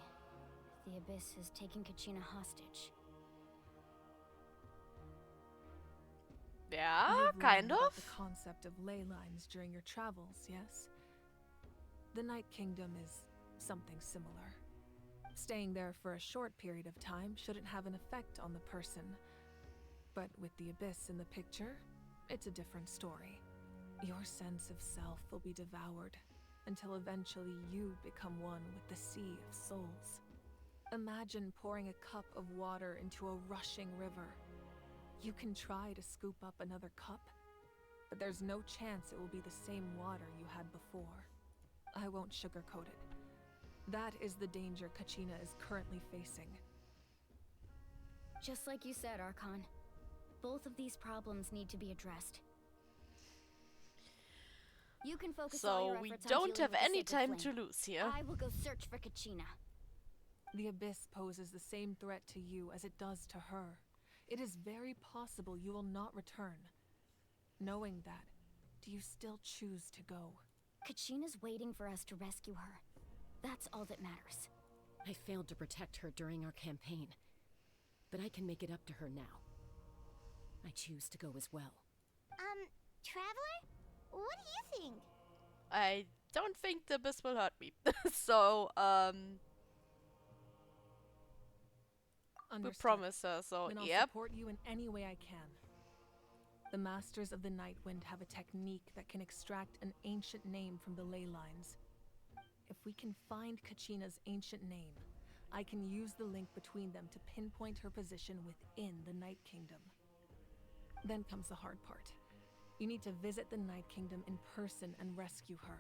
the Abyss is taking Kachina hostage. Yeah, You've kind learned about of. the concept of ley lines during your travels, yes? The Night Kingdom is something similar. Staying there for a short period of time shouldn't have an effect on the person. But with the Abyss in the picture, it's a different story. Your sense of self will be devoured until eventually you become one with the sea of souls. Imagine pouring a cup of water into a rushing river. You can try to scoop up another cup, but there's no chance it will be the same water you had before. I won't sugarcoat it. That is the danger Kachina is currently facing. Just like you said, Archon. Both of these problems need to be addressed. You can focus all your So we efforts on don't dealing have with the any Sacred time Flame. to lose here. I will go search for Kachina. The Abyss poses the same threat to you as it does to her. It is very possible you will not return. Knowing that, do you still choose to go? Kachina's waiting for us to rescue her. That's all that matters. I failed to protect her during our campaign, but I can make it up to her now. I choose to go as well. Traveler? What do you think? I don't think the Abyss will hurt me. So, we Understood. promise her, so Then I'll yep. support you in any way I can. The Masters of the Nightwind have a technique that can extract an ancient name from the ley lines. If we can find Kachina's ancient name, I can use the link between them to pinpoint her position within the Night Kingdom. Then comes the hard part. You need to visit the Night Kingdom in person and rescue her.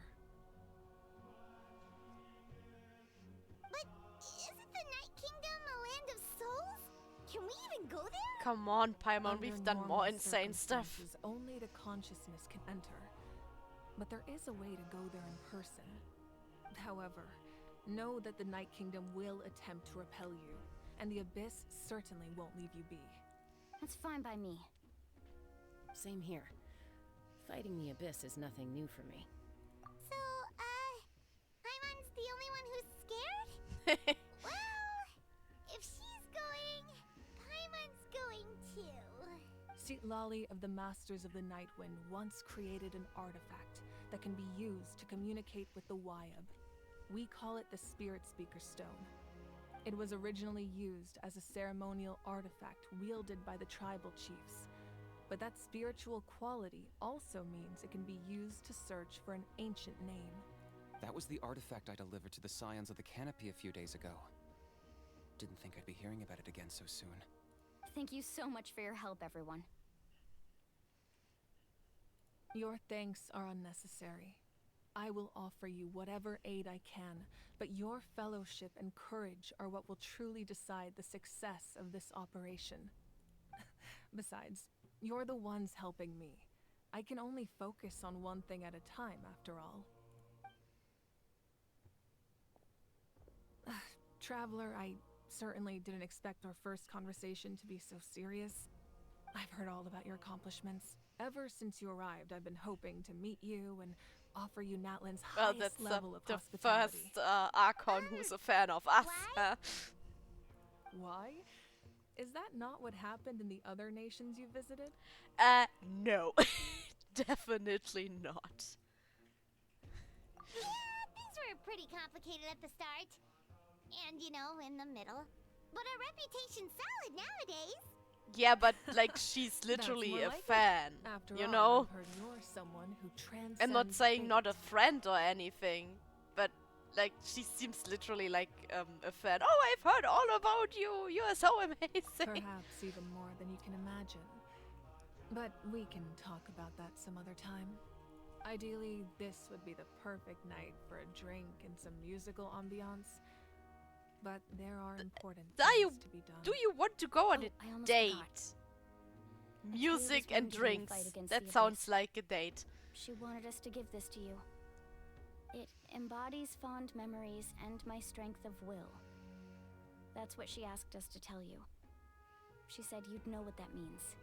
But isn't the Night Kingdom a land of souls? Can we even go there? Come on, Paimon, we've Under done more normal insane stuff. circumstances, only the consciousness can enter. But there is a way to go there in person. However, know that the Night Kingdom will attempt to repel you, and the Abyss certainly won't leave you be. That's fine by me. Same here. Fighting the Abyss is nothing new for me. So, Paimon's the only one who's scared? Well, if she's going, Paimon's going too. Lali of the Masters of the Nightwind once created an artifact that can be used to communicate with the Wyab. We call it the Spirit Speaker Stone. It was originally used as a ceremonial artifact wielded by the tribal chiefs. But that spiritual quality also means it can be used to search for an ancient name. That was the artifact I delivered to the Scions of the Canopy a few days ago. Didn't think I'd be hearing about it again so soon. Thank you so much for your help, everyone. Your thanks are unnecessary. I will offer you whatever aid I can, but your fellowship and courage are what will truly decide the success of this operation. Besides, you're the ones helping me. I can only focus on one thing at a time, after all. Traveler, I certainly didn't expect our first conversation to be so serious. I've heard all about your accomplishments. Ever since you arrived, I've been hoping to meet you and offer you Natlan's Well, highest that's level of the hospitality. first Archon who's a fan of us. Why? Is that not what happened in the other nations you visited? No. Definitely not. Yeah, things were pretty complicated at the start. And, you know, in the middle. But our reputation's solid nowadays. Yeah, but like she's literally more a like it. fan, After you all, know? I've heard you're someone who transcends I'm not saying not a fate. friend or anything, but like she seems literally like a fan. Oh, I've heard all about you. You are so amazing. Perhaps even more than you can imagine. But we can talk about that some other time. Ideally, this would be the perfect night for a drink and some musical ambiance. But there are important things to be done. Do you want to go on a I almost date? forgot. Music was and wounded in the drinks. fight against That the sounds Abyss. like a date. She wanted us to give this to you. It embodies fond memories and my strength of will. That's what she asked us to tell you. She said you'd know what that means.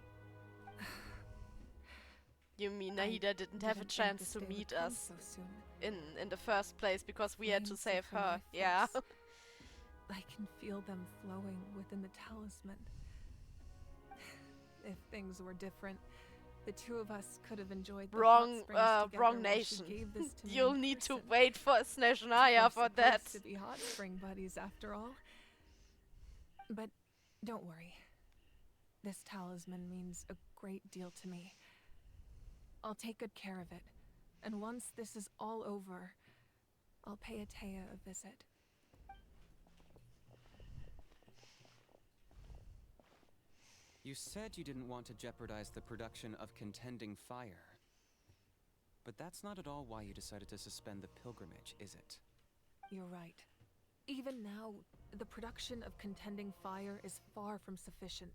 You mean Nahida didn't have a chance to meet us in the first place because we had to save her? Yeah. I can feel them flowing within the talisman. If things were different, the two of us could have enjoyed the hot springs together wrong while nation. she gave this to me You'll in need to person. wait for SvetaSchnee for that. To be hot spring buddies after all. But don't worry. This talisman means a great deal to me. I'll take good care of it. And once this is all over, I'll pay Atea a visit. You said you didn't want to jeopardize the production of Contending Fire. But that's not at all why you decided to suspend the pilgrimage, is it? You're right. Even now, the production of Contending Fire is far from sufficient.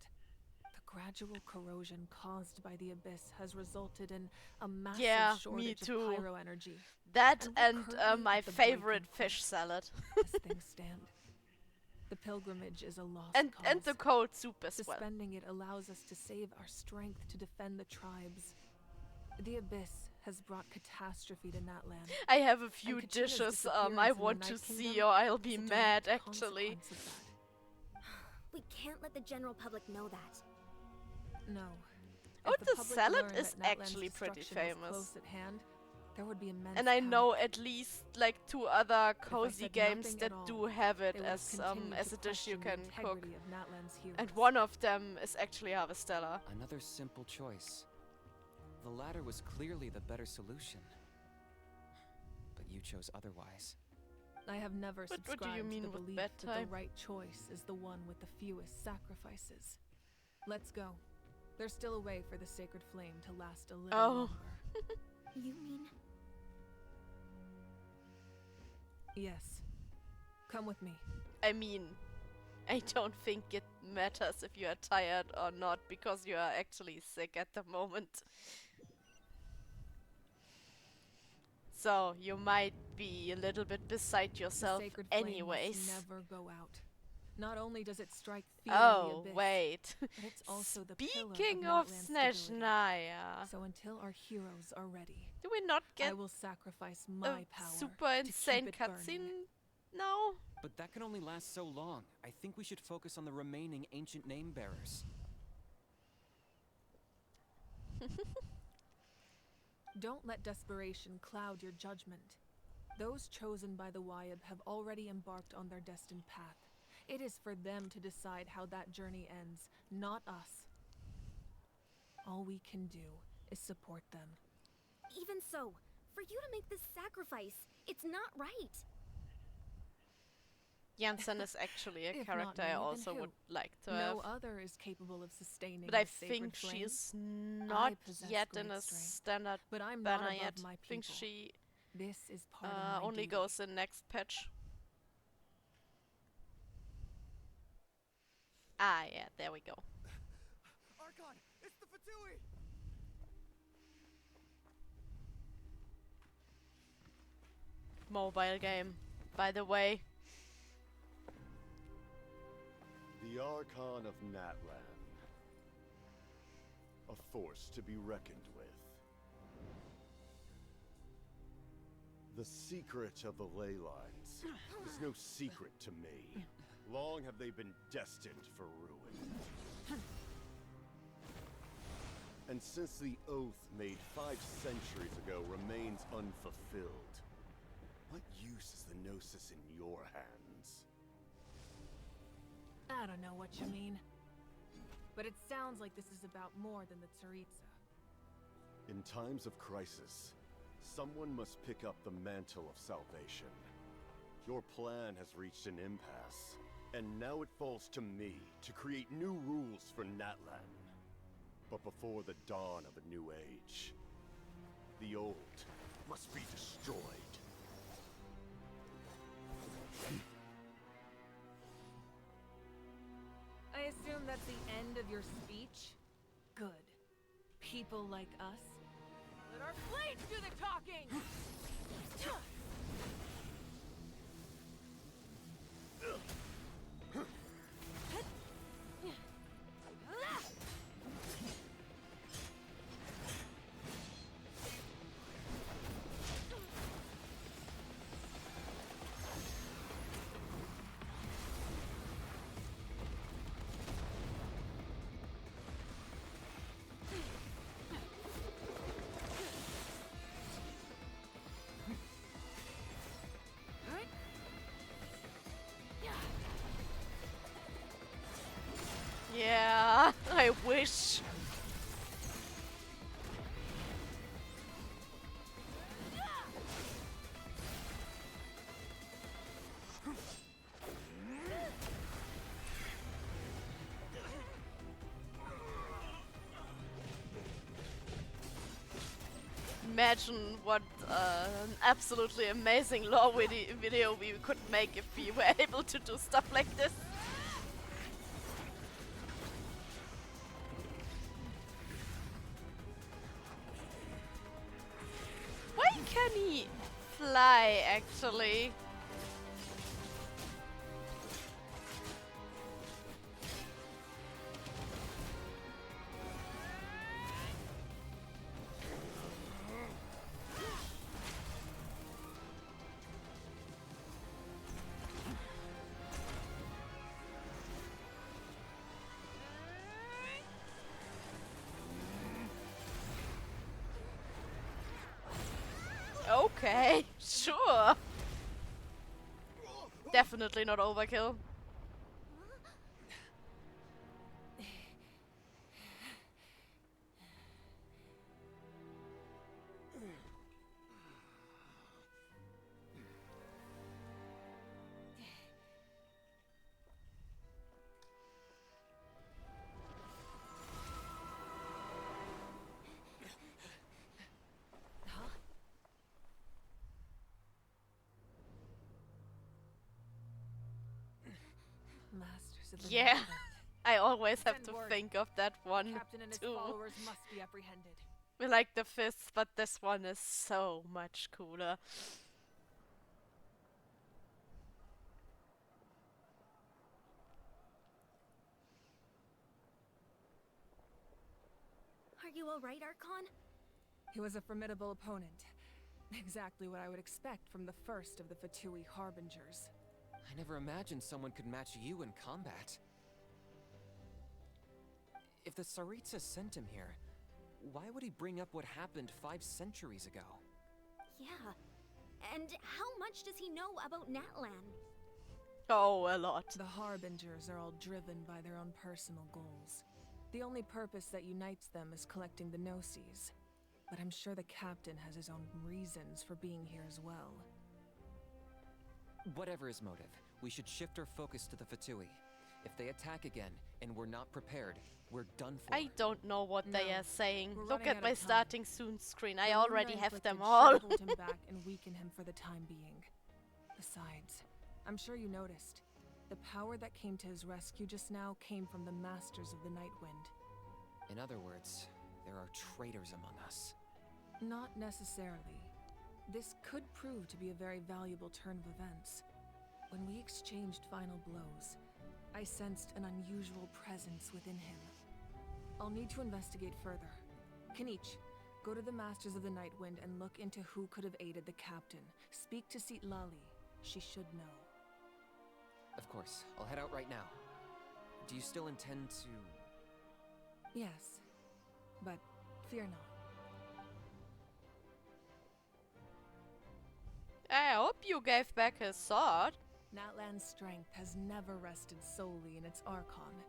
The gradual corrosion caused by the Abyss has resulted in a massive shortage of pyro energy. That and my favorite fish salad. As things stand. The pilgrimage is a lost cause. And the cold soup as well. Suspending it allows us to save our strength to defend the tribes. The Abyss has brought catastrophe to Natlan. I have a few dishes I want to see or I'll be mad actually. We can't let the general public know that. No. Oh, the salad is actually pretty famous. Close at hand, there would be immense and I know at least like 2 other cozy games that do have it as a dish you can cook. And one of them is actually Harvestella. Another simple choice. The latter was clearly the better solution. But you chose otherwise. I have never subscribed what do you mean to the with belief bedtime? that the right choice is the one with the fewest sacrifices. Let's go. There's still a way for the sacred flame to last a little longer. You mean? Yes. Come with me. I mean, I don't think it matters if you are tired or not, because you are actually sick at the moment. So, you might be a little bit beside yourself the sacred flame anyways. must never go out. Not only does it strike fear Oh, in the abyss, wait. but it's also the Speaking pillar of Natlan's stability. SvetaSchnee, So until our heroes are ready, do we not get I will sacrifice my power super to insane keep it burning. cutscene now? But that can only last so long. I think we should focus on the remaining ancient name bearers. Don't let desperation cloud your judgment. Those chosen by the Wyab have already embarked on their destined path. It is for them to decide how that journey ends, not us. All we can do is support them. Even so, for you to make this sacrifice, it's not right. Janssen is actually a If character not me, I then also who? would like to have. No other is capable of sustaining But I the sacred think flame. she's not possess yet great in a strength, standard but I'm not banner above yet. my I think people. she This is part of my only duty. goes in next patch. Ah, yeah, there we go. Archon, it's the Fatui! Mobile game, by the way. The Archon of Natlan. A force to be reckoned with. The secret of the ley lines is no secret to me. Long have they been destined for ruin. And since the oath made 5 centuries ago remains unfulfilled, what use is the Gnosis in your hands? I don't know what you mean. But it sounds like this is about more than the Tsaritsa. In times of crisis, someone must pick up the mantle of salvation. Your plan has reached an impasse, and now it falls to me to create new rules for Natlan. But before the dawn of a new age, the old must be destroyed. I assume that's the end of your speech? Good. People like us. Let our blades do the talking! imagine what an absolutely amazing lore video we could make if we were able to do stuff like this. Why can he fly, actually? Okay, sure. Definitely not overkill. Masters of the Yeah, Night Wind. I always have Send to word. think of that one Captain and his too. followers must be apprehended. We like the fifth, but this one is so much cooler. Are you alright, Archon? He was a formidable opponent. Exactly what I would expect from the first of the Fatui Harbingers. I never imagined someone could match you in combat. If the Tsaritsa sent him here, why would he bring up what happened 5 centuries ago? Yeah. And how much does he know about Natlan? Oh, a lot. The Harbingers are all driven by their own personal goals. The only purpose that unites them is collecting the Gnosis. But I'm sure the captain has his own reasons for being here as well. Whatever his motive, we should shift our focus to the Fatui. If they attack again and we're not prepared, we're done for. I don't know what they No, are saying. we're Look running at out my of time. starting soon screen. I The wound already have them inflicted all. should hold him back and weaken him for the time being. Besides, I'm sure you noticed, the power that came to his rescue just now came from the Masters of the Night Wind. In other words, there are traitors among us. Not necessarily. This could prove to be a very valuable turn of events. When we exchanged final blows, I sensed an unusual presence within him. I'll need to investigate further. Kanich, go to the Masters of the Night Wind and look into who could have aided the captain. Speak to Lali. She should know. Of course, I'll head out right now. Do you still intend to... Yes, but fear not. I hope you gave back his sword. Natlan's strength has never rested solely in its Archon.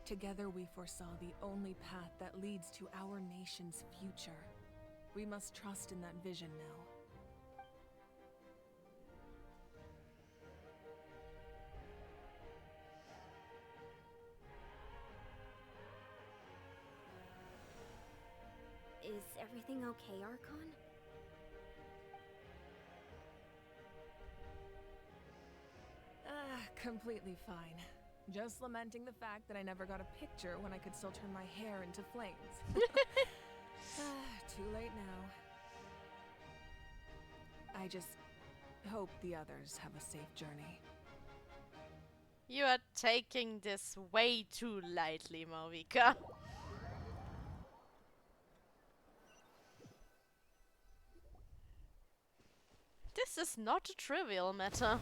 Together we foresaw the only path that leads to our nation's future. We must trust in that vision now. Is everything okay, Archon? Completely fine. Just lamenting the fact that I never got a picture when I could still turn my hair into flames. Too late now. I just hope the others have a safe journey. You are taking this way too lightly, Marvika. This is not a trivial matter.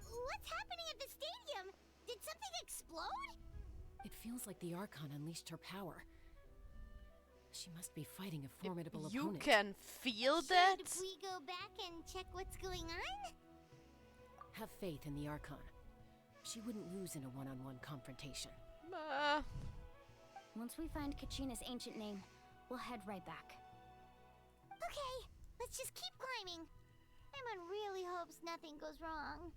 What's happening at the stadium? Did something explode? It feels like the Archon unleashed her power. She must be fighting a formidable You opponent. can feel that? Should we go back and check what's going on? Have faith in the Archon. She wouldn't lose in a one-on-one confrontation. Once we find Kachina's ancient name, we'll head right back. Okay, let's just keep climbing. Paimon really hopes nothing goes wrong.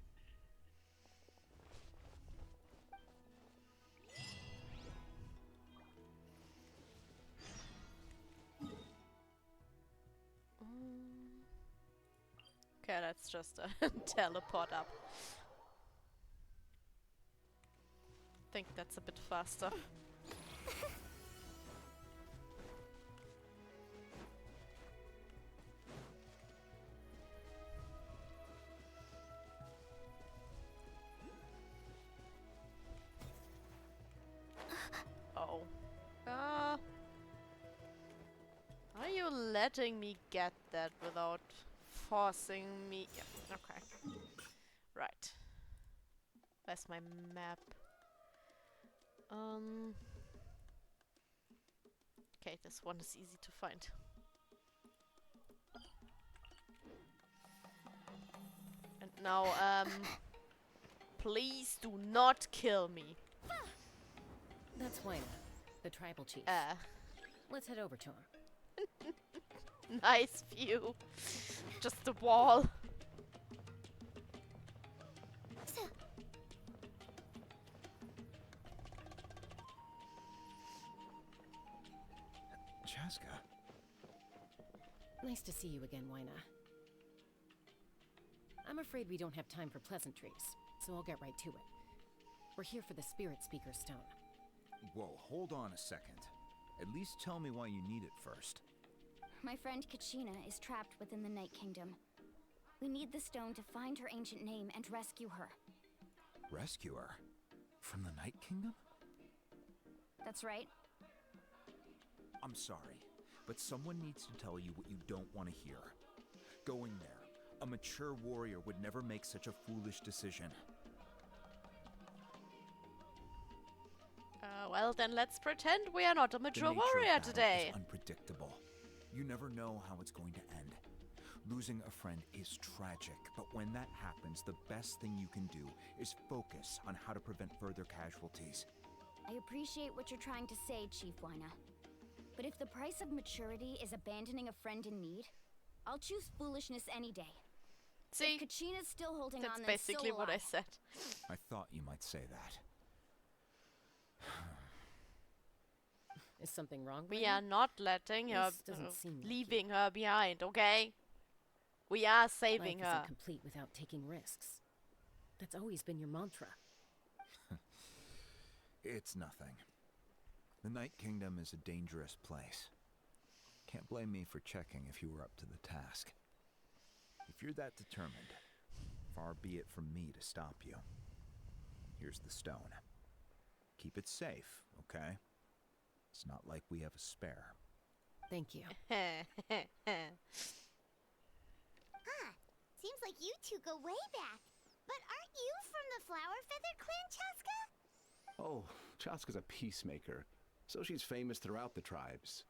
Okay, let's just teleport up. Think that's a bit faster. Oh. Are you letting me get that without forcing me? Yeah, okay. Right. Where's my map? Okay, this one is easy to find. And now, please do not kill me. That's Wayna, the tribal chief. Let's head over to him. Nice view. Just the wall. Chaska. Nice to see you again, Wayna. I'm afraid we don't have time for pleasantries, so I'll get right to it. We're here for the Spirit Speaker Stone. Whoa, hold on a second. At least tell me why you need it first. My friend Kachina is trapped within the Night Kingdom. We need the stone to find her ancient name and rescue her. Rescue her? From the Night Kingdom? That's right. I'm sorry, but someone needs to tell you what you don't want to hear. Going there. A mature warrior would never make such a foolish decision. Well, then let's pretend we are not a mature warrior today. Is unpredictable. You never know how it's going to end. Losing a friend is tragic, but when that happens, the best thing you can do is focus on how to prevent further casualties. I appreciate what you're trying to say, Chief Wayna. But if the price of maturity is abandoning a friend in need, I'll choose foolishness any day. See? If Kachina's still holding That's on, then basically so what will I said. I thought you might say that. Is something wrong with We you? are not letting her, This doesn't seem like leaving her behind, okay? We are saving Life her. isn't complete without taking risks. That's always been your mantra. It's nothing. The Night Kingdom is a dangerous place. Can't blame me for checking if you were up to the task. If you're that determined, far be it from me to stop you. Here's the stone. Keep it safe, okay? It's not like we have a spare. Thank you. Seems like you two go way back. But aren't you from the Flower Feather Clan, Chaska? Oh, Chaska's a peacemaker, so she's famous throughout the tribes.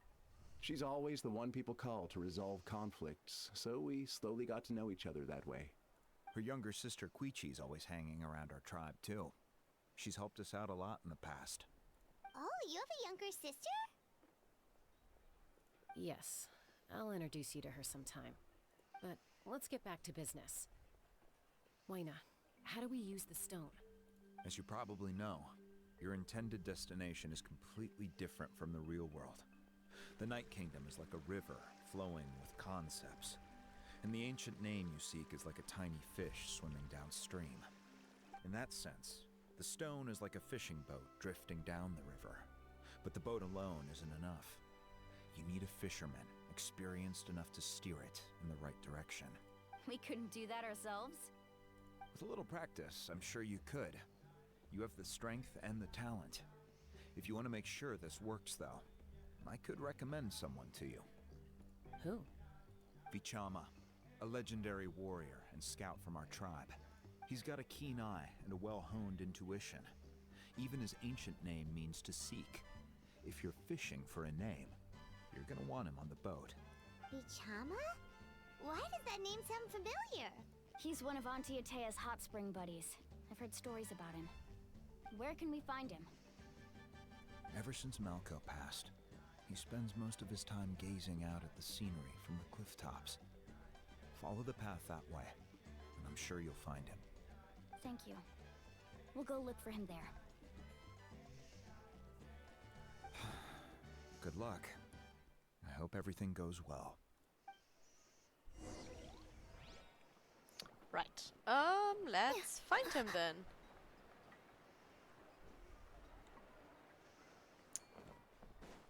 She's always the one people call to resolve conflicts, so we slowly got to know each other that way. Her younger sister Quichi's always hanging around our tribe, too. She's helped us out a lot in the past. Oh, you have a younger sister? Yes, I'll introduce you to her sometime. But let's get back to business. Wayna, how do we use the stone? As you probably know, your intended destination is completely different from the real world. The Night Kingdom is like a river flowing with concepts, and the ancient name you seek is like a tiny fish swimming downstream. In that sense, the stone is like a fishing boat drifting down the river, but the boat alone isn't enough. You need a fisherman experienced enough to steer it in the right direction. We couldn't do that ourselves? With a little practice, I'm sure you could. You have the strength and the talent. If you want to make sure this works, though, I could recommend someone to you. Who? Vichama, a legendary warrior and scout from our tribe. He's got a keen eye and a well-honed intuition. Even his ancient name means to seek. If you're fishing for a name, you're gonna want him on the boat. Vichama? Why does that name sound familiar? He's one of Auntie Atea's hot spring buddies. I've heard stories about him. Where can we find him? Ever since Malco passed, he spends most of his time gazing out at the scenery from the cliff tops. Follow the path that way, and I'm sure you'll find him. Thank you. We'll go look for him there. Good luck. I hope everything goes well. Right. Let's find him then.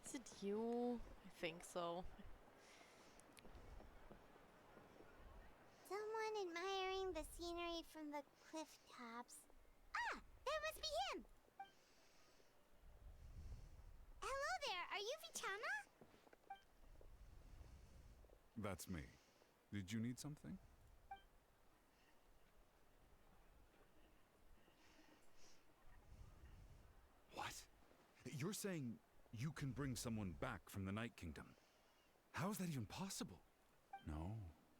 Is it you? I think so. Someone admiring the scenery from the cliff tops. Ah, that must be him! Hello there, are you Vichana? That's me. Did you need something? What? You're saying you can bring someone back from the Night Kingdom? How is that even possible? No,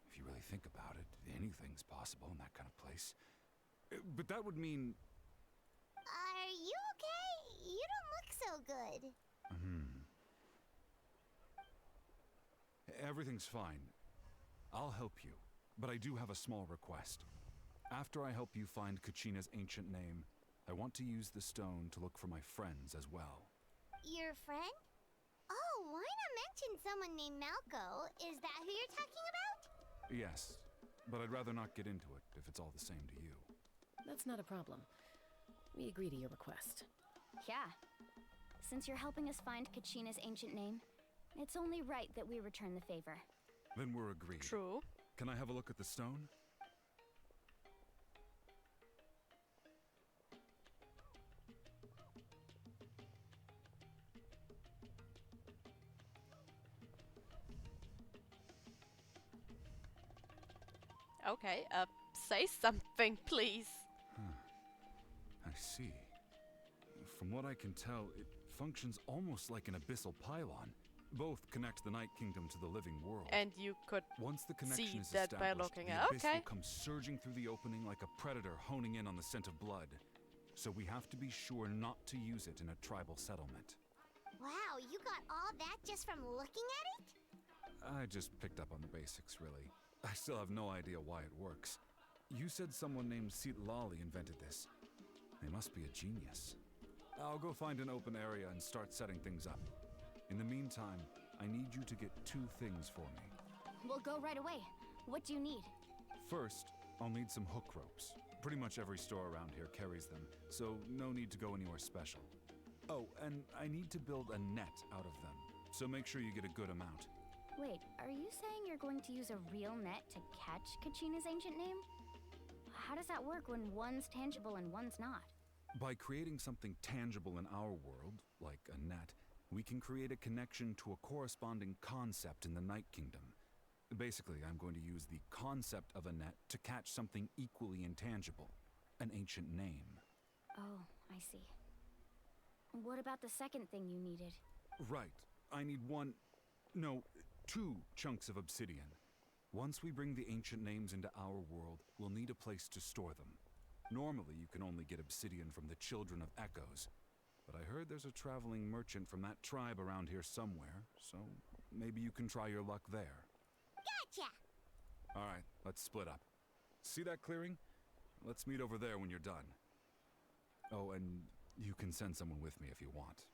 if you really think about it, anything's possible in that kind of place. But that would mean... Are you okay? You don't look so good. Everything's fine. I'll help you, but I do have a small request. After I help you find Kachina's ancient name, I want to use the stone to look for my friends as well. Your friend? Oh, why not mention someone named Malco? Is that who you're talking about? Yes, but I'd rather not get into it if it's all the same to you. That's not a problem. We agree to your request. Yeah. Since you're helping us find Kachina's ancient name, it's only right that we return the favor. Then we're agreed. True. Can I have a look at the stone? Okay, say something, please. I see. From what I can tell, it functions almost like an abyssal pylon. Both connect the Night Kingdom to the living world. And you could Once the connection see is that by established, looking the at. abyss Okay. will come surging through the opening like a predator honing in on the scent of blood. So we have to be sure not to use it in a tribal settlement. Wow, you got all that just from looking at it? I just picked up on the basics, really. I still have no idea why it works. You said someone named Lali invented this. They must be a genius. I'll go find an open area and start setting things up. In the meantime, I need you to get 2 things for me. We'll go right away. What do you need? First, I'll need some hook ropes. Pretty much every store around here carries them, so no need to go anywhere special. Oh, and I need to build a net out of them, so make sure you get a good amount. Wait, are you saying you're going to use a real net to catch Kachina's ancient name? How does that work when one's tangible and one's not? By creating something tangible in our world, like a net, we can create a connection to a corresponding concept in the Night Kingdom. Basically, I'm going to use the concept of a net to catch something equally intangible, an ancient name. Oh, I see. What about the second thing you needed? Right. I need 2 chunks of obsidian. Once we bring the ancient names into our world, we'll need a place to store them. Normally, you can only get obsidian from the Children of Echoes, but I heard there's a traveling merchant from that tribe around here somewhere, so maybe you can try your luck there. Gotcha! Alright, let's split up. See that clearing? Let's meet over there when you're done. Oh, and you can send someone with me if you want.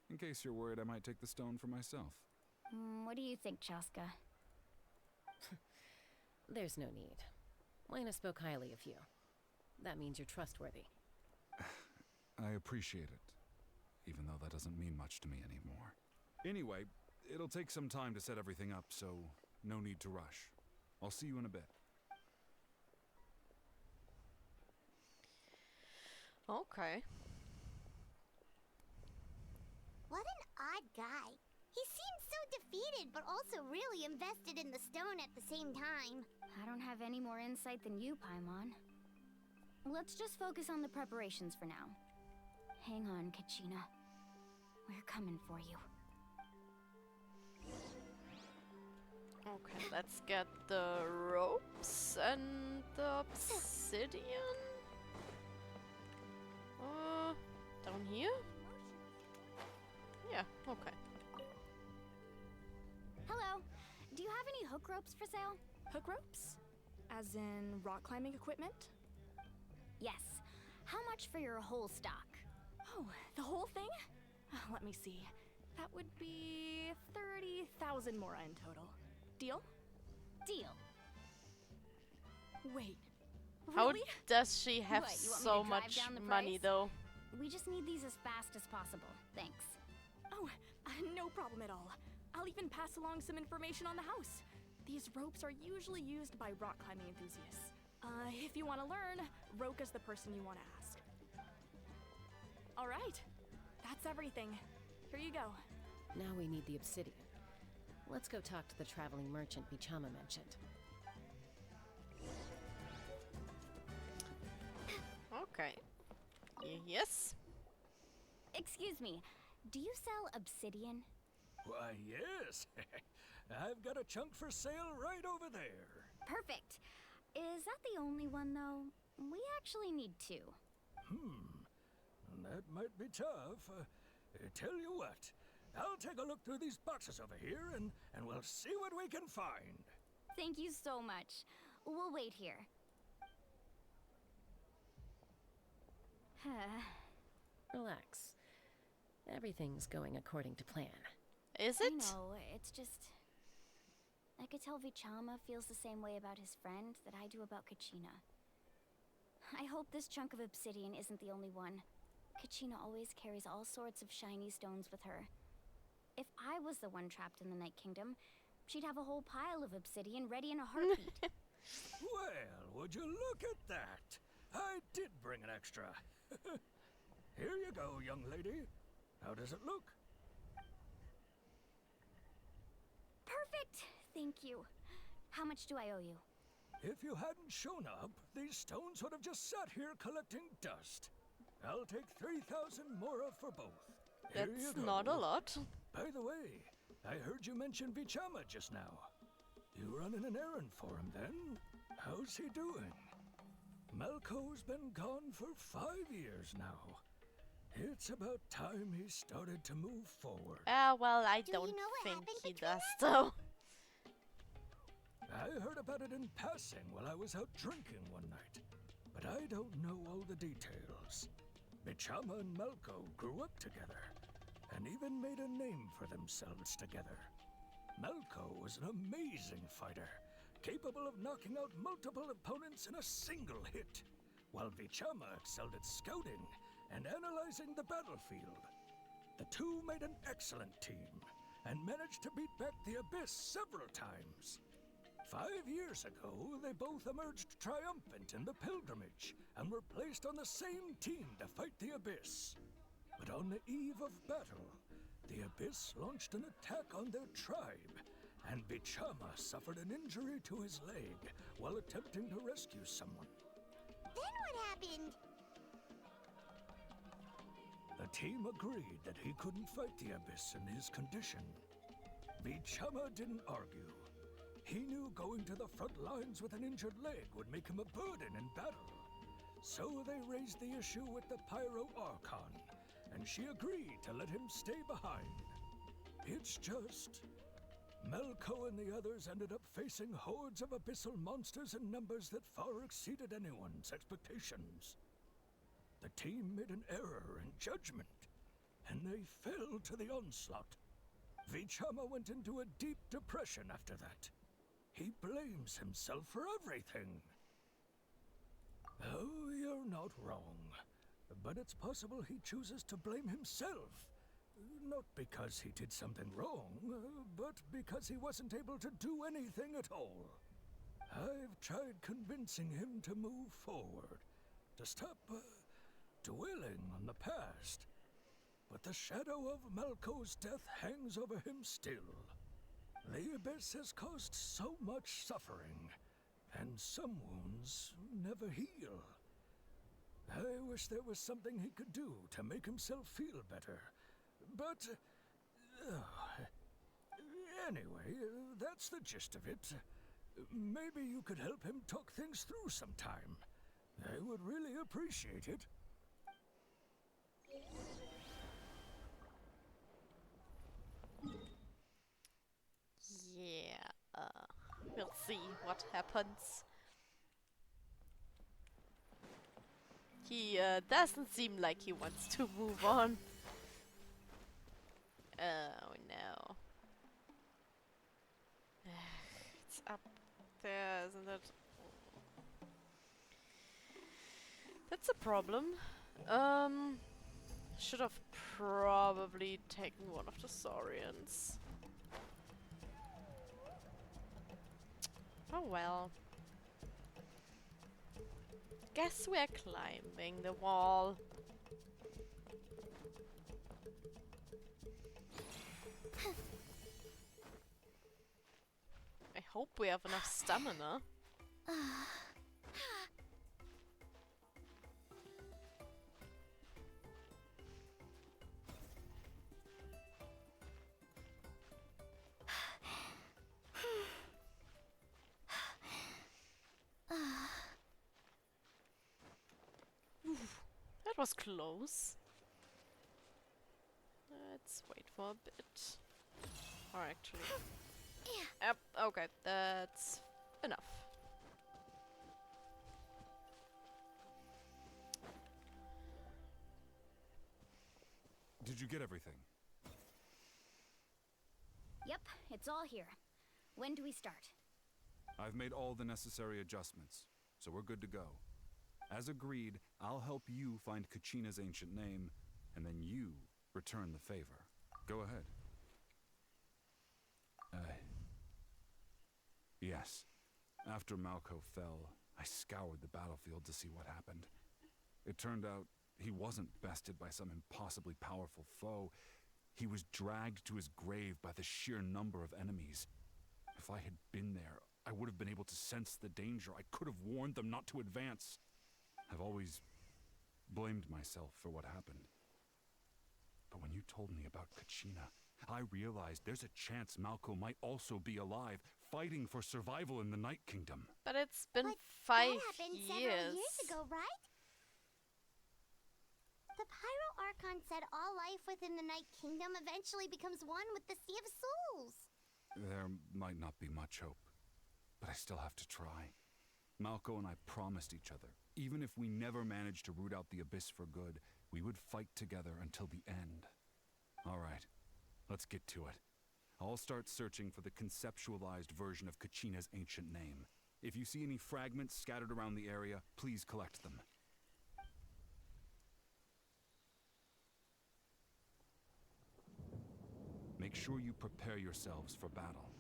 In case you're worried I might take the stone for myself. What do you think, Chaska? There's no need. Lena spoke highly of you. That means you're trustworthy. I appreciate it, even though that doesn't mean much to me anymore. Anyway, it'll take some time to set everything up, so no need to rush. I'll see you in a bit. Okay. What an odd guy. He seems so defeated, but also really invested in the stone at the same time. I don't have any more insight than you, Paimon. Let's just focus on the preparations for now. Hang on, Kachina. We're coming for you. Okay, let's get the ropes and the obsidian. Down here? Yeah, okay. Hello. Do you have any hook ropes for sale? Hook ropes? As in rock climbing equipment? Yes. How much for your whole stock? Oh, the whole thing? Let me see. That would be 30,000 mora in total. Deal? Deal. Wait. How Really? does she have What, you want me so to drive much down the money price? though? We just need these as fast as possible. Thanks. Oh, no problem at all. I'll even pass along some information on the house. These ropes are usually used by rock climbing enthusiasts. If you want to learn, Roka's the person you want to ask. All right. That's everything. Here you go. Now we need the obsidian. Let's go talk to the traveling merchant Bichama mentioned. Okay. Yes. Excuse me. Do you sell obsidian? Why, yes. I've got a chunk for sale right over there. Perfect. Is that the only one, though? We actually need two. That might be tough. Tell you what, I'll take a look through these boxes over here and we'll see what we can find. Thank you so much. We'll wait here. Relax. Everything's going according to plan. Is I it? know, it's just... I could tell Vichama feels the same way about his friend that I do about Kachina. I hope this chunk of obsidian isn't the only one. Kachina always carries all sorts of shiny stones with her. If I was the one trapped in the Night Kingdom, she'd have a whole pile of obsidian ready in a heartbeat. Well, would you look at that? I did bring an extra. Here you go, young lady. How does it look? Perfect! Thank you. How much do I owe you? If you hadn't shown up, these stones would have just sat here collecting dust. I'll take 3,000 mora for both. Here you That's go. not a lot. By the way, I heard you mention Vichama just now. You running an errand for him then? How's he doing? Malco's been gone for 5 years now. It's about time he started to move forward. Well, I Do don't you know what think happened he between does, though. I heard about it in passing while I was out drinking one night, but I don't know all the details. Bichama and Malco grew up together, and even made a name for themselves together. Malco was an amazing fighter, capable of knocking out multiple opponents in a single hit, while Bichama excelled at scouting and analyzing the battlefield. The two made an excellent team, and managed to beat back the Abyss several times. 5 years ago, they both emerged triumphant in the pilgrimage, and were placed on the same team to fight the Abyss. But on the eve of battle, the Abyss launched an attack on their tribe, and Bichama suffered an injury to his leg while attempting to rescue someone. Then what happened? The team agreed that he couldn't fight the Abyss in his condition. Bichama didn't argue. He knew going to the front lines with an injured leg would make him a burden in battle. So they raised the issue with the Pyro Archon, and she agreed to let him stay behind. It's just... Malco and the others ended up facing hordes of abyssal monsters in numbers that far exceeded anyone's expectations. The team made an error in judgment, and they fell to the onslaught. Vichama went into a deep depression after that. He blames himself for everything. Oh, you're not wrong. But it's possible he chooses to blame himself. Not because he did something wrong, but because he wasn't able to do anything at all. I've tried convincing him to move forward, to stop dwelling on the past. But the shadow of Malco's death hangs over him still. The Abyss has caused so much suffering, and some wounds never heal. I wish there was something he could do to make himself feel better, but... anyway, that's the gist of it. Maybe you could help him talk things through sometime. I would really appreciate it. Yeah, we'll see what happens. He doesn't seem like he wants to move on. Oh no. It's up there, isn't it? That's a problem. Should have probably taken one of the Saurians. Oh well. Guess we're climbing the wall. I hope we have enough stamina. That was close. Let's wait for a bit. Or actually... Yep, okay, that's enough. Did you get everything? Yep, it's all here. When do we start? I've made all the necessary adjustments, so we're good to go. As agreed, I'll help you find Kachina's ancient name, and then you return the favor. Go ahead. Yes. After Malco fell, I scoured the battlefield to see what happened. It turned out he wasn't bested by some impossibly powerful foe. He was dragged to his grave by the sheer number of enemies. If I had been there, I would have been able to sense the danger. I could have warned them not to advance. I've always blamed myself for what happened. But when you told me about Kachina, I realized there's a chance Malco might also be alive, fighting for survival in the Night Kingdom. But it's been But 5 that happened years. several years ago, right? The Pyro Archon said all life within the Night Kingdom eventually becomes one with the Sea of Souls. There might not be much hope, but I still have to try. Malco and I promised each other, even if we never managed to root out the Abyss for good, we would fight together until the end. All right, let's get to it. I'll start searching for the conceptualized version of Kachina's ancient name. If you see any fragments scattered around the area, please collect them. Make sure you prepare yourselves for battle.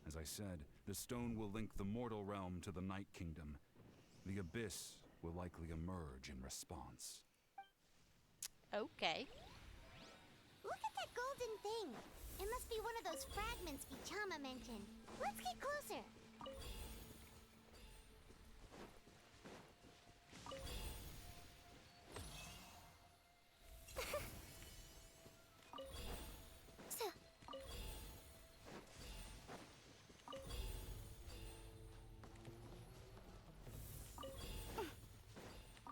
As I said, the stone will link the mortal realm to the Night Kingdom. The Abyss will likely emerge in response. Okay. Look at that golden thing. It must be one of those fragments Vichama mentioned. Let's get closer.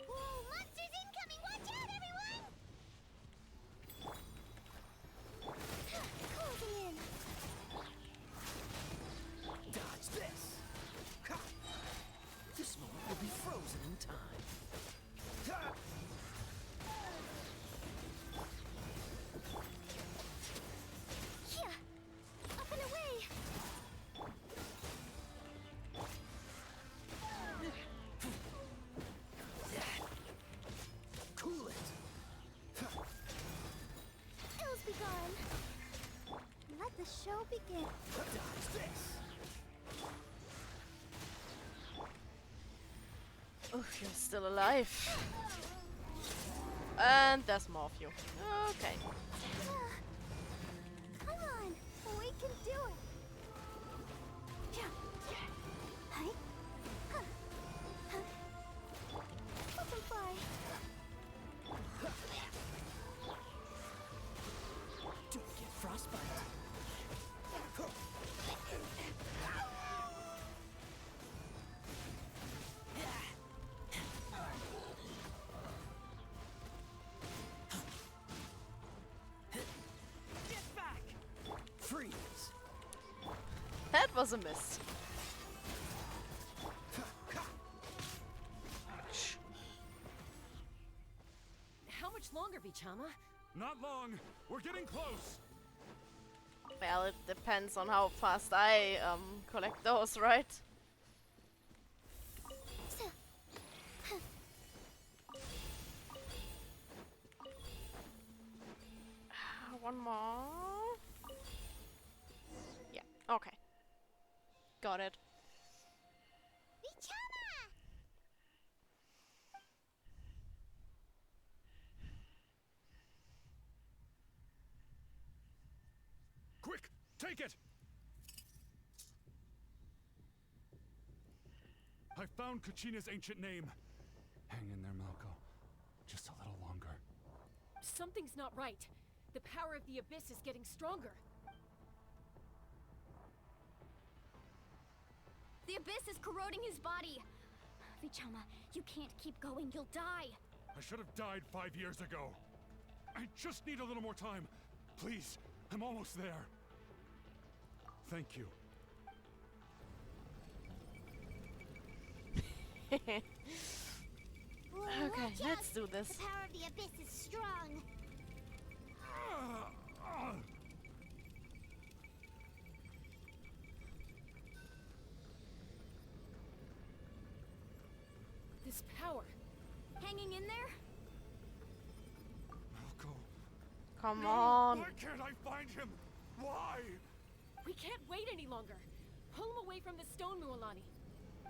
Whoa, monsters incoming! Watch out, everyone! Closing in. Dodge this! Ha! This moment will be frozen in time. Ha! Yeah, up and away. Cool it! Ills be gone. Let the show begin. Dodge this! Oh, you're still alive. And there's more of you. Okay. Come on, we can do it. Yeah. Hi. Huh. Huh. Let them fly. Don't get frostbite. Get back! Freeze! That was a miss. much longer, Vichama? Not long. We're getting close. Well, it depends on how fast I collect those, right? One more. Yeah, okay. Got it. Quick, take it! I found Kachina's ancient name. Hang in there, Malko. Just a little longer. Something's not right. The power of the Abyss is getting stronger. The Abyss is corroding his body. Vichama, you can't keep going. You'll die. I should have died 5 years ago. I just need a little more time. Please, I'm almost there. Thank you. Okay, let's do this. The power of the Abyss is strong. This power. Hanging in there? Malko. Come No! on. Why can't I find him? Why? We can't wait any longer. Pull him away from the stone, Mualani.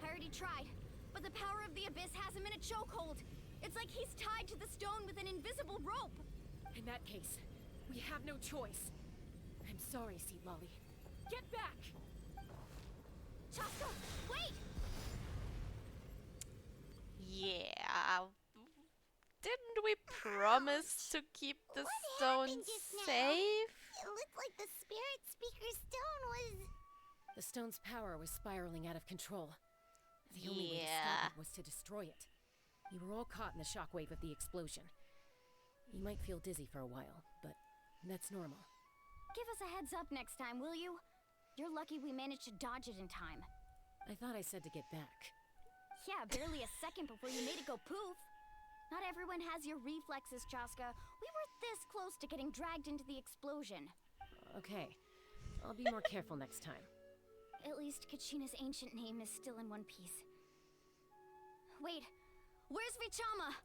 I already tried, but the power of the Abyss has him in a chokehold. It's like he's tied to the stone with an invisible rope. In that case, we have no choice. I'm sorry, Seat Lolly. Get back! Chaska, wait! Yeah. Didn't we promise to keep the stone safe? It looked like the Spirit Speaker's stone was... The stone's power was spiraling out of control. The only way to stop it was to destroy it. You were all caught in the shockwave of the explosion. You might feel dizzy for a while, but that's normal. Give us a heads up next time, will you? You're lucky we managed to dodge it in time. I thought I said to get back. Yeah, barely a second before you made it go poof. Not everyone has your reflexes, Chaska. We were this close to getting dragged into the explosion. Okay, I'll be more careful next time. At least Kachina's ancient name is still in one piece. Wait, where's Vichama?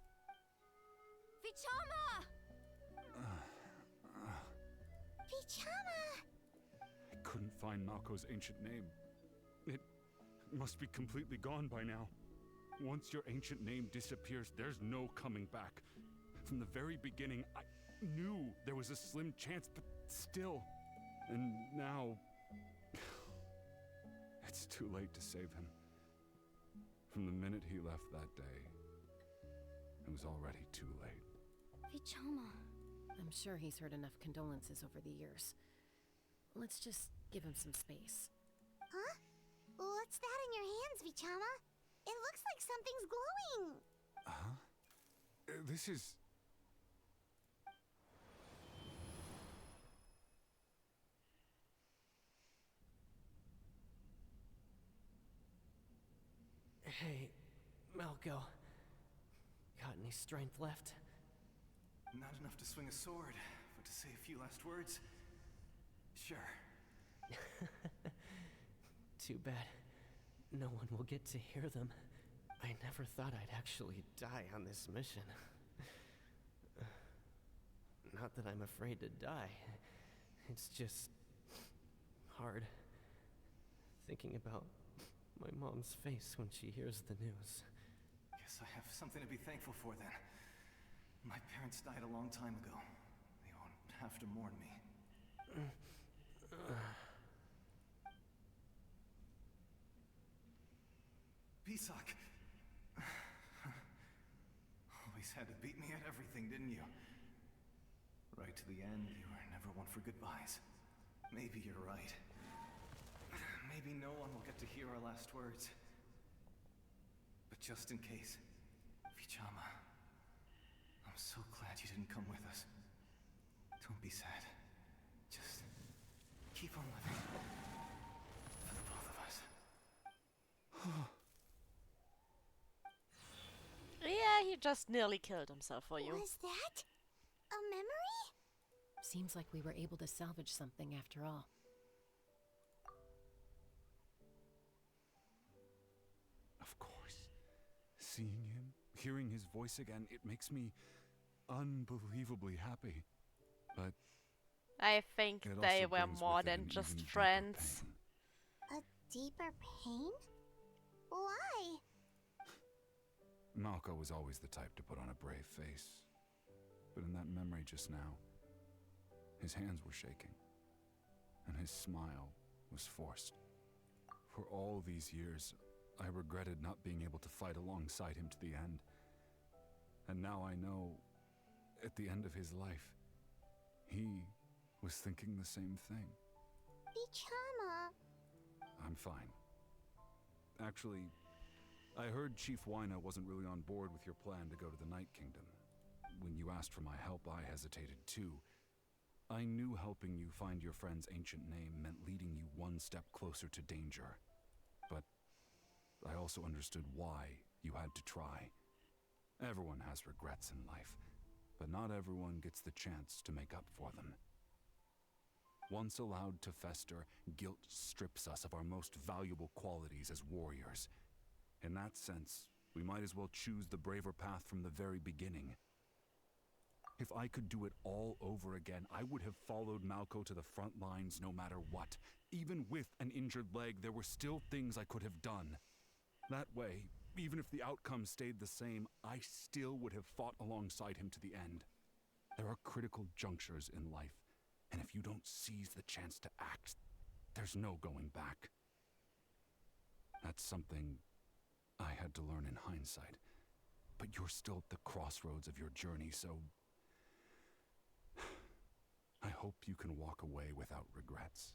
Vichama! Vichama! I couldn't find Malko's ancient name. It must be completely gone by now. Once your ancient name disappears, there's no coming back. From the very beginning, I knew there was a slim chance, but still. And now... it's too late to save him. From the minute he left that day, it was already too late. Vichama. I'm sure he's heard enough condolences over the years. Let's just give him some space. Huh? What's that in your hands, Vichama? It looks like something's glowing. Huh? This is... Hey, Malko. Got any strength left? Not enough to swing a sword, but to say a few last words? Sure. Too bad. No one will get to hear them. I never thought I'd actually die on this mission. Not that I'm afraid to die. It's just... hard. Thinking about my mom's face when she hears the news. Guess I have something to be thankful for then. My parents died a long time ago. They won't have to mourn me. Pisak! Always had to beat me at everything, didn't you? Right to the end, you were never one for goodbyes. Maybe you're right. Maybe no one will get to hear our last words. But just in case, Vichama, I'm so glad you didn't come with us. Don't be sad. Just keep on living. For the both of us. Yeah, he just nearly killed himself for you. Was that? A memory? Seems like we were able to salvage something after all. Of course. Seeing him, hearing his voice again, it makes me unbelievably happy. But I think it they also were brings more with it than an just even deeper friends. pain. A deeper pain? Why? Malco was always the type to put on a brave face. But in that memory just now, his hands were shaking, and his smile was forced. For all these years, I regretted not being able to fight alongside him to the end. And now I know, at the end of his life, he was thinking the same thing. Vichama. I'm fine. Actually, I heard Chief Wyna wasn't really on board with your plan to go to the Night Kingdom. When you asked for my help, I hesitated too. I knew helping you find your friend's ancient name meant leading you one step closer to danger. But I also understood why you had to try. Everyone has regrets in life, but not everyone gets the chance to make up for them. Once allowed to fester, guilt strips us of our most valuable qualities as warriors. In that sense, we might as well choose the braver path from the very beginning. If I could do it all over again, I would have followed Malco to the front lines no matter what. Even with an injured leg, there were still things I could have done. That way, even if the outcome stayed the same, I still would have fought alongside him to the end. There are critical junctures in life, and if you don't seize the chance to act, there's no going back. That's something I had to learn in hindsight. But you're still at the crossroads of your journey, so I hope you can walk away without regrets.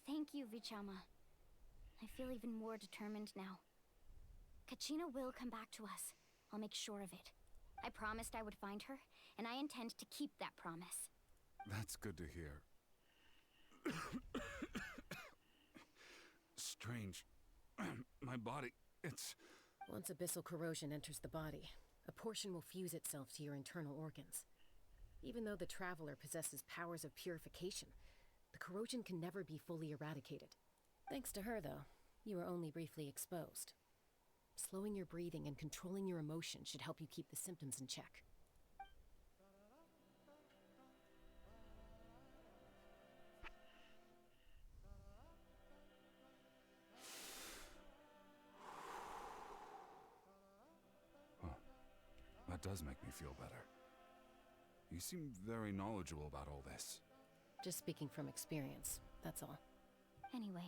Thank you, Vichama. I feel even more determined now. Kachina will come back to us. I'll make sure of it. I promised I would find her, and I intend to keep that promise. That's good to hear. Strange. My body, it's... Once abyssal corrosion enters the body, a portion will fuse itself to your internal organs. Even though the Traveler possesses powers of purification, the corrosion can never be fully eradicated. Thanks to her, though, you were only briefly exposed. Slowing your breathing and controlling your emotions should help you keep the symptoms in check. That does make me feel better. You seem very knowledgeable about all this. Just speaking from experience, that's all. Anyway,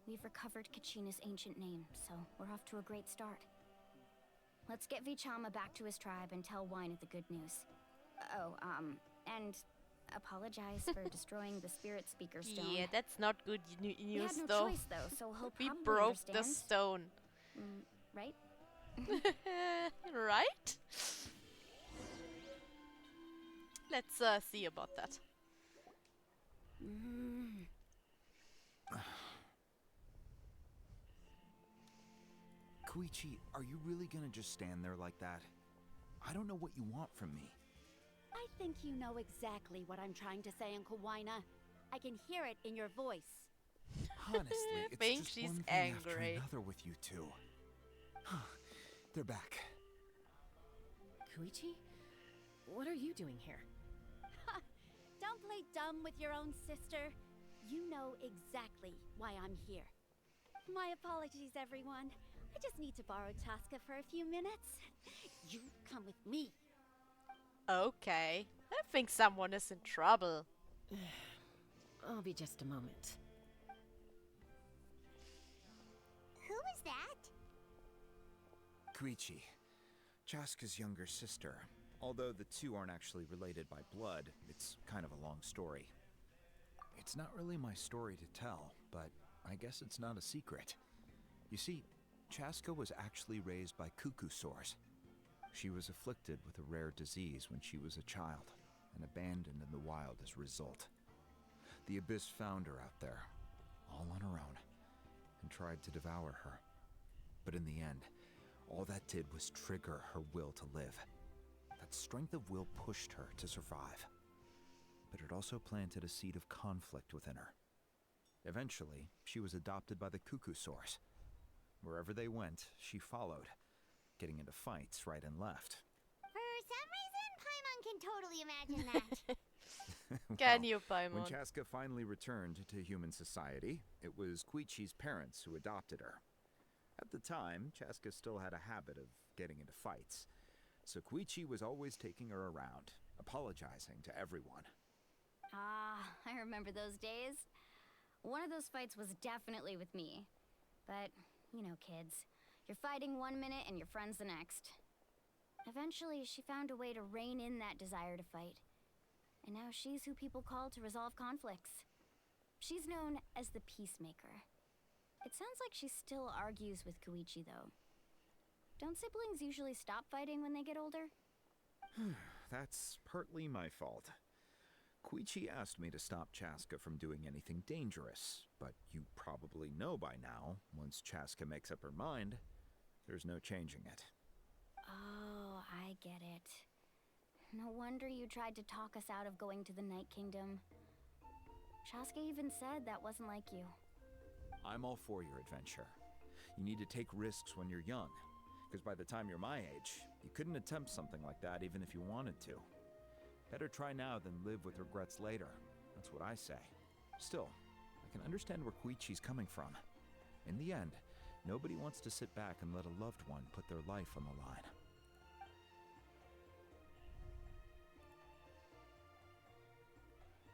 we've recovered Kachina's ancient name, so we're off to a great start. Let's get Vichama back to his tribe and tell Wyna the good news. Oh, and apologize for destroying the spirit speaker stone. Yeah, that's not good news, We had no though. choice, though, so he'll We probably broke understand. the stone. Right? Right? Let's see about that. Koichi, are you really gonna just stand there like that? I don't know what you want from me. I think you know exactly what I'm trying to say, Uncle Wyna. I can hear it in your voice. Honestly, I it's think just she's one thing after angry. another with you two. They're back. Koichi? What are you doing here? Don't play dumb with your own sister. You know exactly why I'm here. My apologies, everyone. I just need to borrow Chaska for a few minutes. You come with me. Okay. I think someone is in trouble. I'll be just a moment. Who is that? Koichi, Chaska's younger sister. Although the two aren't actually related by blood, it's kind of a long story. It's not really my story to tell, but I guess it's not a secret. You see, Chaska was actually raised by cuckoo sores. She was afflicted with a rare disease when she was a child, and abandoned in the wild as a result. The Abyss found her out there, all on her own, and tried to devour her. But in the end, all that did was trigger her will to live. That That strength of will pushed her to survive. But it also planted a seed of conflict within her. Eventually, she was adopted by the Cuckoo Source. Wherever they went, she followed, getting into fights right and left. For some reason, Paimon can totally imagine that. Can you, Paimon? When Chaska finally returned to human society, it was Koichi's parents who adopted her. At the time, Chaska still had a habit of getting into fights, so Koichi was always taking her around, apologizing to everyone. Ah, I remember those days. One of those fights was definitely with me. But, you know, kids. You're fighting one minute and your friend's the next. Eventually, she found a way to rein in that desire to fight. And now she's who people call to resolve conflicts. She's known as the Peacemaker. It sounds like she still argues with Koichi, though. Don't siblings usually stop fighting when they get older? That's partly my fault. Koichi asked me to stop Chaska from doing anything dangerous, but you probably know by now, once Chaska makes up her mind, there's no changing it. Oh, I get it. No wonder you tried to talk us out of going to the Night Kingdom. Chaska even said that wasn't like you. I'm all for your adventure. You need to take risks when you're young, because by the time you're my age, you couldn't attempt something like that even if you wanted to. Better try now than live with regrets later. That's what I say. Still, I can understand where Koichi's coming from. In the end, nobody wants to sit back and let a loved one put their life on the line.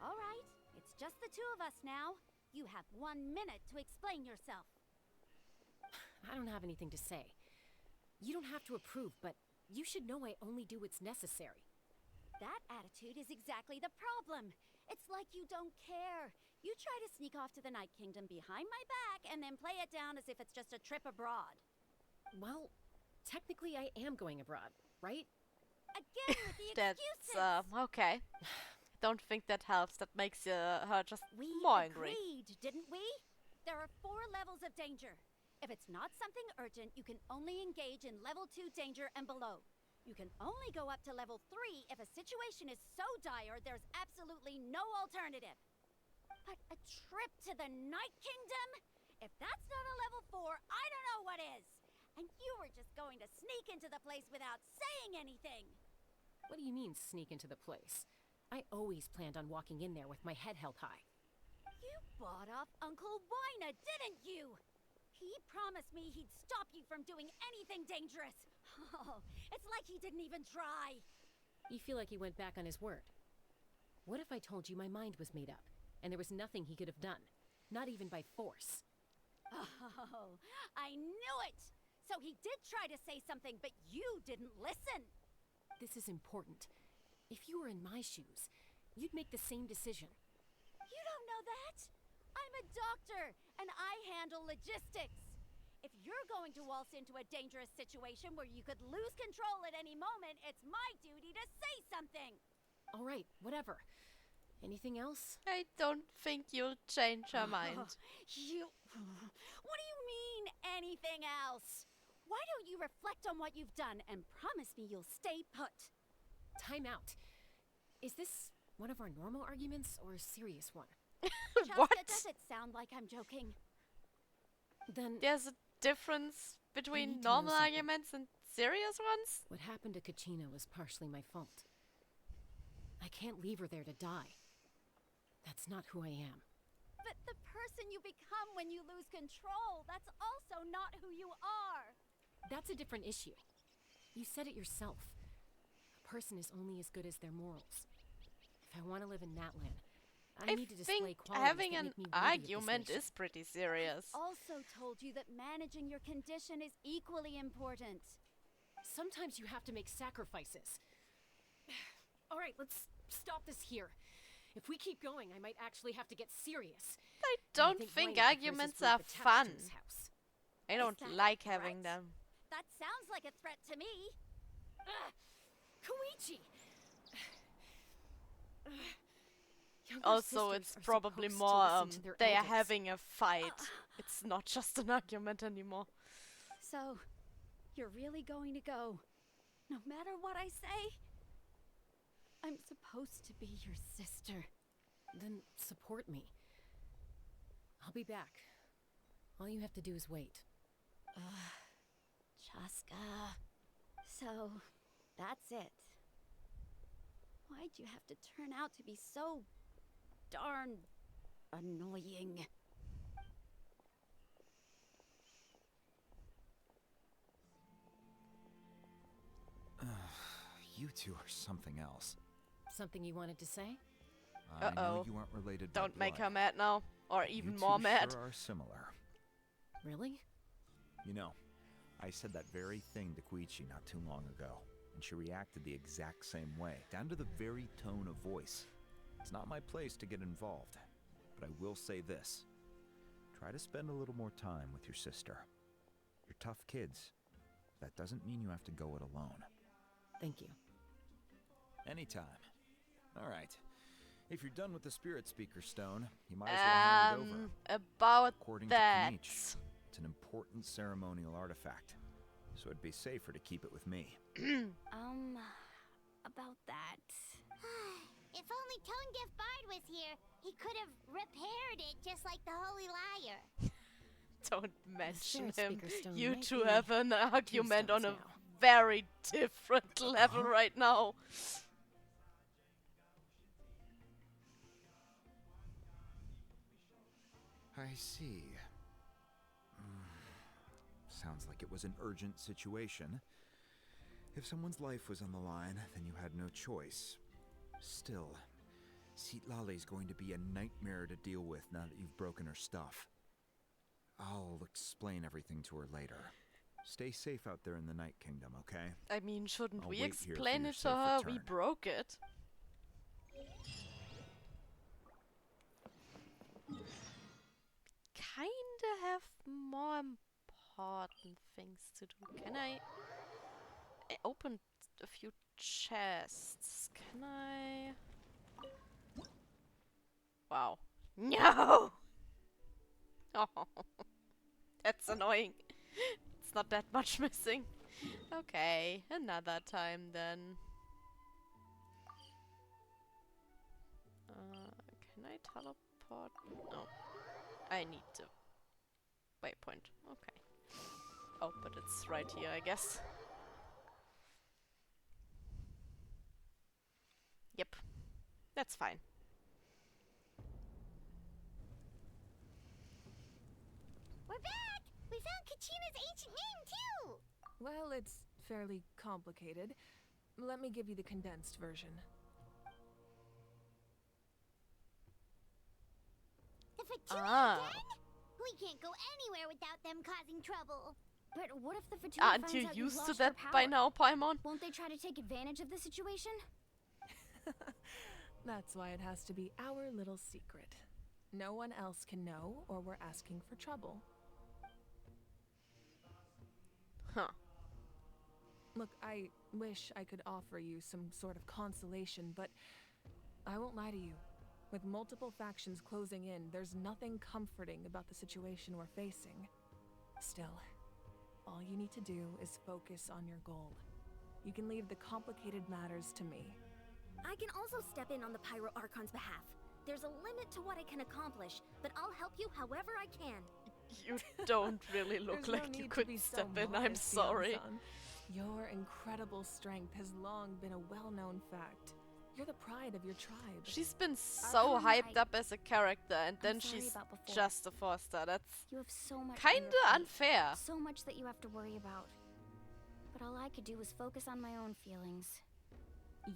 All right, it's just the two of us now. You have 1 minute to explain yourself. I don't have anything to say. You don't have to approve, but you should know I only do what's necessary. That attitude is exactly the problem. It's like you don't care. You try to sneak off to the Night Kingdom behind my back and then play it down as if it's just a trip abroad. Well, technically I am going abroad, right? Again with the That's, excuses! okay. Don't think that helps. That makes her just We more angry. agreed, didn't we? There are 4 levels of danger. If it's not something urgent, you can only engage in level 2 danger and below. You can only go up to level 3 if a situation is so dire there's absolutely no alternative. But a trip to the Night Kingdom? If that's not a level 4, I don't know what is. And you were just going to sneak into the place without saying anything. What do you mean, sneak into the place? I always planned on walking in there with my head held high. You bought off Uncle Wina, didn't you? He promised me he'd stop you from doing anything dangerous. Oh, it's like he didn't even try. You feel like he went back on his word. What if I told you my mind was made up, and there was nothing he could have done? Not even by force. Oh, I knew it! So he did try to say something, but you didn't listen. This is important. If you were in my shoes, you'd make the same decision. You don't know that? I'm a doctor, and I handle logistics. If you're going to waltz into a dangerous situation where you could lose control at any moment, it's my duty to say something. All right, whatever. Anything else? I don't think you'll change her mind. What do you mean, anything else? Why don't you reflect on what you've done and promise me you'll stay put? Time out. Is this one of our normal arguments or a serious one? Chaska, does it sound like I'm joking? Then there's a difference between need to know normal something. arguments and serious ones? What happened to Kachina was partially my fault. I can't leave her there to die. That's not who I am. But the person you become when you lose control, that's also not who you are. That's a different issue. You said it yourself. A person is only as good as their morals. If I want to live in that land, I need to display think qualities having that an make me worthy of this argument nation. is pretty serious. Also told you that managing your condition is equally important. Sometimes you have to make sacrifices. All right, let's stop this here. If we keep going, I might actually have to get serious. I don't think arguments are fun. I don't that like a having threat? them. That sounds like a threat to me. Koichi! Younger Also, sisters it's are probably supposed to more listen to their they are elders. having a fight. It's not just an argument anymore. So, you're really going to go, no matter what I say? I'm supposed to be your sister. Then support me. I'll be back. All you have to do is wait. Chaska. So, that's it. Why'd you have to turn out to be so darn annoying? You two are something else. Something you wanted to say? I know you aren't related by Don't make blood. her mad now. Or You even two more mad. sure are similar. Really? You know, I said that very thing to Koichi not too long ago, and she reacted the exact same way, down to the very tone of voice. It's not my place to get involved, but I will say this. Try to spend a little more time with your sister. You're tough kids. That doesn't mean you have to go it alone. Thank you. Anytime. All right. If you're done with the Spirit Speaker Stone, you might as well hand it over. About According that. to Kenichi, it's an important ceremonial artifact, so it'd be safer to keep it with me. About that. If only Tonegif Bard was here, he could have repaired it just like the Holy Liar. Don't mention Spirit him. Speaker Stone You might two be have an argument on stones a now. very different level right now. I see. Sounds like it was an urgent situation. If someone's life was on the line, then you had no choice. Still, Citlali's going to be a nightmare to deal with now that you've broken her stuff. I'll explain everything to her later. Stay safe out there in the Night Kingdom, okay? I mean, shouldn't I'll we wait here for explain your it to safe her? We return. broke it. Kinda have more important things to do. Can I open a few chests? Can I? Wow. No! Oh, that's annoying. It's not that much missing. Okay, another time then. Can I teleport? No. I need to. Waypoint. Okay. Oh, but it's right here, I guess. Yep. That's fine. We're back! We found Kachina's ancient name, too! Well, it's fairly complicated. Let me give you the condensed version. The Fatui again? We can't go anywhere without them causing trouble. But what if the Fatui Aren't finds you out used you've to lost that your by power? now, Paimon? Won't they try to take advantage of the situation? That's why it has to be our little secret. No one else can know, or we're asking for trouble. Huh. Look, I wish I could offer you some sort of consolation, but I won't lie to you. With multiple factions closing in, there's nothing comforting about the situation we're facing. Still, all you need to do is focus on your goal. You can leave the complicated matters to me. I can also step in on the Pyro Archon's behalf. There's a limit to what I can accomplish, but I'll help you however I can. You don't really look There's no like you need to could be step so in. I'm modest, sorry. Young-san. Your incredible strength has long been a well-known fact. You're the pride of your tribe. She's been so hyped up as a character, and then sorry she's about before. just a foster. That's You have so much on your kinda plate, unfair. So much that you have to worry about. But all I could do was focus on my own feelings.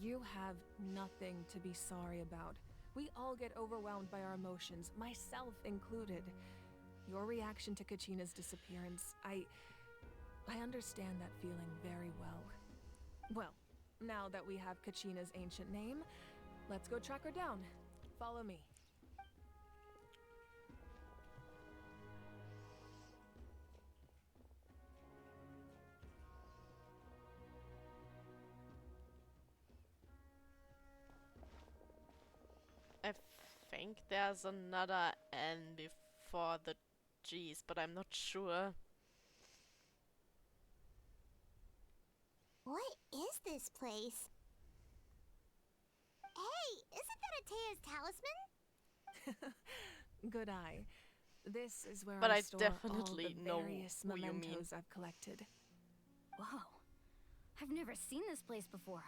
You have nothing to be sorry about. We all get overwhelmed by our emotions, myself included. Your reaction to Kachina's disappearance, I understand that feeling very well. Well, now that we have Kachina's ancient name, let's go track her down. Follow me. I think there's another N before the G's, but I'm not sure. What is this place? Isn't that Atea's talisman? Good eye. This is where But I I store definitely all the know various who you mean. mementos I've collected. Whoa. I've never seen this place before.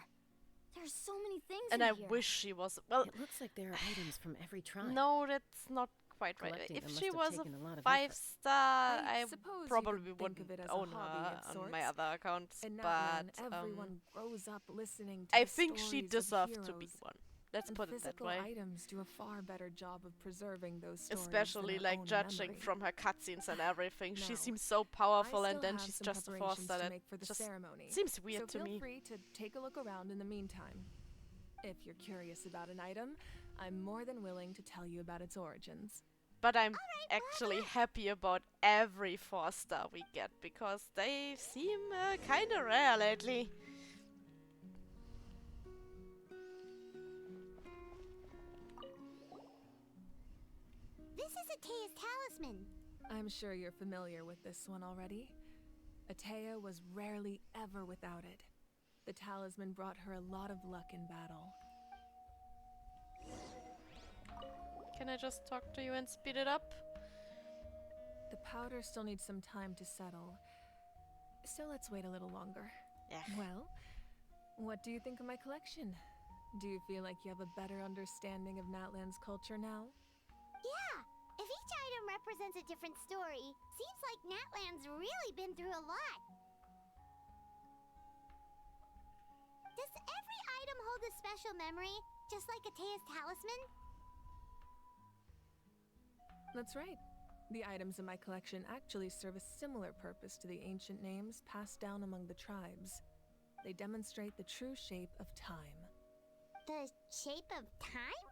There's so many things And in I here. wish she was. Well, It looks like there are items from every tribe. no, that's not quite right. Collecting If them she must was have taken a lot a of 5-star, I suppose you probably could think wouldn't of it as a own hobby her of on my sorts. other accounts. In But Natlan, everyone grows up listening to I the think she stories of deserved to be heroes, one. Let's and put it that physical way. items do a far better job of preserving those stories Especially than our like own judging memory. from her cutscenes and everything. She Now, seems so powerful, I and still then have she's some just a preparations 4-star. to That make for the just ceremony. seems weird so to me. feel free to take a look around in the meantime. If you're curious about an item, I'm more than willing to tell you about its origins. But I'm actually happy about every 4-star we get, because they seem kinda rare lately. This is Atea's talisman. I'm sure you're familiar with this one already. Atea was rarely ever without it. The talisman brought her a lot of luck in battle. Can I just talk to you and speed it up? The powder still needs some time to settle. So let's wait a little longer. Yeah. Well, what do you think of my collection? Do you feel like you have a better understanding of Natlan's culture now? Yeah, if each item represents a different story, seems like Natlan's really been through a lot. Does every item hold a special memory, just like Atea's talisman? That's right. The items in my collection actually serve a similar purpose to the ancient names passed down among the tribes. They demonstrate the true shape of time. The shape of time?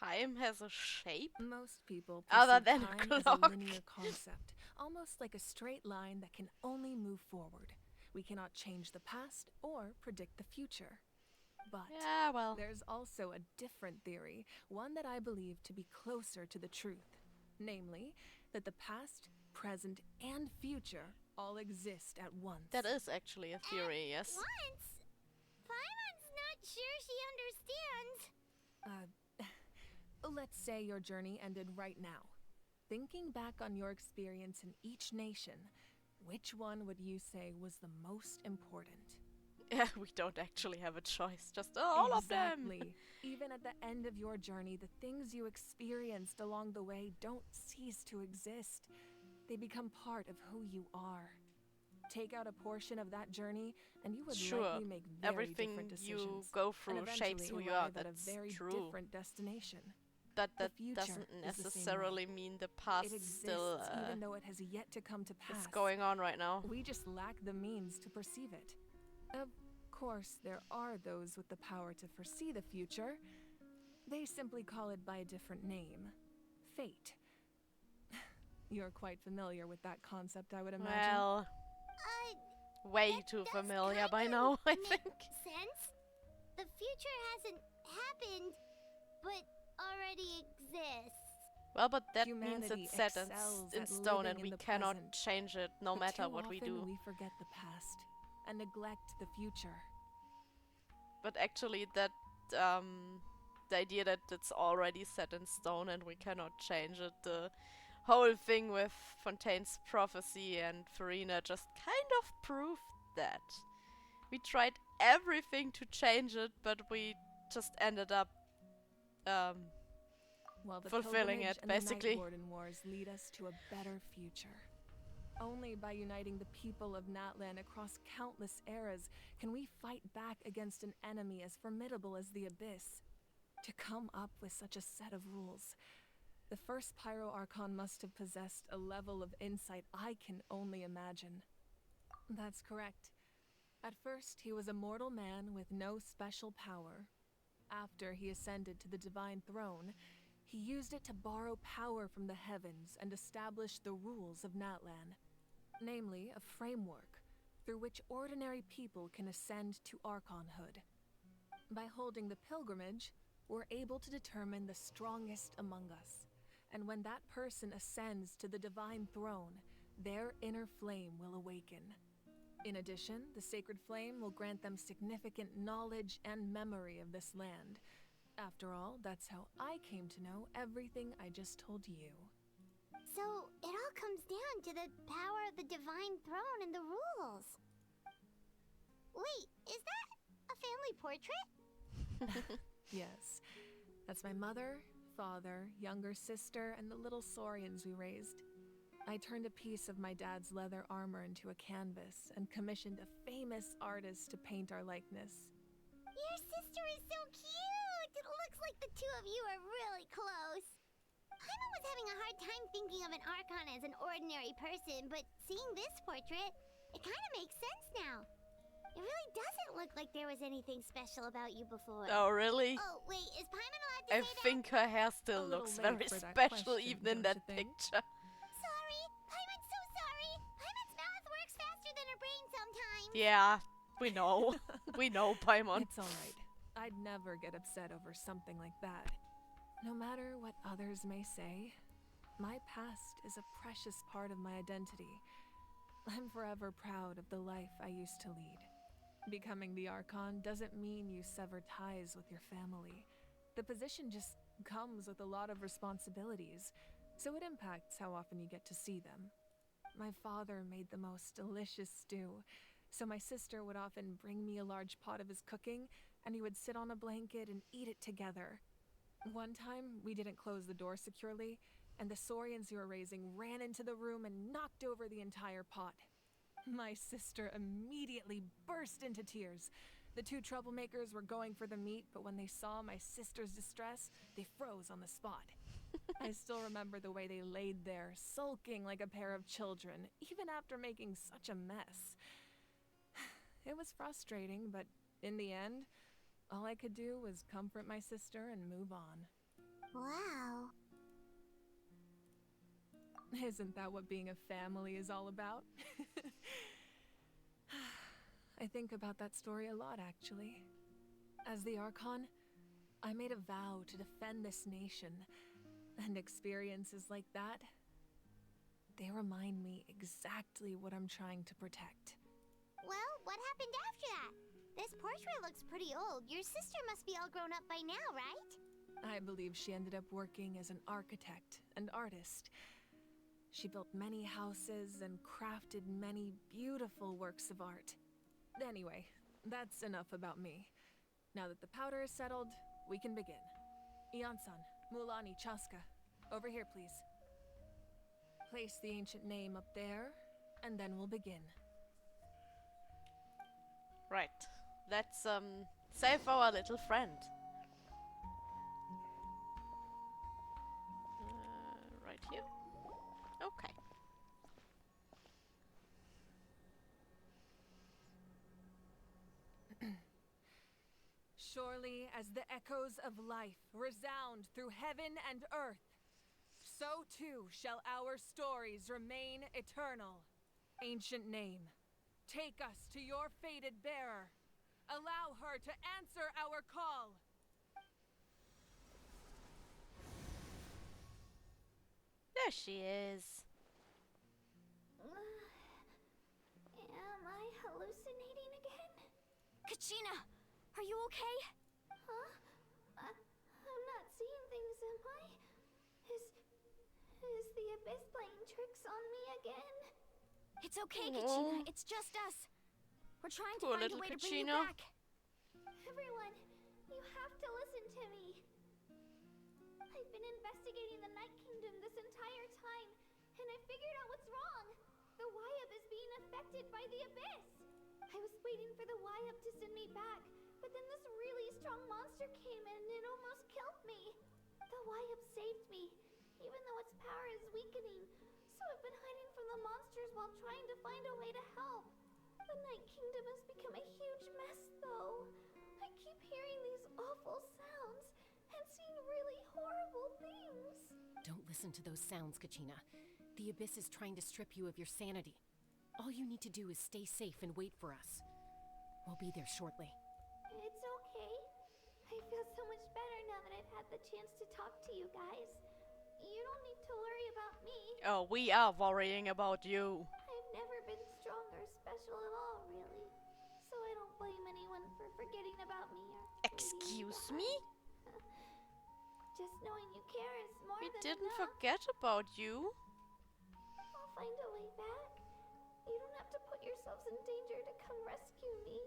Time has a shape? Most people Other perceive than a time as a clock. linear concept, almost like a straight line that can only move forward. We cannot change the past or predict the future. But Yeah, well. there's also a different theory, one that I believe to be closer to the truth. Namely, that the past, present, and future all exist at once. That is actually a theory, yes. Once? Paimon's not sure she understands. Let's say your journey ended right now. Thinking back on your experience in each nation, which one would you say was the most important? Yeah, we don't actually have a choice. Just all of them. Exactly. Even at the end of your journey, the things you experienced along the way don't cease to exist. They become part of who you are. Take out a portion of that journey, and you would Sure. likely make very Everything different decisions. you go through and shapes eventually who you are. arrive at That's a very true. different destination. But The that future doesn't is the same necessarily way. mean the past It exists still even though it has yet to come to pass. is going on right now. We just lack the means to perceive it. Of course, there are those with the power to foresee the future. They simply call it by a different name. Fate. You're quite familiar with that concept, I would imagine. Well, way too familiar by now, I think. Sense? The future hasn't happened, but already exists. Well, but that means Humanity it's set excels in at stone, and living we in the cannot present. change it no But matter too what we often do. we forget the past and neglect the future. But actually, that the idea that it's already set in stone and we cannot change it, the whole thing with Fontaine's prophecy and Farina just kind of proved that. We tried everything to change it, but we just ended up While the fulfilling pilgrimage it, and the basically. Night Warden Wars lead us to a better future. Only by uniting the people of Natlan across countless eras can we fight back against an enemy as formidable as the Abyss. To come up with such a set of rules, the first Pyro Archon must have possessed a level of insight I can only imagine. That's correct. At first, he was a mortal man with no special power. After he ascended to the Divine Throne, he used it to borrow power from the heavens and establish the rules of Natlan. Namely, a framework through which ordinary people can ascend to Archonhood. By holding the pilgrimage, we're able to determine the strongest among us. And when that person ascends to the Divine Throne, their inner flame will awaken. In addition, the sacred flame will grant them significant knowledge and memory of this land. After all, that's how I came to know everything I just told you. So, it all comes down to the power of the Divine Throne and the rules. Wait, is that a family portrait? Yes, that's my mother, father, younger sister, and the little saurians we raised. I turned a piece of my dad's leather armor into a canvas and commissioned a famous artist to paint our likeness. Your sister is so cute! It looks like the two of you are really close. Paimon was having a hard time thinking of an Archon as an ordinary person, but seeing this portrait, it kind of makes sense now. It really doesn't look like there was anything special about you before. Oh, really? Oh, wait, is Paimon allowed to I say that? think her hair still little looks late very for that special question, even in don't that you think? picture. Sorry, Paimon's so sorry. Paimon's mouth works faster than her brain sometimes. Yeah, we know. We know, Paimon. It's alright. I'd never get upset over something like that. No matter what others may say, my past is a precious part of my identity. I'm forever proud of the life I used to lead. Becoming the Archon doesn't mean you sever ties with your family. The position just comes with a lot of responsibilities, so it impacts how often you get to see them. My father made the most delicious stew, so my sister would often bring me a large pot of his cooking, and we would sit on a blanket and eat it together. One time, we didn't close the door securely, and the saurians we were raising ran into the room and knocked over the entire pot. My sister immediately burst into tears. The two troublemakers were going for the meat, but when they saw my sister's distress, they froze on the spot. I still remember the way they laid there, sulking like a pair of children, even after making such a mess. It was frustrating, but in the end, all I could do was comfort my sister and move on. Wow. Isn't that what being a family is all about? I think about that story a lot, actually. As the Archon, I made a vow to defend this nation, and experiences like that, they remind me exactly what I'm trying to protect. Well, what happened after that? This portrait looks pretty old. Your sister must be all grown up by now, right? I believe she ended up working as an architect and artist. She built many houses and crafted many beautiful works of art. Anyway, that's enough about me. Now that the powder is settled, we can begin. Ian-san, Mulani, Chaska, over here, please. Place the ancient name up there, and then we'll begin. Right. Let's save our little friend. Right here. Okay. Surely as the echoes of life resound through heaven and earth, so too shall our stories remain eternal. Ancient name, take us to your fated bearer. Allow her to answer our call. There she is. Am I hallucinating again? Kachina, are you okay? Huh? I'm not seeing things, am I? Is the Abyss playing tricks on me again? It's okay, Kachina. It's just us. We're trying to Poor find a little way to bring you Kachina. back. Everyone, you have to listen to me. I've been investigating the Night Kingdom this entire time, and I figured out what's wrong. The Wyup is being affected by the Abyss. I was waiting for the Wyup to send me back, but then this really strong monster came in and it almost killed me. The Wyup saved me, even though its power is weakening, so I've been hiding from the monsters while trying to find a way to help. The Night Kingdom has become a huge mess, though. I keep hearing these awful sounds and seeing really horrible things. Don't listen to those sounds, Kachina. The Abyss is trying to strip you of your sanity. All you need to do is stay safe and wait for us. We'll be there shortly. It's okay. I feel so much better now that I've had the chance to talk to you guys. You don't need to worry about me. Oh, we are worrying about you. I've never been strong or special special at all, really. So I don't blame anyone for forgetting about me or Excuse me? Just knowing you care is more We than didn't enough. forget about you. I'll find a way back. You don't have to put yourselves in danger to come rescue me.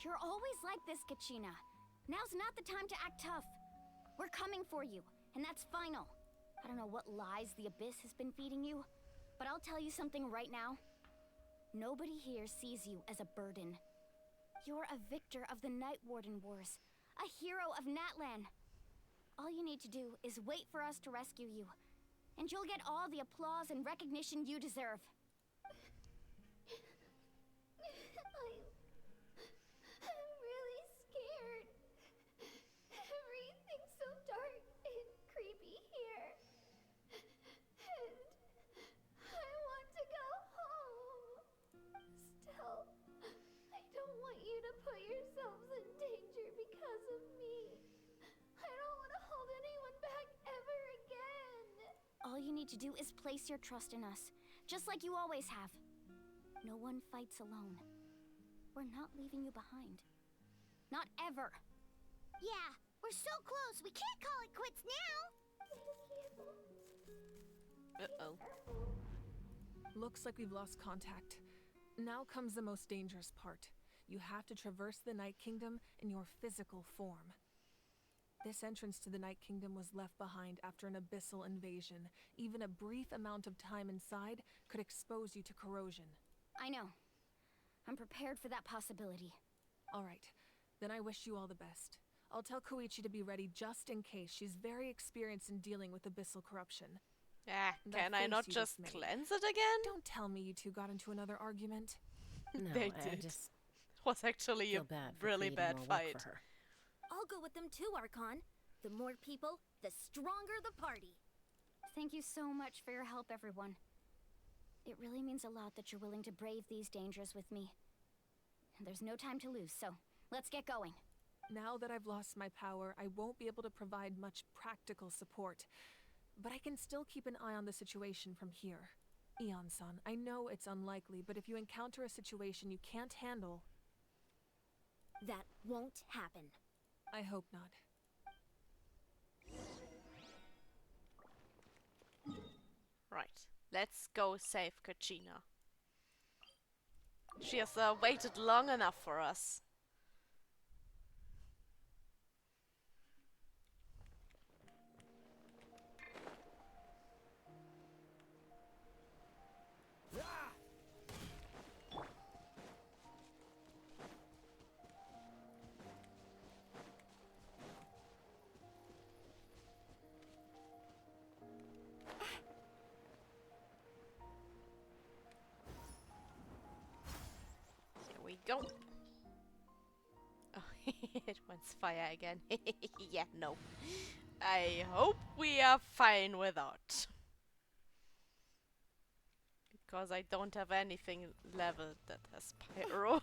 You're always like this, Kachina. Now's not the time to act tough. We're coming for you, and that's final. I don't know what lies the Abyss has been feeding you, but I'll tell you something right now. Nobody here sees you as a burden. You're a victor of the Night Warden Wars, a hero of Natlan. All you need to do is wait for us to rescue you, and you'll get all the applause and recognition you deserve. I'm really scared. Everything's so dark and creepy here. And I want to go home. Still, I don't want you to put yourselves in danger because of me. I don't want to hold anyone back ever again. All you need to do is place your trust in us, just like you always have. No one fights alone. We're not leaving you behind. Not ever. Yeah, we're so close. We can't call it quits now. Uh-oh. Looks like we've lost contact. Now comes the most dangerous part. You have to traverse the Night Kingdom in your physical form. This entrance to the Night Kingdom was left behind after an abyssal invasion. Even a brief amount of time inside could expose you to corrosion. I know. I'm prepared for that possibility. All right, then I wish you all the best. I'll tell Koichi to be ready just in case. She's very experienced in dealing with abyssal corruption. Ah, That can I face not you just made. cleanse it again? Don't tell me you two got into another argument. No, They I did. just It was actually a feel bad for really creating bad more work fight. for her. I'll go with them too, Archon. The more people, the stronger the party. Thank you so much for your help, everyone. It really means a lot that you're willing to brave these dangers with me. And there's no time to lose, so let's get going. Now that I've lost my power, I won't be able to provide much practical support. But I can still keep an eye on the situation from here. Eon-san, I know it's unlikely, but if you encounter a situation you can't handle... That won't happen. I hope not. Right, let's go save Kachina. She has waited long enough for us. Here we go. Oh, it wants fire again. Yeah, no. I hope we are fine without. Because I don't have anything leveled that has pyro.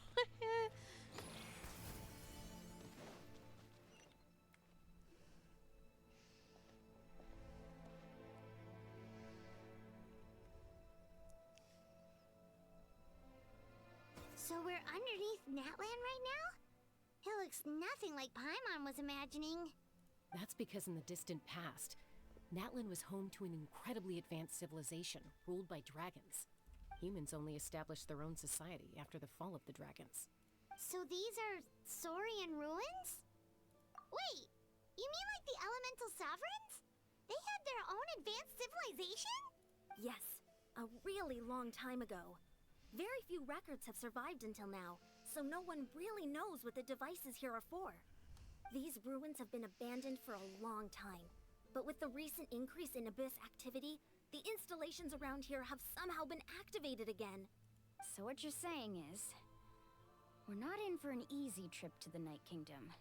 So we're underneath Natlan right now? It looks nothing like Paimon was imagining. That's because in the distant past, Natlan was home to an incredibly advanced civilization ruled by dragons. Humans only established their own society after the fall of the dragons. So these are Saurian ruins? Wait, you mean like the elemental sovereigns? They had their own advanced civilization? Yes, a really long time ago. Very few records have survived until now, so no one really knows what the devices here are for. These ruins have been abandoned for a long time, but with the recent increase in Abyss activity, the installations around here have somehow been activated again. So what you're saying is, we're not in for an easy trip to the Night Kingdom.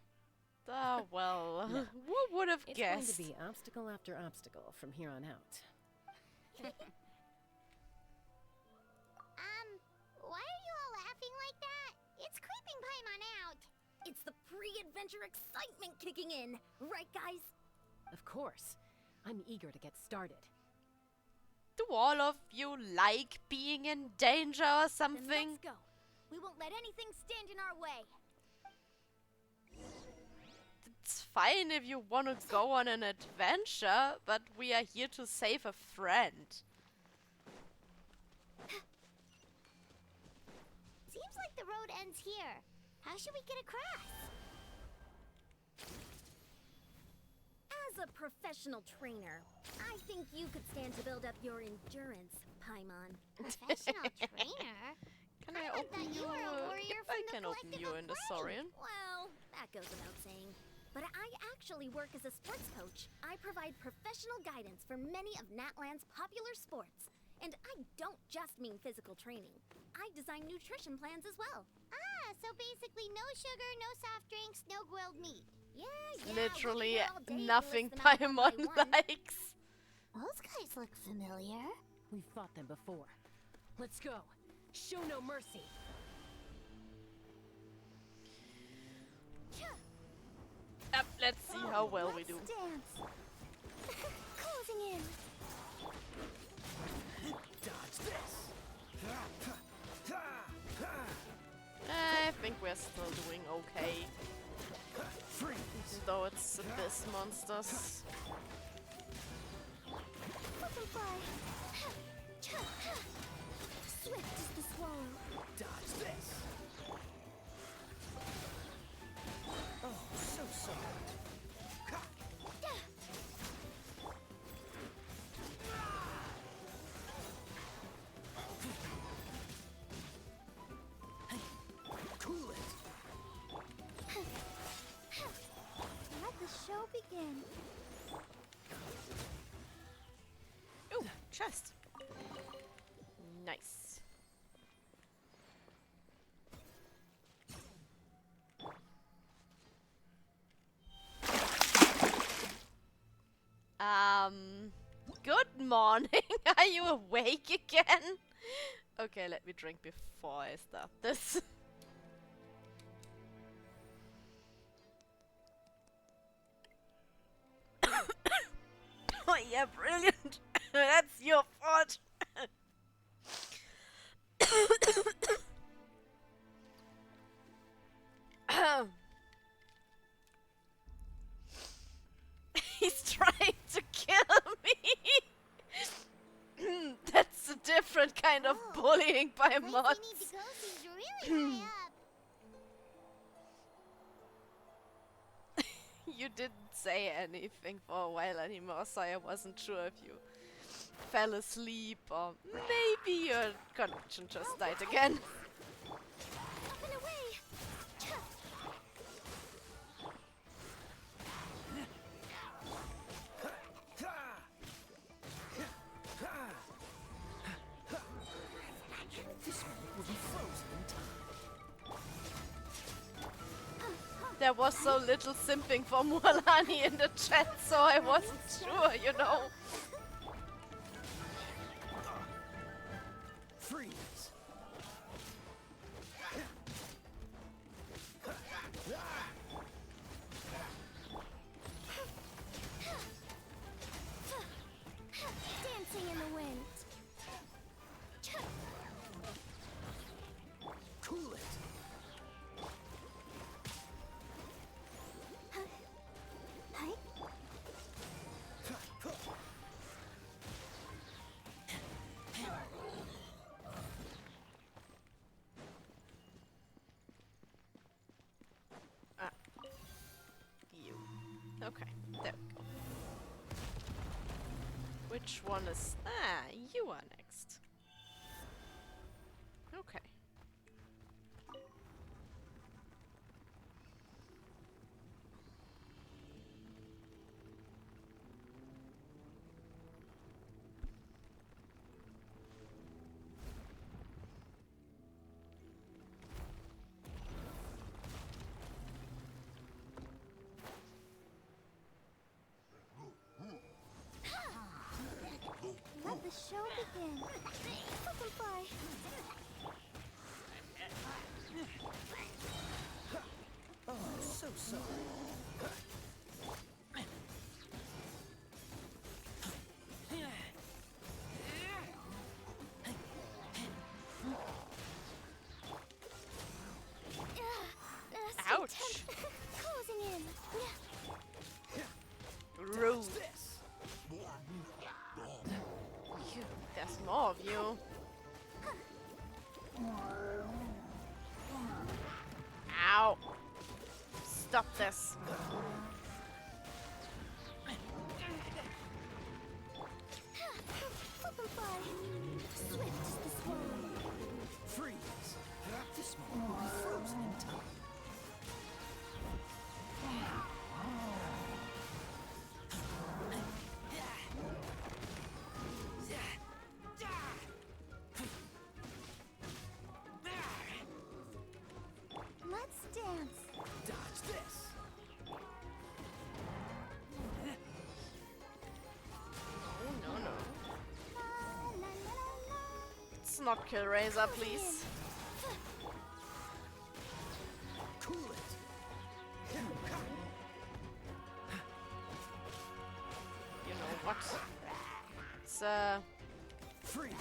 Oh, well, No. who would have It's guessed? going to be obstacle after obstacle from here on out. Why are you all laughing like that? It's creeping Paimon out. It's the pre-adventure excitement kicking in, right guys? Of course. I'm eager to get started. Do all of you like being in danger or something? Then let's go. We won't let anything stand in our way. It's fine if you want to go on an adventure, but we are here to save a friend. Seems like the road ends here. How should we get across? As a professional trainer, I think you could stand to build up your endurance, Paimon. Professional trainer? Can I open you? I can open you in the Saurian. Well, that goes without saying. But I actually work as a sports coach. I provide professional guidance for many of Natland's popular sports. And I don't just mean physical training. I design nutrition plans as well. Ah, so basically no sugar, no soft drinks, no grilled meat. Yeah, Literally we'll be here all day to nothing list them out one by Paimon one. likes. Those guys look familiar. We've fought them before. Let's go. Show no mercy. Let's see how well we do. Dance. Closing in. Dodge this. I think we're still doing okay. Even though it's Abyss monsters. Butterfly. Swift is the swallow. Dodge this. Oh, so soft. Cool it. Let the show begin. Ooh, chest. Nice. Good morning. Are you awake again? Okay, let me drink before I start this. Oh yeah, brilliant. That's your fault. He's trying to kill me. That's a different kind of bullying by mods. We need to go, she's really high up. You didn't say anything for a while anymore, so I wasn't sure if you fell asleep or maybe your connection just died again. Up and away. This one will be frozen in time. There was so little simping for Mualani in the chat, so I wasn't sure, you know. Freeze. Dancing in the wind. Cool it. Hi. You. Okay, there we go. Which one is... Ah, you are next. Okay. Let the show begin. Butterfly. Oh, so soft. Ouch! Closing in. Rude. There's more of you. Ow! Stop this. Flip and fly. Swift as the swan. Freeze! This one will be frozen in time. Let's dance. Dodge this! No, no. Let's not kill Razor, please. Cool it! You know what? Let's Freeze!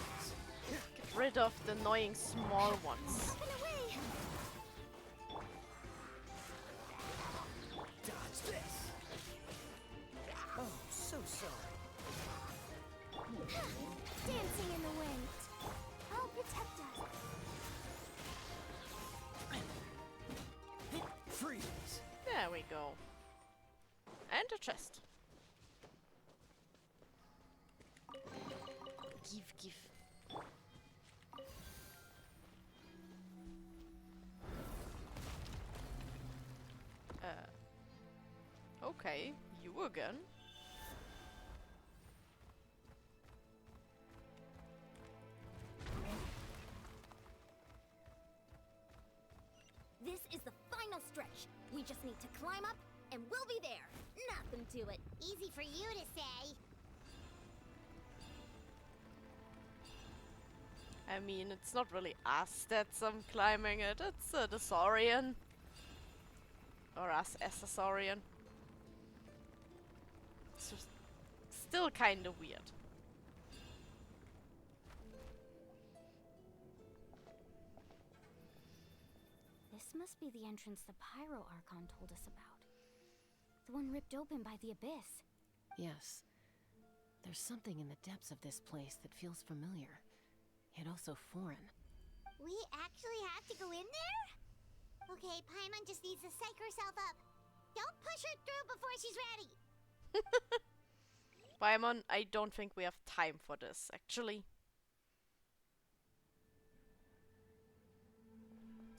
get rid of the annoying small ones. Dodge this! Oh, so sorry. Dancing in the wind. I'll protect us. Freeze! There we go. And a chest. Give. Okay, you again. This is the final stretch. We just need to climb up, and we'll be there. Nothing to it. Easy for you to say. I mean, it's not really us that's climbing it, it's the Saurian. Or us as a Saurian. It's just still kind of weird. This must be the entrance the Pyro Archon told us about. The one ripped open by the Abyss. Yes. There's something in the depths of this place that feels familiar, yet also foreign. We actually have to go in there? Okay, Paimon just needs to psych herself up. Don't push her through before she's ready. Paimon, I don't think we have time for this, actually.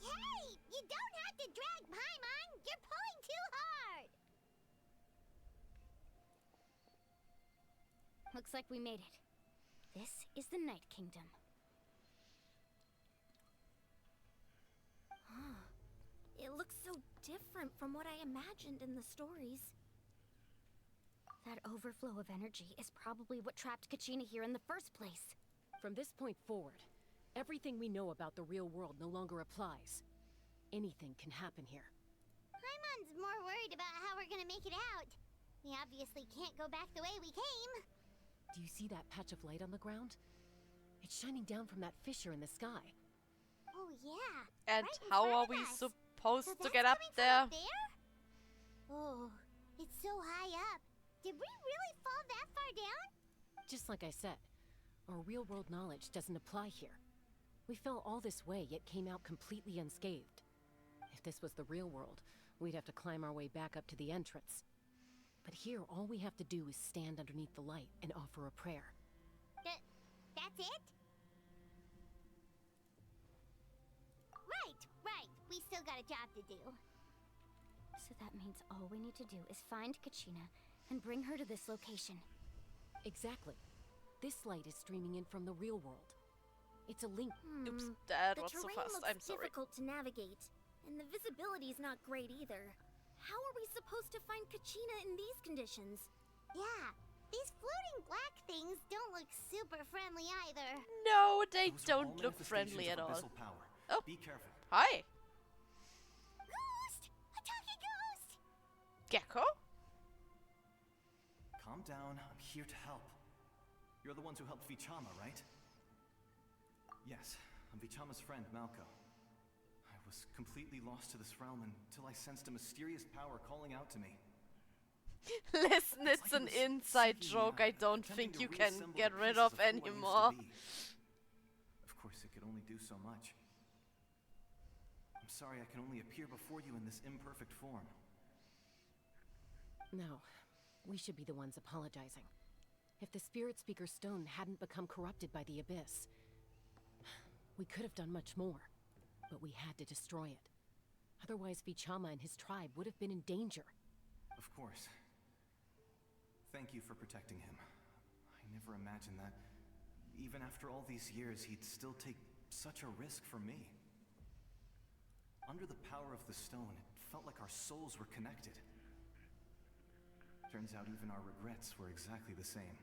Hey! You don't have to drag Paimon! You're pulling too hard! Looks like we made it. This is the Night Kingdom. It looks so different from what I imagined in the stories. That overflow of energy is probably what trapped Kachina here in the first place. From this point forward, everything we know about the real world no longer applies. Anything can happen here. Paimon's more worried about how we're gonna make it out. We obviously can't go back the way we came. Do you see that patch of light on the ground? It's shining down from that fissure in the sky. Oh yeah. And right in how front are of we us. supposed So to that's get up coming from there? up there? Oh, it's so high up. Did we really fall that far down? Just like I said, our real-world knowledge doesn't apply here. We fell all this way, yet came out completely unscathed. If this was the real world, we'd have to climb our way back up to the entrance. But here, all we have to do is stand underneath the light and offer a prayer. That's it? Right. We still got a job to do. So that means all we need to do is find Kachina and bring her to this location. Exactly. This light is streaming in from the real world. It's a link. Oops, that The was so terrain fast. looks I'm sorry. difficult to navigate, and the visibility's not great either. How are we supposed to find Kachina in these conditions? Yeah, these floating black things don't look super friendly either. No, they Those are don't all look manifestations friendly of at all. abyssal power. Oh. Be careful. Hi, Ghost! A talking ghost! Gecko? Calm down. I'm here to help. You're the ones who helped Vichama, right? Yes, I'm Vichama's friend, Malco. I was was completely lost to this realm until I sensed a mysterious power calling out to me. Listen, it's an inside joke I don't think you can get rid of anymore. Of course, it could only do so much. I'm sorry I can only appear before you in this imperfect form. No, we should be the ones apologizing. If the Spirit Speaker Stone hadn't become corrupted by the Abyss, we could have done much more, but we had to destroy it. Otherwise, Vichama and his tribe would have been in danger. Of course. Thank you for protecting him. I never imagined that, even after all these years, he'd still take such a risk for me. Under the power of the stone, it felt like our souls were connected. Turns out even our regrets were exactly the same.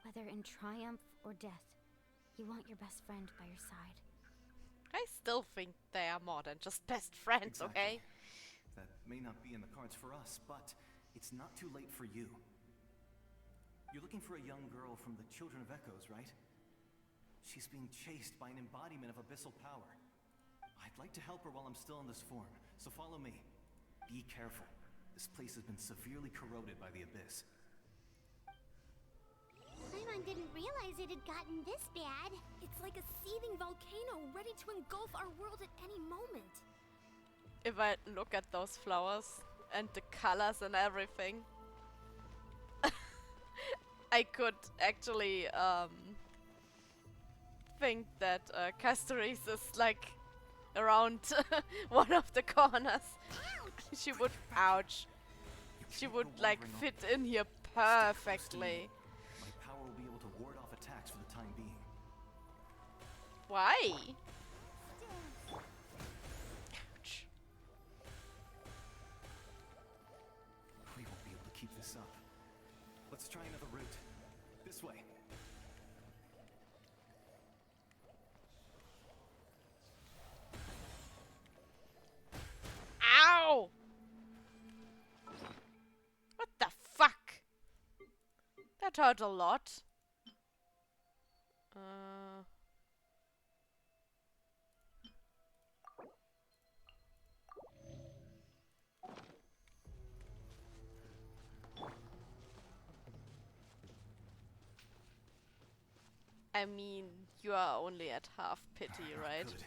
Whether in triumph or death, you want your best friend by your side. I still think they are more than just best friends, okay? That may not be in the cards for us, but it's not too late for you. You're looking for a young girl from the Children of Echoes, right? She's being chased by an embodiment of abyssal power. I'd like to help her while I'm still in this form, so follow me. Be careful. This place has been severely corroded by the Abyss. Paimon didn't realize it had gotten this bad. It's like a seething volcano ready to engulf our world at any moment. If I look at those flowers and the colors and everything, I could actually think that Castoris is like around one of the corners. She would, ouch. She would like fit in here perfectly. My power will be able to ward off attacks for the time being. Why? Ouch. We won't be able to keep this up. Let's try another route. This way. Ow! What the fuck? That hurt a lot. I mean, you are only at half pity, right? Good.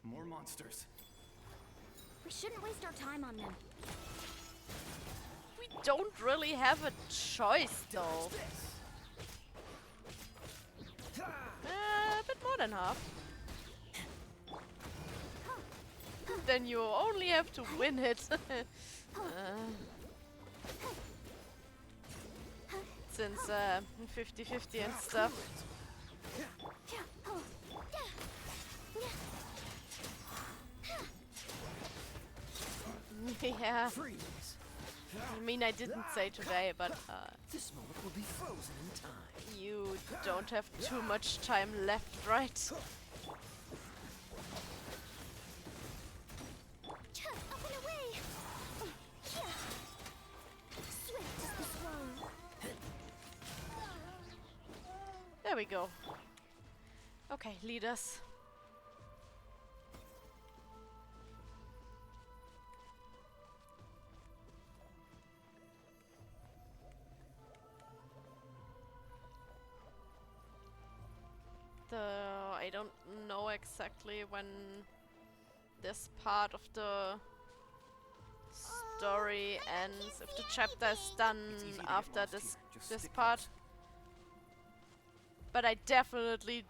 More monsters. We shouldn't waste our time on them. We don't really have a choice, though. A bit more than half. Then you only have to win it. Since 50-50 and stuff. Yeah. I mean, I didn't say today, but this moment will be frozen in time. You don't have too much time left, right? Up and away! Swift is the swan. There we go. Okay, lead us. I don't know exactly when this part of the story ends, if the chapter is done after this part. But I definitely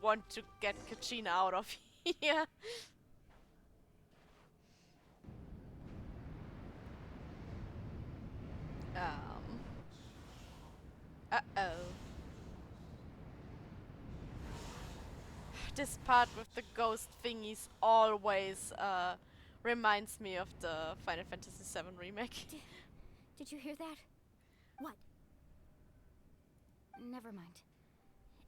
want to get Kachina out of here. Uh-oh. This part with the ghost thingies always reminds me of the Final Fantasy VII remake. Did you hear that? What? Never mind.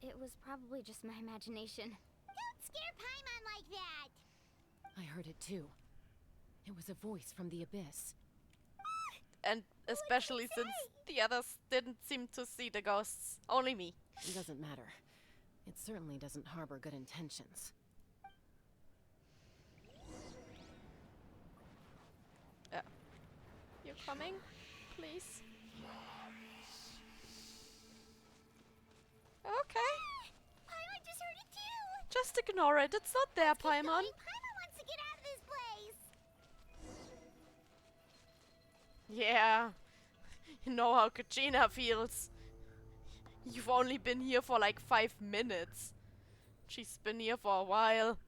It was probably just my imagination. Don't scare Paimon like that! I heard it too. It was a voice from the Abyss. And especially since the others didn't seem to see the ghosts. Only me. It doesn't matter. It certainly doesn't harbor good intentions. coming? Please. Okay. Paimon just heard it too! Just ignore it. It's not there, Paimon. Paimon wants to get out of this place! Yeah. You know how Kachina feels. You've only been here for like 5 minutes. She's been here for a while.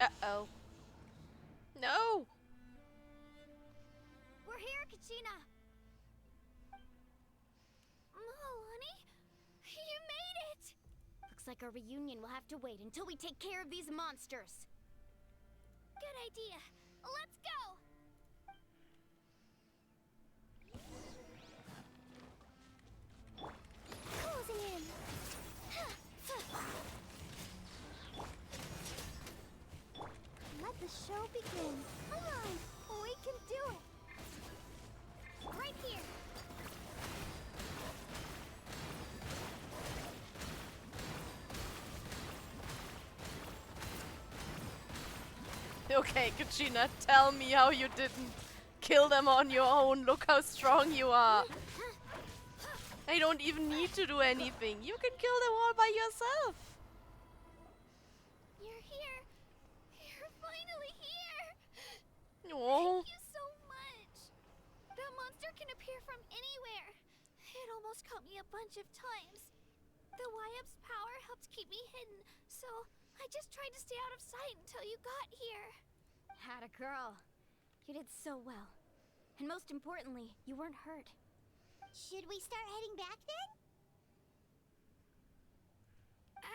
Uh-oh. No! We're here, Kachina! Oh, honey? You made it! Looks like our reunion will have to wait until we take care of these monsters. Good idea. Let's go! Closing in. Let the show begin. Come on, we can do it. Right here. Okay, Kachina, tell me how you didn't kill them on your own. Look how strong you are. I don't even need to do anything. You can kill them all by yourself. You're here. You're finally here. Oh. Thank you so much. That monster can appear from anywhere. It almost caught me a bunch of times. The YF's power helped keep me hidden, so I just tried to stay out of sight until you got here. Had a girl. You did so well. And most importantly, you weren't hurt. Should we start heading back then?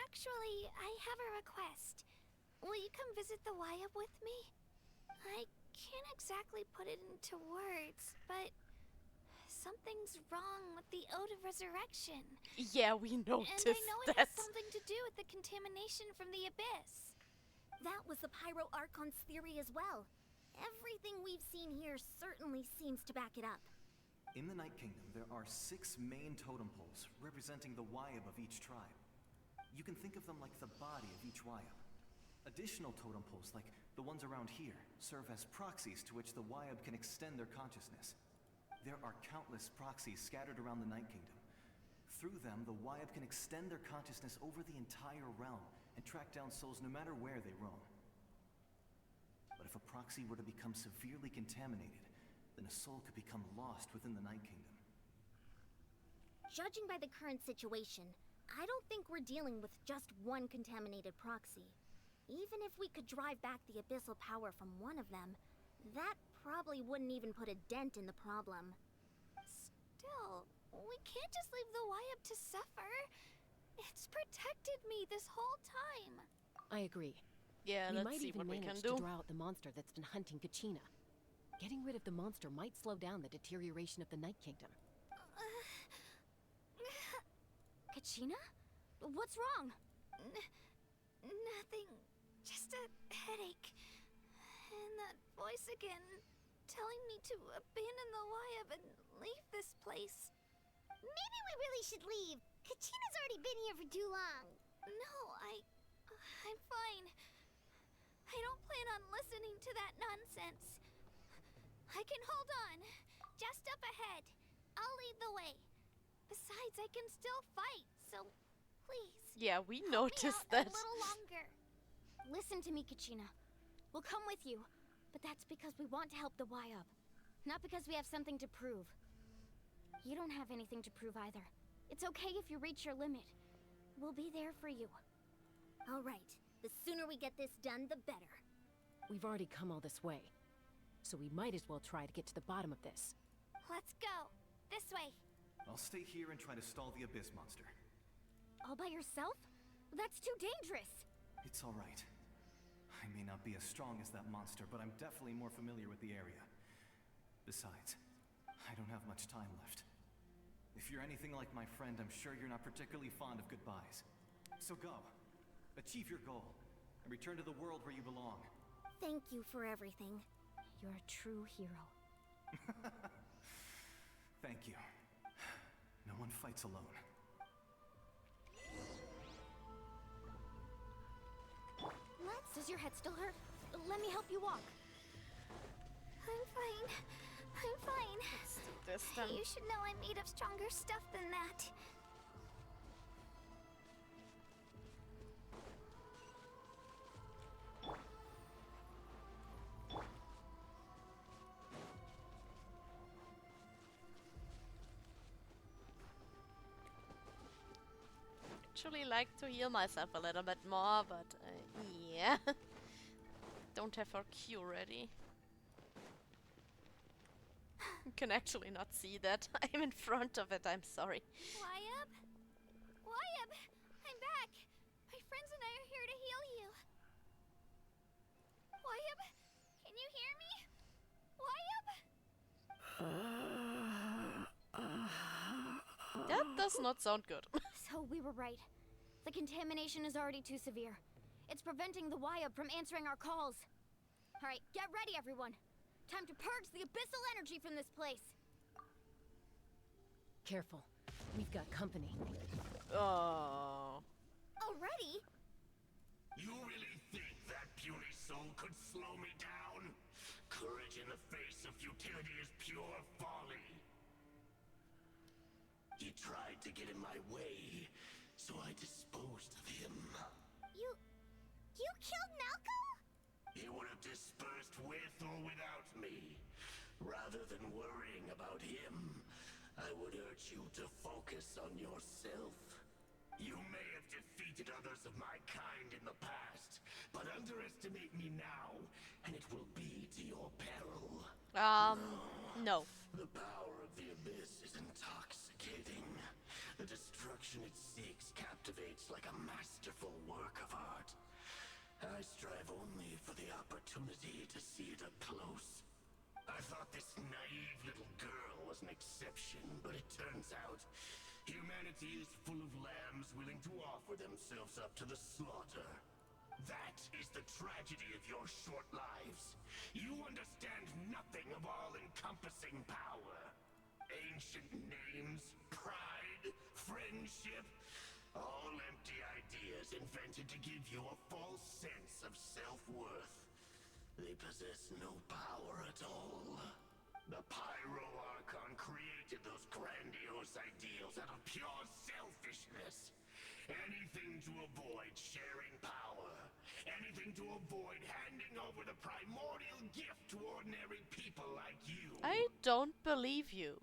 Actually, I have a request. Will you come visit the YF with me? I can't exactly put it into words, but something's wrong with the Ode of Resurrection. Yeah, we noticed And I know it that. has something to do with the contamination from the Abyss. That was the Pyro Archon's theory as well. Everything we've seen here certainly seems to back it up. In the Night Kingdom, there are 6 main totem poles representing the Wyab of each tribe. You can think of them like the body of each Wyab. Additional totem poles, like the ones around here, serve as proxies to which the Wyab can extend their consciousness. There are countless proxies scattered around the Night Kingdom. Through them, the Wyab can extend their consciousness over the entire realm and track down souls no matter where they roam. But if a proxy were to become severely contaminated, then a soul could become lost within the Night Kingdom. Judging by the current situation, I don't think we're dealing with just one contaminated proxy. Even if we could drive back the abyssal power from one of them, that probably wouldn't even put a dent in the problem. Still, we can't just leave the YF to suffer. It's protected me this whole time. I agree. Yeah, we let's might see even what we can manage do. to draw out the monster that's been hunting Kachina. Getting rid of the monster might slow down the deterioration of the Night Kingdom. Kachina? What's wrong? Nothing. Just a headache. And that voice again, telling me to abandon the YF and leave this place. Maybe we really should leave. Kachina's already been here for too long. No, I'm fine. I don't plan on listening to that nonsense. I can hold on. Just up ahead. I'll lead the way. Besides, I can still fight, so please. Yeah, we help me noticed out that. a little longer. Listen to me, Kachina. We'll come with you, but that's because we want to help the YF, not because we have something to prove. You don't have anything to prove either. It's okay if you reach your limit. We'll be there for you. All right. The sooner we get this done, the better. We've already come all this way, so we might as well try to get to the bottom of this. Let's go. This way. I'll stay here and try to stall the Abyss monster. All by yourself? That's too dangerous. It's all right. I may not be as strong as that monster, but I'm definitely more familiar with the area. Besides, I don't have much time left. If you're anything like my friend, I'm sure you're not particularly fond of goodbyes. So go. Achieve your goal. and return to the world where you belong. Thank you for everything. You're a true hero. Thank you. No one fights alone. Does your head still hurt? Let me help you walk. I'm fine. I'm fine. Let's do this then. You should know I'm made of stronger stuff than that. Actually like to heal myself a little bit more, but yeah. Don't have our Q ready. You can actually not see that. I'm in front of it, I'm sorry. Wyab? Wyab! I'm back! My friends and I are here to heal you. Wyab? Can you hear me? Wyab? That does not sound good. So we were right. The contamination is already too severe. It's preventing the Wyab from answering our calls. Alright, get ready everyone. Time to purge the abyssal energy from this place. Careful. We've got company. Oh. Already? You really think that puny soul could slow me down? Courage in the face of futility is pure folly. He tried to get in my way, so I disposed of him. You killed Malco? He would have dispersed with or without me. Rather than worrying about him, I would urge you to focus on yourself. You may have defeated others of my kind in the past, but underestimate me now, and it will be to your peril. No. The power of the abyss is intoxicating. The destruction it seeks captivates like a masterful work of art. I strive only for the opportunity to see it up close. I thought this naive little girl was an exception, but it turns out humanity is full of lambs willing to offer themselves up to the slaughter. That is the tragedy of your short lives. You understand nothing of all-encompassing power. Ancient names, pride, friendship, all empty ideas invented to give you a false sense of self-worth. They possess no power at all. The Pyro Archon created those grandiose ideals out of pure selfishness. Anything to avoid sharing power. Anything to avoid handing over the primordial gift to ordinary people like you. I don't believe you.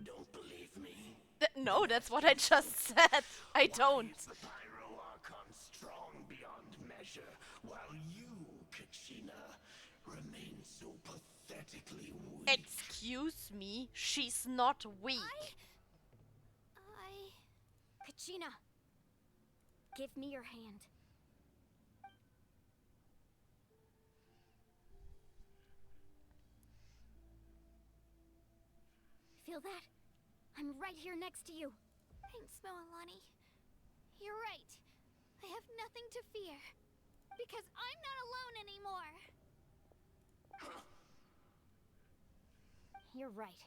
Don't believe me? No, that's what I just said. I don't. Why is the Pyro Archon strong beyond measure, while you, Kachina, remain so pathetically weak? Excuse me, she's not weak. Kachina, give me your hand. Feel that? I'm right here next to you. Thanks, Moalani. You're right. I have nothing to fear. Because I'm not alone anymore. You're right.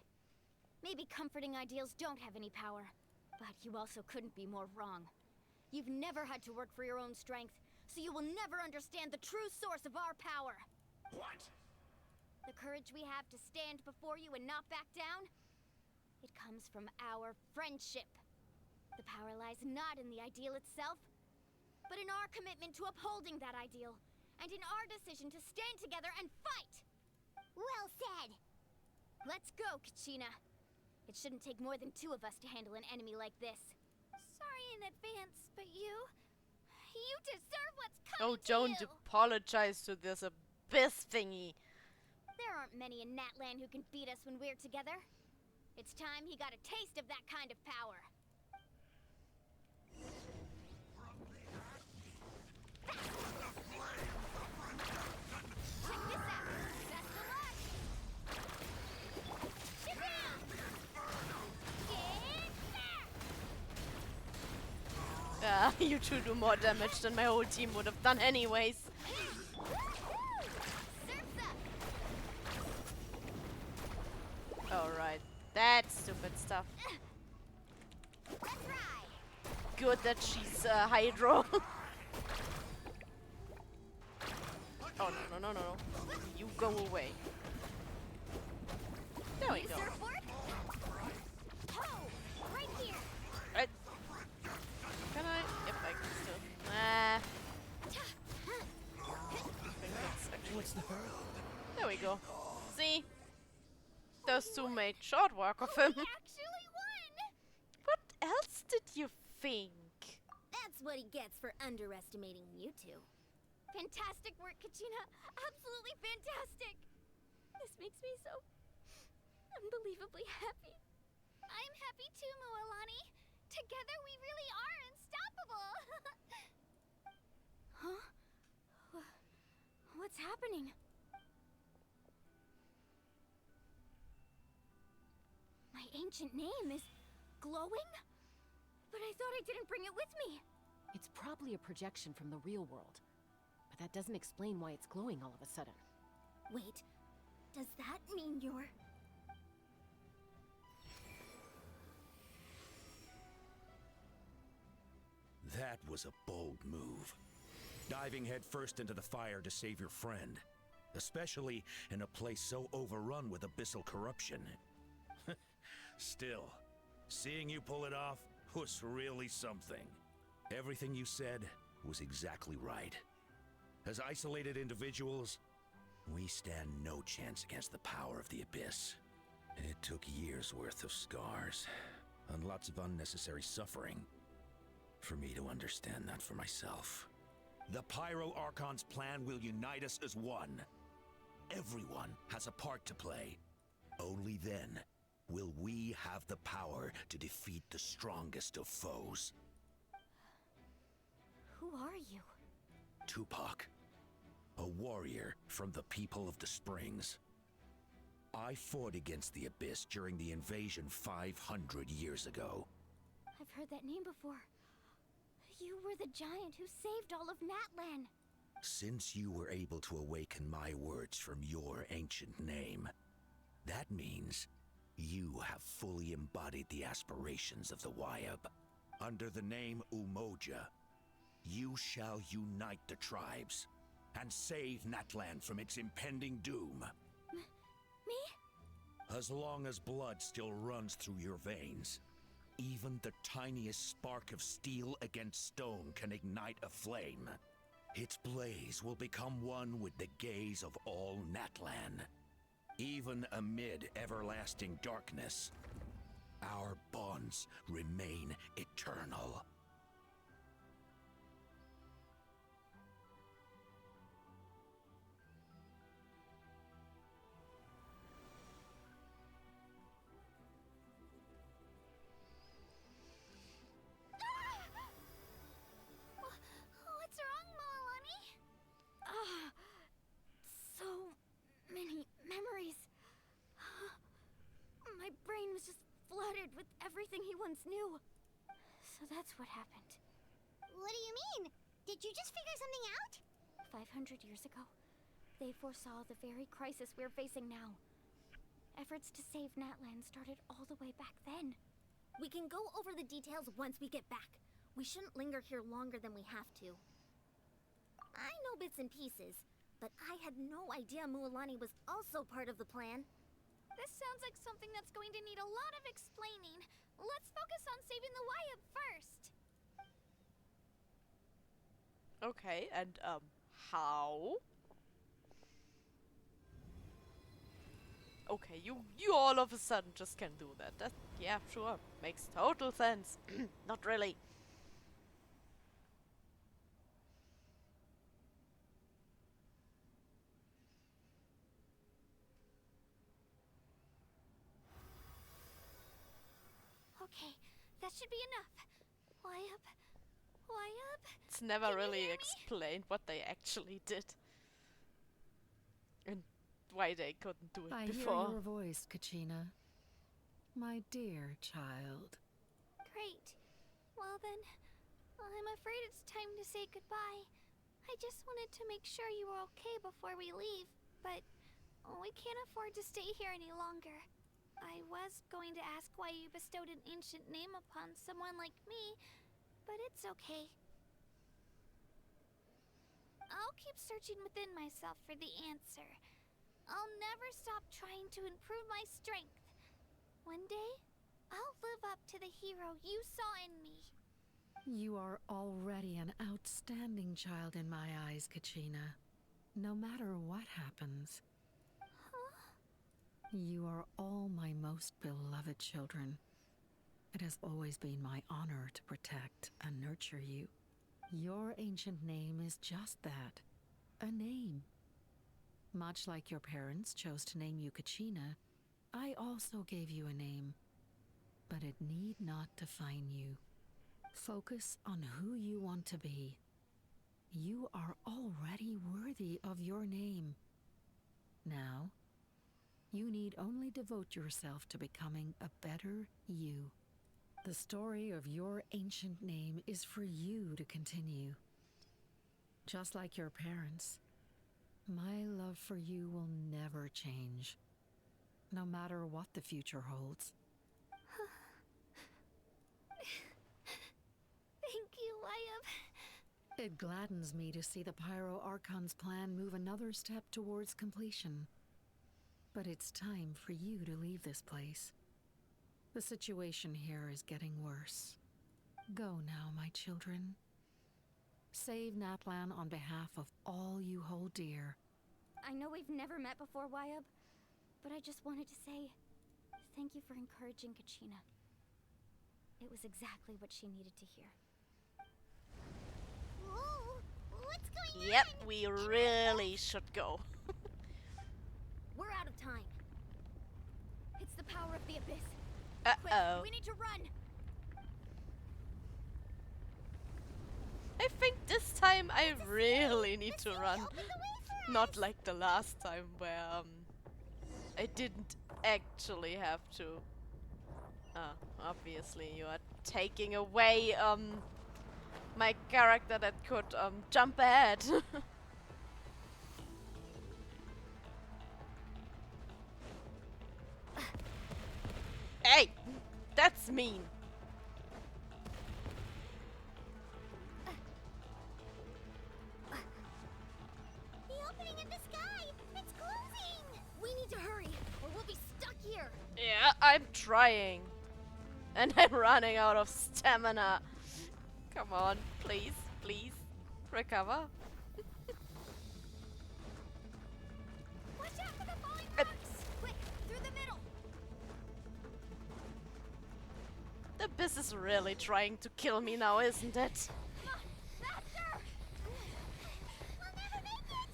Maybe comforting ideals don't have any power. But you also couldn't be more wrong. You've never had to work for your own strength, so you will never understand the true source of our power. What? The courage we have to stand before you and not back down? It comes from our friendship. The power lies not in the ideal itself, but in our commitment to upholding that ideal, and in our decision to stand together and fight! Well said! Let's go, Kachina. It shouldn't take more than 2 of us to handle an enemy like this. Sorry in advance, but you deserve what's Oh, coming don't to you! apologize to this abyss thingy. There aren't many in Natlan who can beat us when we're together. It's time he got a taste of that kind of power. Check this out! Best of luck! Get back! Yeah. You two do more damage than my whole team would have done anyways. Alright, that's stupid stuff. Good that she's Hydro. Oh no. You go away. There we go. Can I? Yep, I can still. What's the hurry? There we go. See? Those two made short work of him. What else did you think? That's what he gets for underestimating you two. Fantastic work, Kachina. Absolutely fantastic. This makes me so unbelievably happy. I'm happy too, Mualani. Together we really are unstoppable. Huh? What's happening? My ancient name is glowing? But I thought I didn't bring it with me. It's probably a projection from the real world. But that doesn't explain why it's glowing all of a sudden. Wait, does that mean you're... That was a bold move. Diving headfirst into the fire to save your friend. Especially in a place so overrun with abyssal corruption. Still, seeing you pull it off was really something. Everything you said was exactly right. As isolated individuals, we stand no chance against the power of the Abyss. It took years' worth of scars, and lots of unnecessary suffering, for me to understand that for myself. The Pyro Archon's plan will unite us as one. Everyone has a part to play. Only then will we have the power to defeat the strongest of foes. Who are you? Tupac, a warrior from the people of the Springs. I fought against the Abyss during the invasion 500 years ago. I've heard that name before. You were the giant who saved all of Natlan. Since you were able to awaken my words from your ancient name, that means you have fully embodied the aspirations of the Wyab. Under the name Umoja, you shall unite the tribes and save Natlan from its impending doom. Me? As long as blood still runs through your veins, even the tiniest spark of steel against stone can ignite a flame. Its blaze will become one with the gaze of all Natlan. Even amid everlasting darkness, our bonds remain eternal. What's wrong, Moalani? So many memories. My brain was just flooded with everything he once knew. So that's what happened. What do you mean? Did you just figure something out? 500 years ago, they foresaw the very crisis we're facing now. Efforts to save Natlan started all the way back then. We can go over the details once we get back. We shouldn't linger here longer than we have to. I know bits and pieces, but I had no idea Mualani was also part of the plan. This sounds like something that's going to need a lot of explaining. Let's focus on saving the Wyab first. Okay, and how? Okay, you all of a sudden just can do that. That, yeah, sure, makes total sense. Not really. Okay, that should be enough. Wyab. It's never really explained what they actually did. And why they couldn't do it I before. hear your voice, Kachina. My dear child. Great. Well then, I'm afraid it's time to say goodbye. I just wanted to make sure you were okay before we leave, but we can't afford to stay here any longer. I was going to ask why you bestowed an ancient name upon someone like me, but it's okay. I'll keep searching within myself for the answer. I'll never stop trying to improve my strength. One day, I'll live up to the hero you saw in me. You are already an outstanding child in my eyes, Kachina. No matter what happens. You are all my most beloved children. It has always been my honor to protect and nurture you. Your ancient name is just that, a name. Much like your parents chose to name you Kachina, I also gave you a name, but it need not define you. Focus on who you want to be. You are already worthy of your name. Now, you need only devote yourself to becoming a better you. The story of your ancient name is for you to continue. Just like your parents, my love for you will never change, no matter what the future holds. Thank you, Wyatt. It gladdens me to see the Pyro Archon's plan move another step towards completion. But it's time for you to leave this place. The situation here is getting worse. Go now, my children. Save Natlan on behalf of all you hold dear. I know we've never met before, Wyab, but I just wanted to say thank you for encouraging Kachina. It was exactly what she needed to hear. Whoa, what's going on? Yep, we really should go. We're out of time. It's the power of the abyss. Uh-oh. Quick, we need to run. I think this time I really need to run. Not like the last time where I didn't actually have to. Obviously you are taking away my character that could jump ahead. Hey! That's mean! The opening in the sky! It's closing! We need to hurry, or we'll be stuck here. Yeah, I'm trying. And I'm running out of stamina. Come on, please, please. Recover. Watch out for the falling rocks! Quick, through the middle! The abyss is really trying to kill me now, isn't it? Faster! We'll never make it!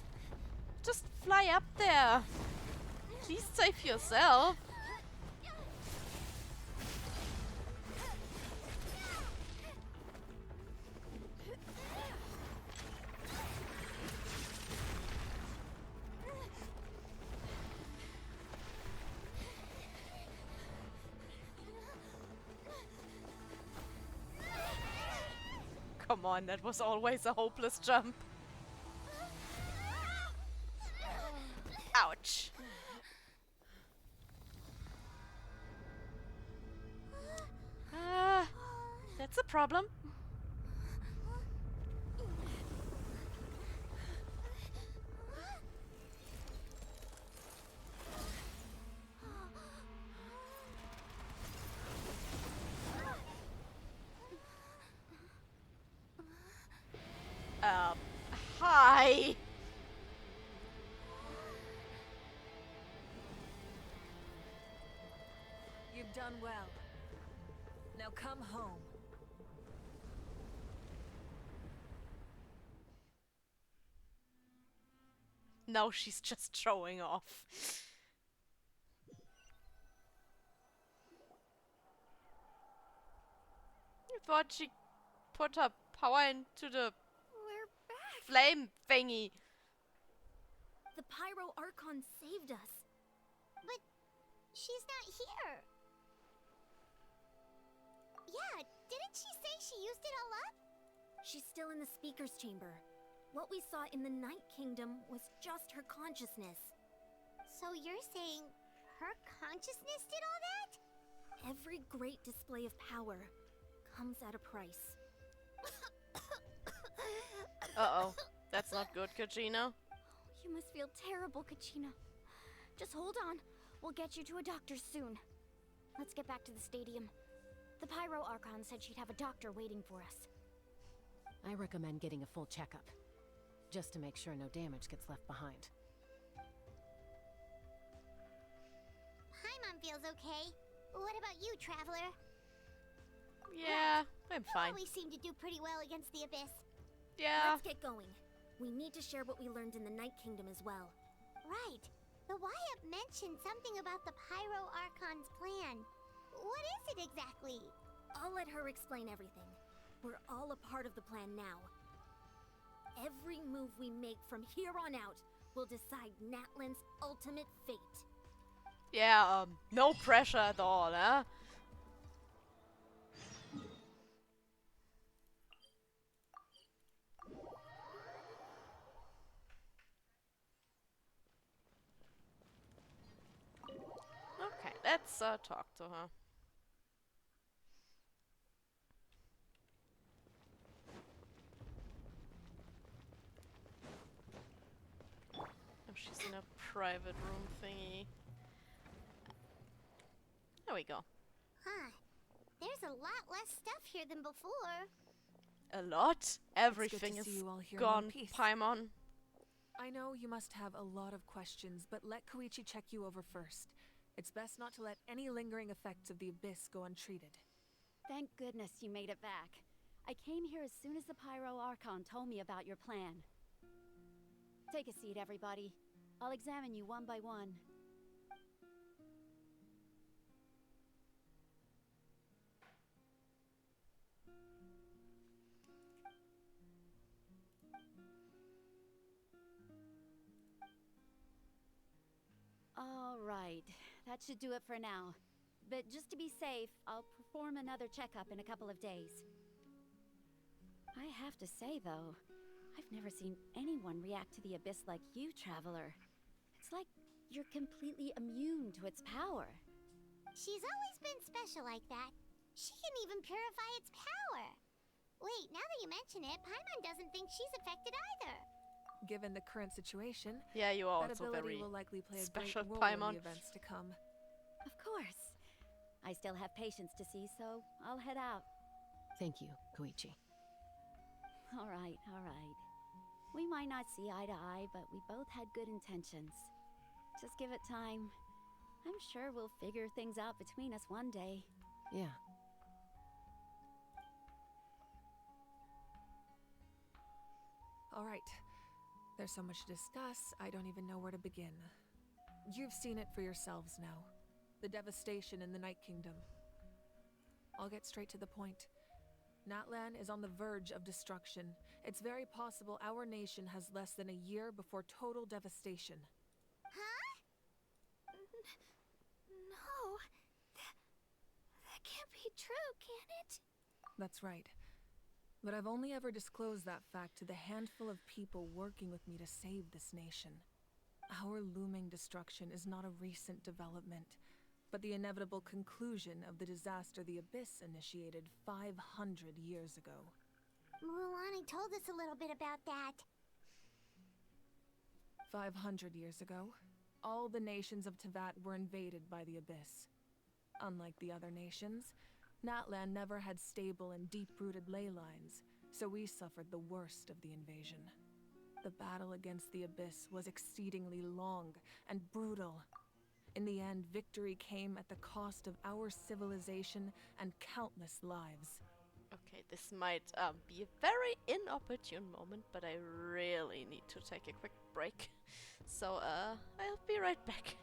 Just fly up there. Please save yourself. Come on, that was always a hopeless jump. Ouch. That's a problem. Hi. You've done well. Now come home. Now she's just showing off. I thought she put her power into the We're back. flame thingy. The Pyro Archon saved us. But she's not here. Yeah, didn't she say she used it all up? She's still in the Speaker's Chamber. What we saw in the Night Kingdom was just her consciousness. So you're saying her consciousness did all that? Every great display of power comes at a price. Uh-oh. That's not good, Kachina. You must feel terrible, Kachina. Just hold on. We'll get you to a doctor soon. Let's get back to the stadium. The Pyro Archon said she'd have a doctor waiting for us. I recommend getting a full checkup, just to make sure no damage gets left behind. Paimon feels okay. What about you, Traveler? Yeah, I'm fine. You always seem to do pretty well against the Abyss. Yeah. Let's get going. We need to share what we learned in the Night Kingdom as well. Right. The Wyatt mentioned something about the Pyro Archon's plan. What is it exactly? I'll let her explain everything. We're all a part of the plan now. Every move we make from here on out will decide Natlan's ultimate fate. Yeah, no pressure at all, huh? Okay, let's talk to her. Oh, she's in a private room thingy. There we go. Huh. There's a lot less stuff here than before. A lot? Everything is gone, Paimon. I know you must have a lot of questions, but let Koichi check you over first. It's best not to let any lingering effects of the Abyss go untreated. Thank goodness you made it back. I came here as soon as the Pyro Archon told me about your plan. Take a seat, everybody. I'll examine you one by one. All right, that should do it for now. But just to be safe, I'll perform another checkup in a couple of days. I have to say, though, I've never seen anyone react to the Abyss like you, Traveler. It's like you're completely immune to its power. She's always been special like that. She can even purify its power. Wait, now that you mention it, Paimon doesn't think she's affected either. Given the current situation, yeah, you are that also ability very will likely play a special, great role Paimon. in the events to come. Of course. I still have patients to see, so I'll head out. Thank you, Koichi. All right, all right. We might not see eye to eye, but we both had good intentions. Just give it time. I'm sure we'll figure things out between us one day. Yeah. All right. There's so much to discuss, I don't even know where to begin. You've seen it for yourselves now. The devastation in the Night Kingdom. I'll get straight to the point. Natlan is on the verge of destruction. It's very possible our nation has less than a year before total devastation. Huh? No. That can't be true, can it? That's right. But I've only ever disclosed that fact to the handful of people working with me to save this nation. Our looming destruction is not a recent development, but the inevitable conclusion of the disaster the Abyss initiated 500 years ago. Mulan told us a little bit about that. 500 years ago, all the nations of Teyvat were invaded by the Abyss. Unlike the other nations, Natlan never had stable and deep-rooted ley lines, so we suffered the worst of the invasion. The battle against the Abyss was exceedingly long and brutal. In the end, victory came at the cost of our civilization and countless lives. Okay, this might be a very inopportune moment, but I really need to take a quick break. So, I'll be right back.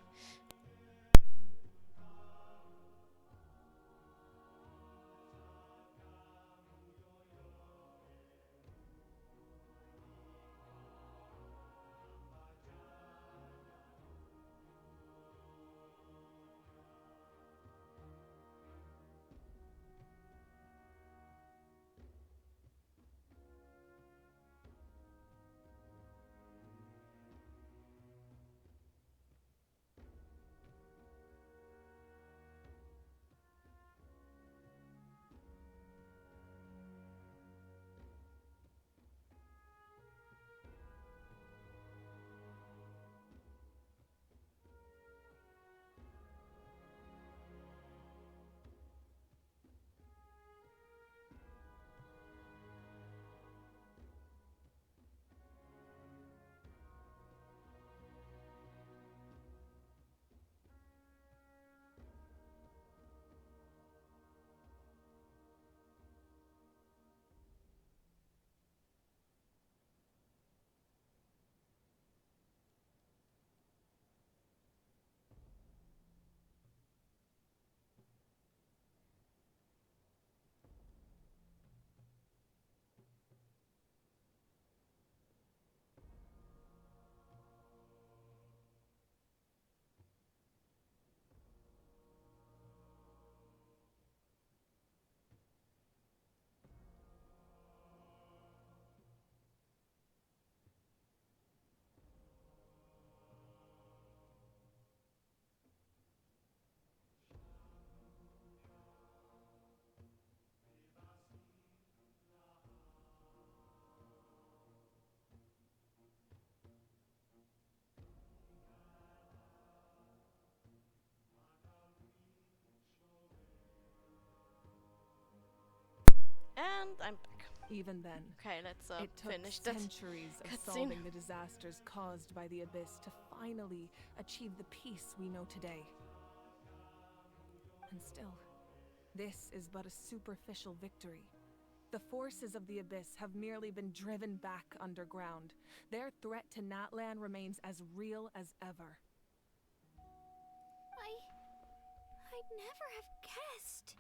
And I'm back. Even then, Okay, let's it took finish that centuries of cutscene. solving the disasters caused by the Abyss to finally achieve the peace we know today. And still, this is but a superficial victory. The forces of the Abyss have merely been driven back underground. Their threat to Natlan remains as real as ever. I'd never have guessed.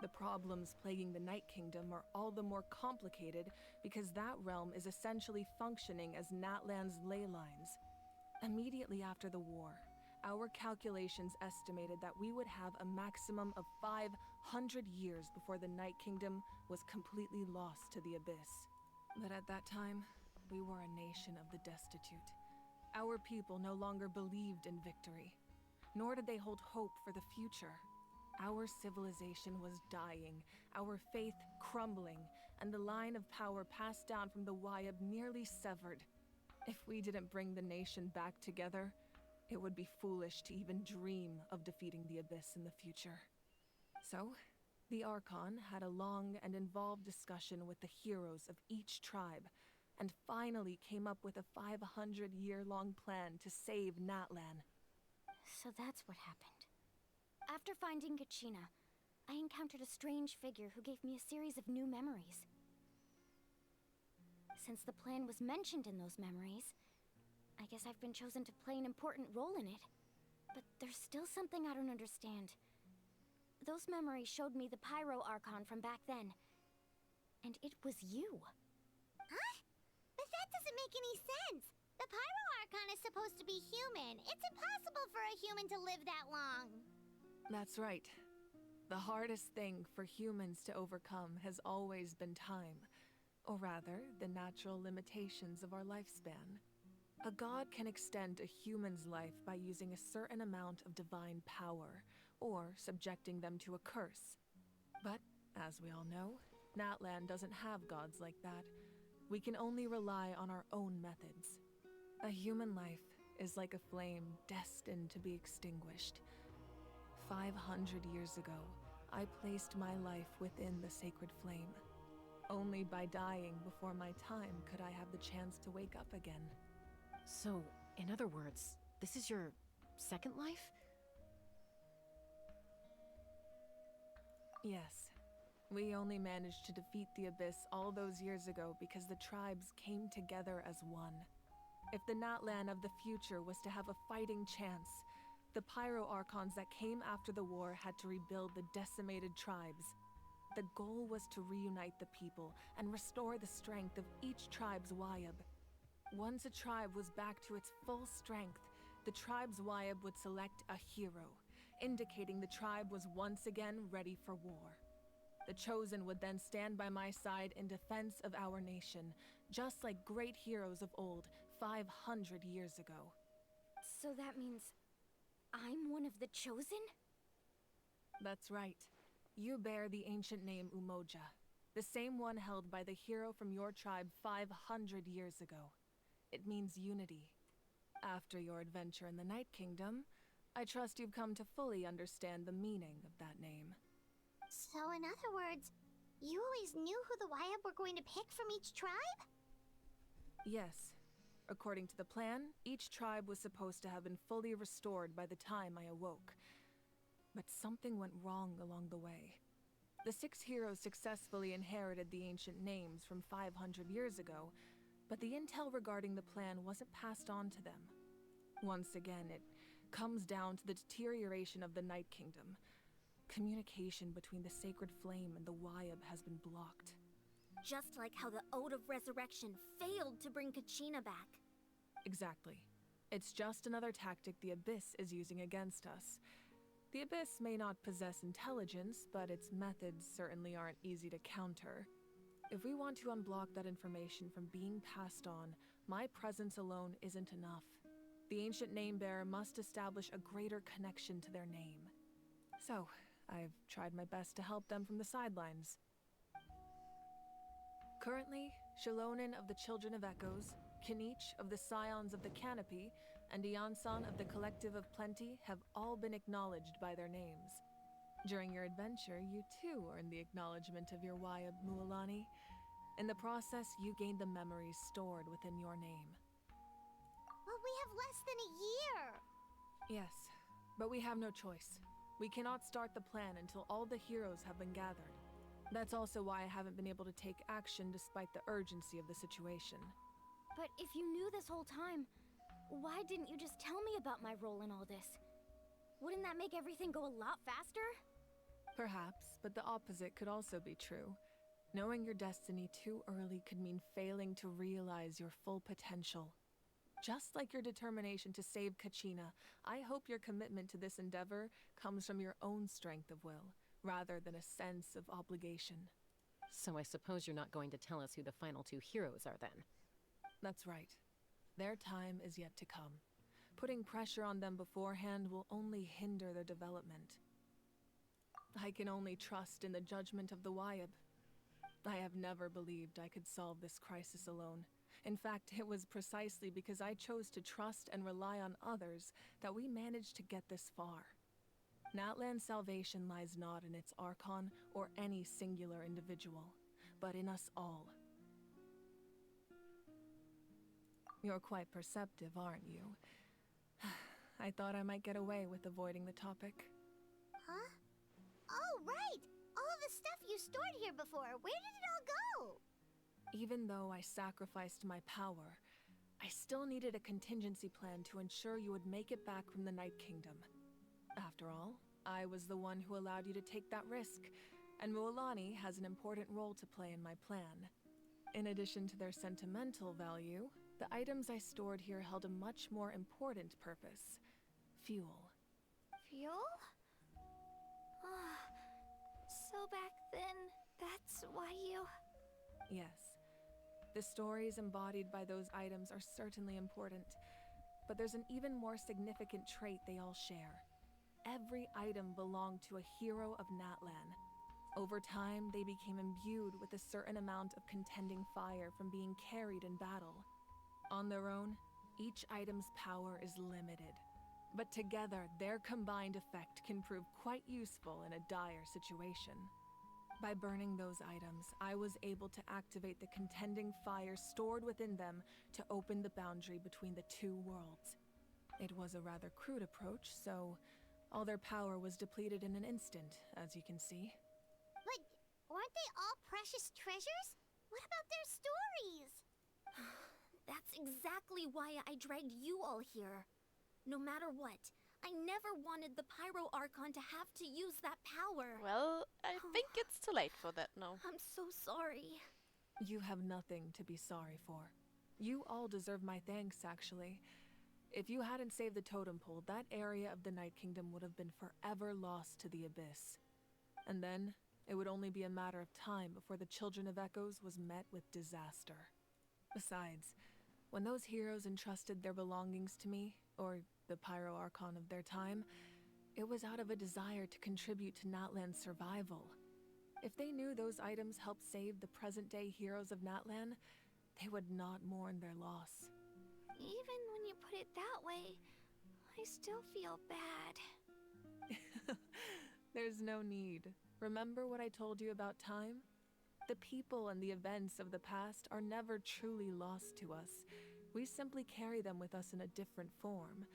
The problems plaguing the Night Kingdom are all the more complicated because that realm is essentially functioning as Natlan's ley lines. Immediately after the war, our calculations estimated that we would have a maximum of 500 years before the Night Kingdom was completely lost to the Abyss. But at that time, we were a nation of the destitute. Our people no longer believed in victory, nor did they hold hope for the future. Our civilization was dying, our faith crumbling, and the line of power passed down from the Wyab nearly severed. If we didn't bring the nation back together, it would be foolish to even dream of defeating the Abyss in the future. So, the Archon had a long and involved discussion with the heroes of each tribe, and finally came up with a 500-year-long plan to save Natlan. So that's what happened. After finding Kachina, I encountered a strange figure who gave me a series of new memories. Since the plan was mentioned in those memories, I guess I've been chosen to play an important role in it. But there's still something I don't understand. Those memories showed me the Pyro Archon from back then. And it was you. Huh? But that doesn't make any sense. The Pyro Archon is supposed to be human. It's impossible for a human to live that long. That's right. The hardest thing for humans to overcome has always been time. Or rather, the natural limitations of our lifespan. A god can extend a human's life by using a certain amount of divine power, or subjecting them to a curse. But, as we all know, Natlan doesn't have gods like that. We can only rely on our own methods. A human life is like a flame destined to be extinguished. 500 years ago, I placed my life within the sacred flame. Only by dying before my time could I have the chance to wake up again. So, in other words, this is your second life? Yes. We only managed to defeat the Abyss all those years ago because the tribes came together as one. If the Natlan of the future was to have a fighting chance, the Pyro Archons that came after the war had to rebuild the decimated tribes. The goal was to reunite the people and restore the strength of each tribe's Wyab. Once a tribe was back to its full strength, the tribe's Wyab would select a hero, indicating the tribe was once again ready for war. The Chosen would then stand by my side in defense of our nation, just like great heroes of old 500 years ago. So that means I'm one of the Chosen? That's right. You bear the ancient name Umoja, the same one held by the hero from your tribe 500 years ago. It means unity. After your adventure in the Night Kingdom, I trust you've come to fully understand the meaning of that name. So in other words, you always knew who the Wyab were going to pick from each tribe? Yes. According to the plan, each tribe was supposed to have been fully restored by the time I awoke. But something went wrong along the way. The 6 heroes successfully inherited the ancient names from 500 years ago, but the intel regarding the plan wasn't passed on to them. Once again, it comes down to the deterioration of the Night Kingdom. Communication between the Sacred Flame and the Wyab has been blocked. Just like how the Ode of Resurrection failed to bring Kachina back. Exactly. It's just another tactic the Abyss is using against us. The Abyss may not possess intelligence, but its methods certainly aren't easy to counter. If we want to unblock that information from being passed on, my presence alone isn't enough. The ancient name-bearer must establish a greater connection to their name. So, I've tried my best to help them from the sidelines. Currently, Shilonen of the Children of Echoes, Kinich of the Scions of the Canopy, and Iansan of the Collective of Plenty have all been acknowledged by their names. During your adventure, you too earned the acknowledgement of your Wayab Mualani. In the process, you gained the memories stored within your name. Well, we have less than a year! Yes, but we have no choice. We cannot start the plan until all the heroes have been gathered. That's also why I haven't been able to take action despite the urgency of the situation. But if you knew this whole time, why didn't you just tell me about my role in all this? Wouldn't that make everything go a lot faster? Perhaps, but the opposite could also be true. Knowing your destiny too early could mean failing to realize your full potential. Just like your determination to save Kachina, I hope your commitment to this endeavor comes from your own strength of will, rather than a sense of obligation. So I suppose you're not going to tell us who the final two heroes are then? That's right. Their time is yet to come. Putting pressure on them beforehand will only hinder their development. I can only trust in the judgment of the Wayab. I have never believed I could solve this crisis alone. In fact, it was precisely because I chose to trust and rely on others that we managed to get this far. Natlan's salvation lies not in its Archon or any singular individual, but in us all. You're quite perceptive, aren't you? I thought I might get away with avoiding the topic. Huh? Oh, right! All the stuff you stored here before, where did it all go? Even though I sacrificed my power, I still needed a contingency plan to ensure you would make it back from the Night Kingdom. After all, I was the one who allowed you to take that risk, and Mualani has an important role to play in my plan. In addition to their sentimental value, the items I stored here held a much more important purpose: fuel. Fuel? So back then, that's why you... Yes. The stories embodied by those items are certainly important, but there's an even more significant trait they all share. Every item belonged to a hero of Natlan. Over time, they became imbued with a certain amount of contending fire from being carried in battle. On their own, each item's power is limited, but together, their combined effect can prove quite useful in a dire situation. By burning those items, I was able to activate the contending fire stored within them to open the boundary between the two worlds. It was a rather crude approach, so all their power was depleted in an instant, as you can see. But weren't they all precious treasures? What about their stories? That's exactly why I dragged you all here. No matter what, I never wanted the Pyro Archon to have to use that power. Well, I think it's too late for that now. I'm so sorry. You have nothing to be sorry for. You all deserve my thanks, actually. If you hadn't saved the totem pole, that area of the Night Kingdom would have been forever lost to the Abyss. And then, it would only be a matter of time before the Children of Echoes was met with disaster. Besides, when those heroes entrusted their belongings to me, or the Pyro Archon of their time, it was out of a desire to contribute to Natlan's survival. If they knew those items helped save the present-day heroes of Natlan, they would not mourn their loss. Even when you put it that way, I still feel bad. There's no need. Remember what I told you about time? The people and the events of the past are never truly lost to us. We simply carry them with us in a different form.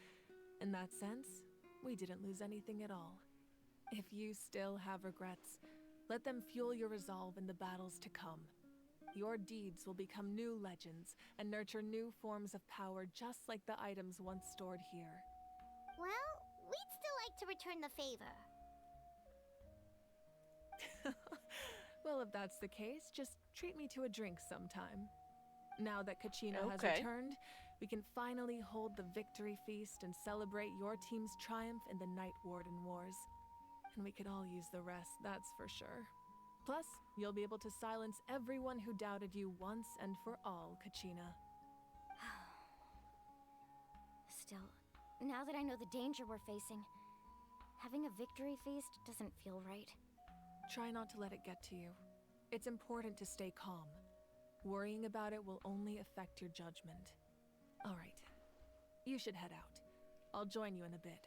In that sense, we didn't lose anything at all. If you still have regrets, let them fuel your resolve in the battles to come. Your deeds will become new legends and nurture new forms of power just like the items once stored here. Well, we'd still like to return the favor. Well, if that's the case, just treat me to a drink sometime. Now that Kachina has Okay. returned, we can finally hold the victory feast and celebrate your team's triumph in the Night Warden Wars. And we could all use the rest, that's for sure. Plus, you'll be able to silence everyone who doubted you once and for all, Kachina. Still, now that I know the danger we're facing, having a victory feast doesn't feel right. Try not to let it get to you. It's important to stay calm. Worrying about it will only affect your judgment. All right. You should head out. I'll join you in a bit.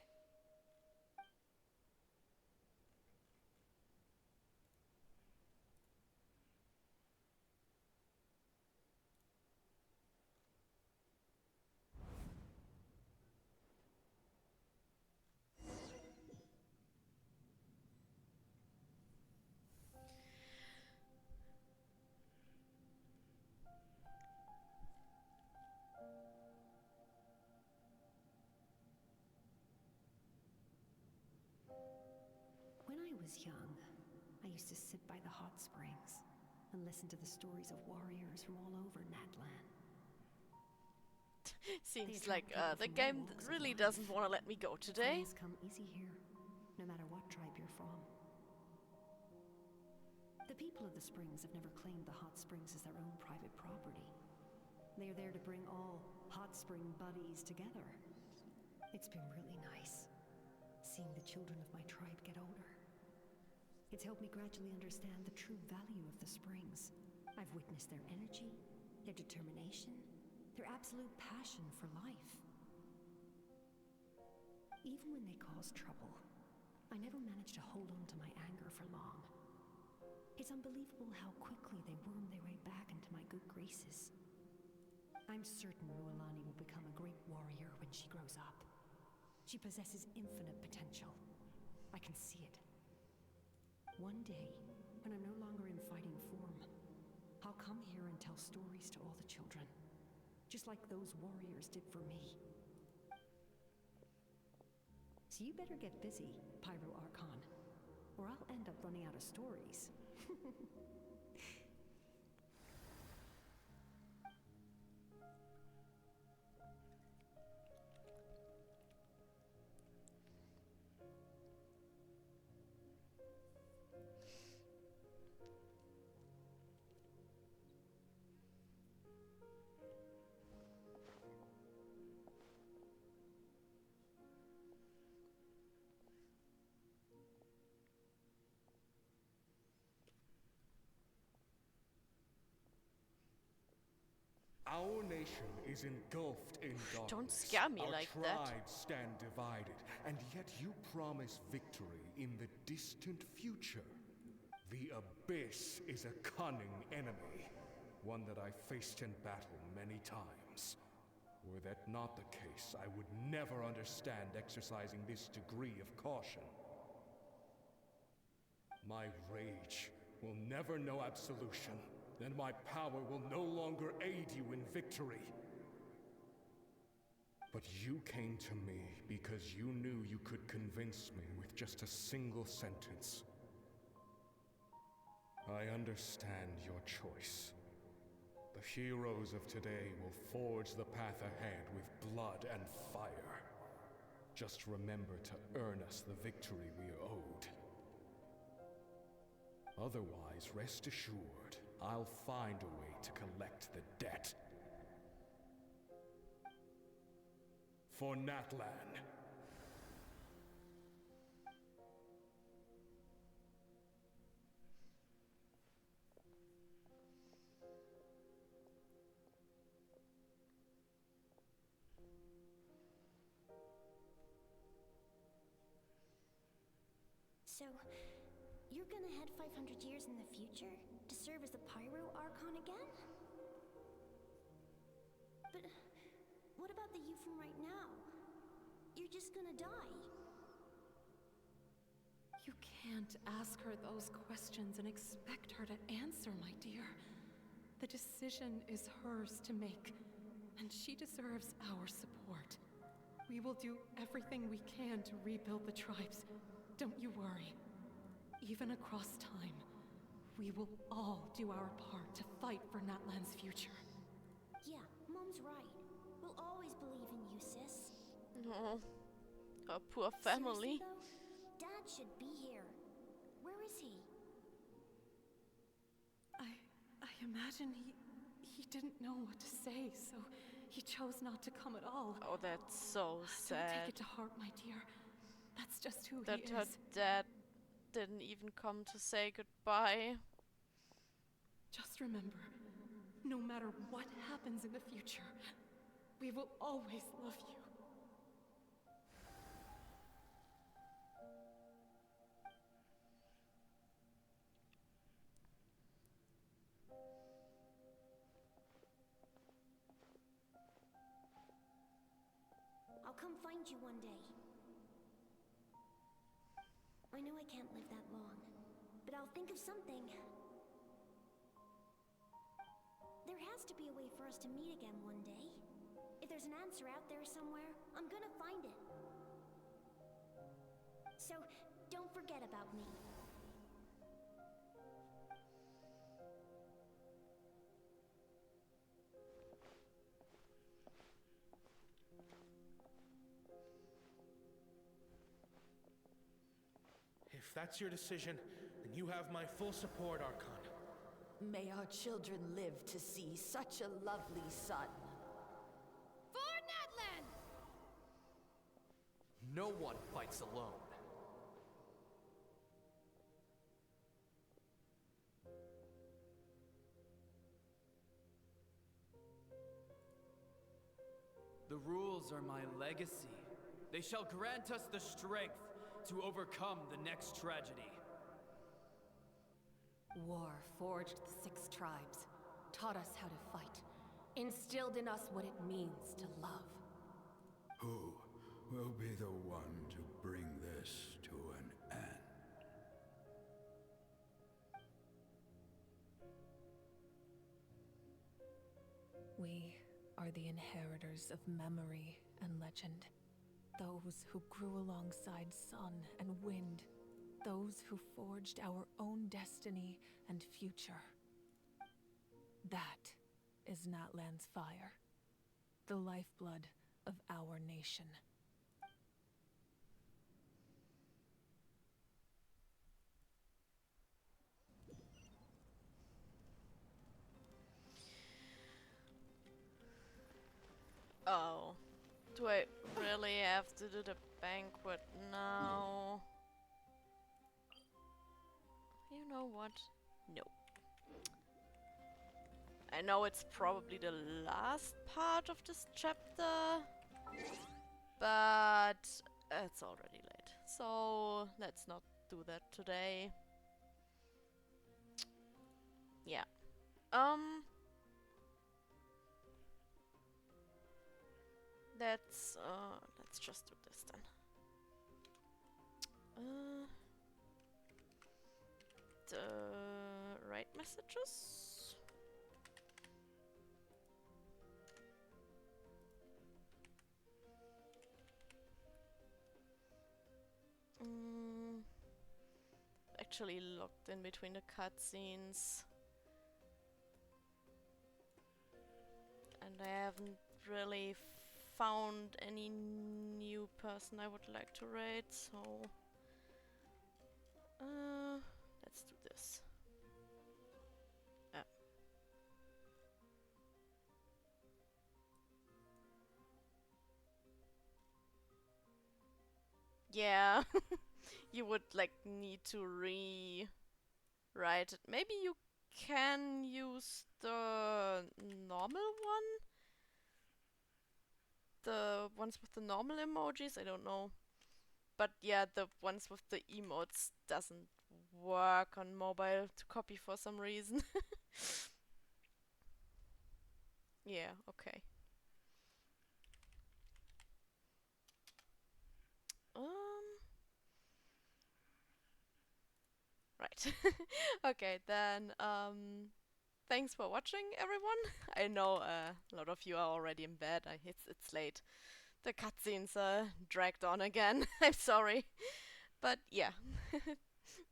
was young, I used to sit by the hot springs and listen to the stories of warriors from all over Natlan. Seems like the game really doesn't want to let me go today. Friends come easy here, no matter what tribe you're from. The people of the springs have never claimed the hot springs as their own private property. They are there to bring all hot spring buddies together. It's been really nice, seeing the children of my tribe get older. It's helped me gradually understand the true value of the springs. I've witnessed their energy, their determination, their absolute passion for life. Even when they cause trouble, I never managed to hold on to my anger for long. It's unbelievable how quickly they worm their way back into my good graces. I'm certain Rualani will become a great warrior when she grows up. She possesses infinite potential. I can see it. One day, when I'm no longer in fighting form, I'll come here and tell stories to all the children, just like those warriors did for me. So you better get busy, Pyro Archon, or I'll end up running out of stories. Our nation is engulfed in darkness. Don't scare me Our like that. tribes stand divided, and yet you promise victory in the distant future. The Abyss is a cunning enemy, one that I faced in battle many times. Were that not the case, I would never understand exercising this degree of caution. My rage will never know absolution, and my power will no longer aid you in victory. But you came to me because you knew you could convince me with just a single sentence. I understand your choice. The heroes of today will forge the path ahead with blood and fire. Just remember to earn us the victory we are owed. Otherwise, rest assured, I'll find a way to collect the debt. For Natlan. So, you're gonna head 500 years in the future to serve as a Pyro Archon again? But what about the you from right now? You're just gonna die. You can't ask her those questions and expect her to answer, my dear. The decision is hers to make, and she deserves our support. We will do everything we can to rebuild the tribes. Don't you worry. Even across time, we will all do our part to fight for Natlan's future. Yeah, Mom's right. We'll always believe in you, sis. Oh, her poor family. Seriously, though, Dad should be here. Where is he? I imagine he didn't know what to say, so he chose not to come at all. Oh, that's so sad. Don't take it to heart, my dear. That's just who That he her is. dad didn't even come to say goodbye. Just remember, no matter what happens in the future, we will always love you. I'll come find you one day. I know I can't live that long, but I'll think of something. There has to be a way for us to meet again one day. If there's an answer out there somewhere, I'm gonna find it. So, don't forget about me. If that's your decision, then you have my full support, Archon. May our children live to see such a lovely son. For Natlan! No one fights alone. The rules are my legacy. They shall grant us the strength to overcome the next tragedy. War forged the 6 tribes, taught us how to fight, instilled in us what it means to love. Who will be the one to bring this to an end? We are the inheritors of memory and legend. Those who grew alongside sun and wind. Those who forged our own destiny and future. That is Natlan's fire. The lifeblood of our nation. Oh. Do I really have to do the banquet now? You know what? No. I know it's probably the last part of this chapter, but it's already late. So let's not do that today. Yeah. Let's just do this then. The right messages. Actually locked in between the cutscenes. And I haven't really found any new person I would like to raid, so let's do this. Yeah, you would like need to rewrite it. Maybe you can use the normal one? The ones with the normal emojis? I don't know. But yeah, the ones with the emotes doesn't work on mobile to copy for some reason. Yeah, okay. Right. Okay, then thanks for watching, everyone. I know a lot of you are already in bed. It's late. The cutscenes dragged on again. I'm sorry. But yeah.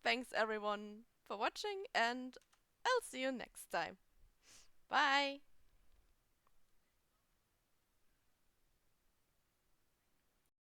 Thanks everyone for watching, and I'll see you next time. Bye!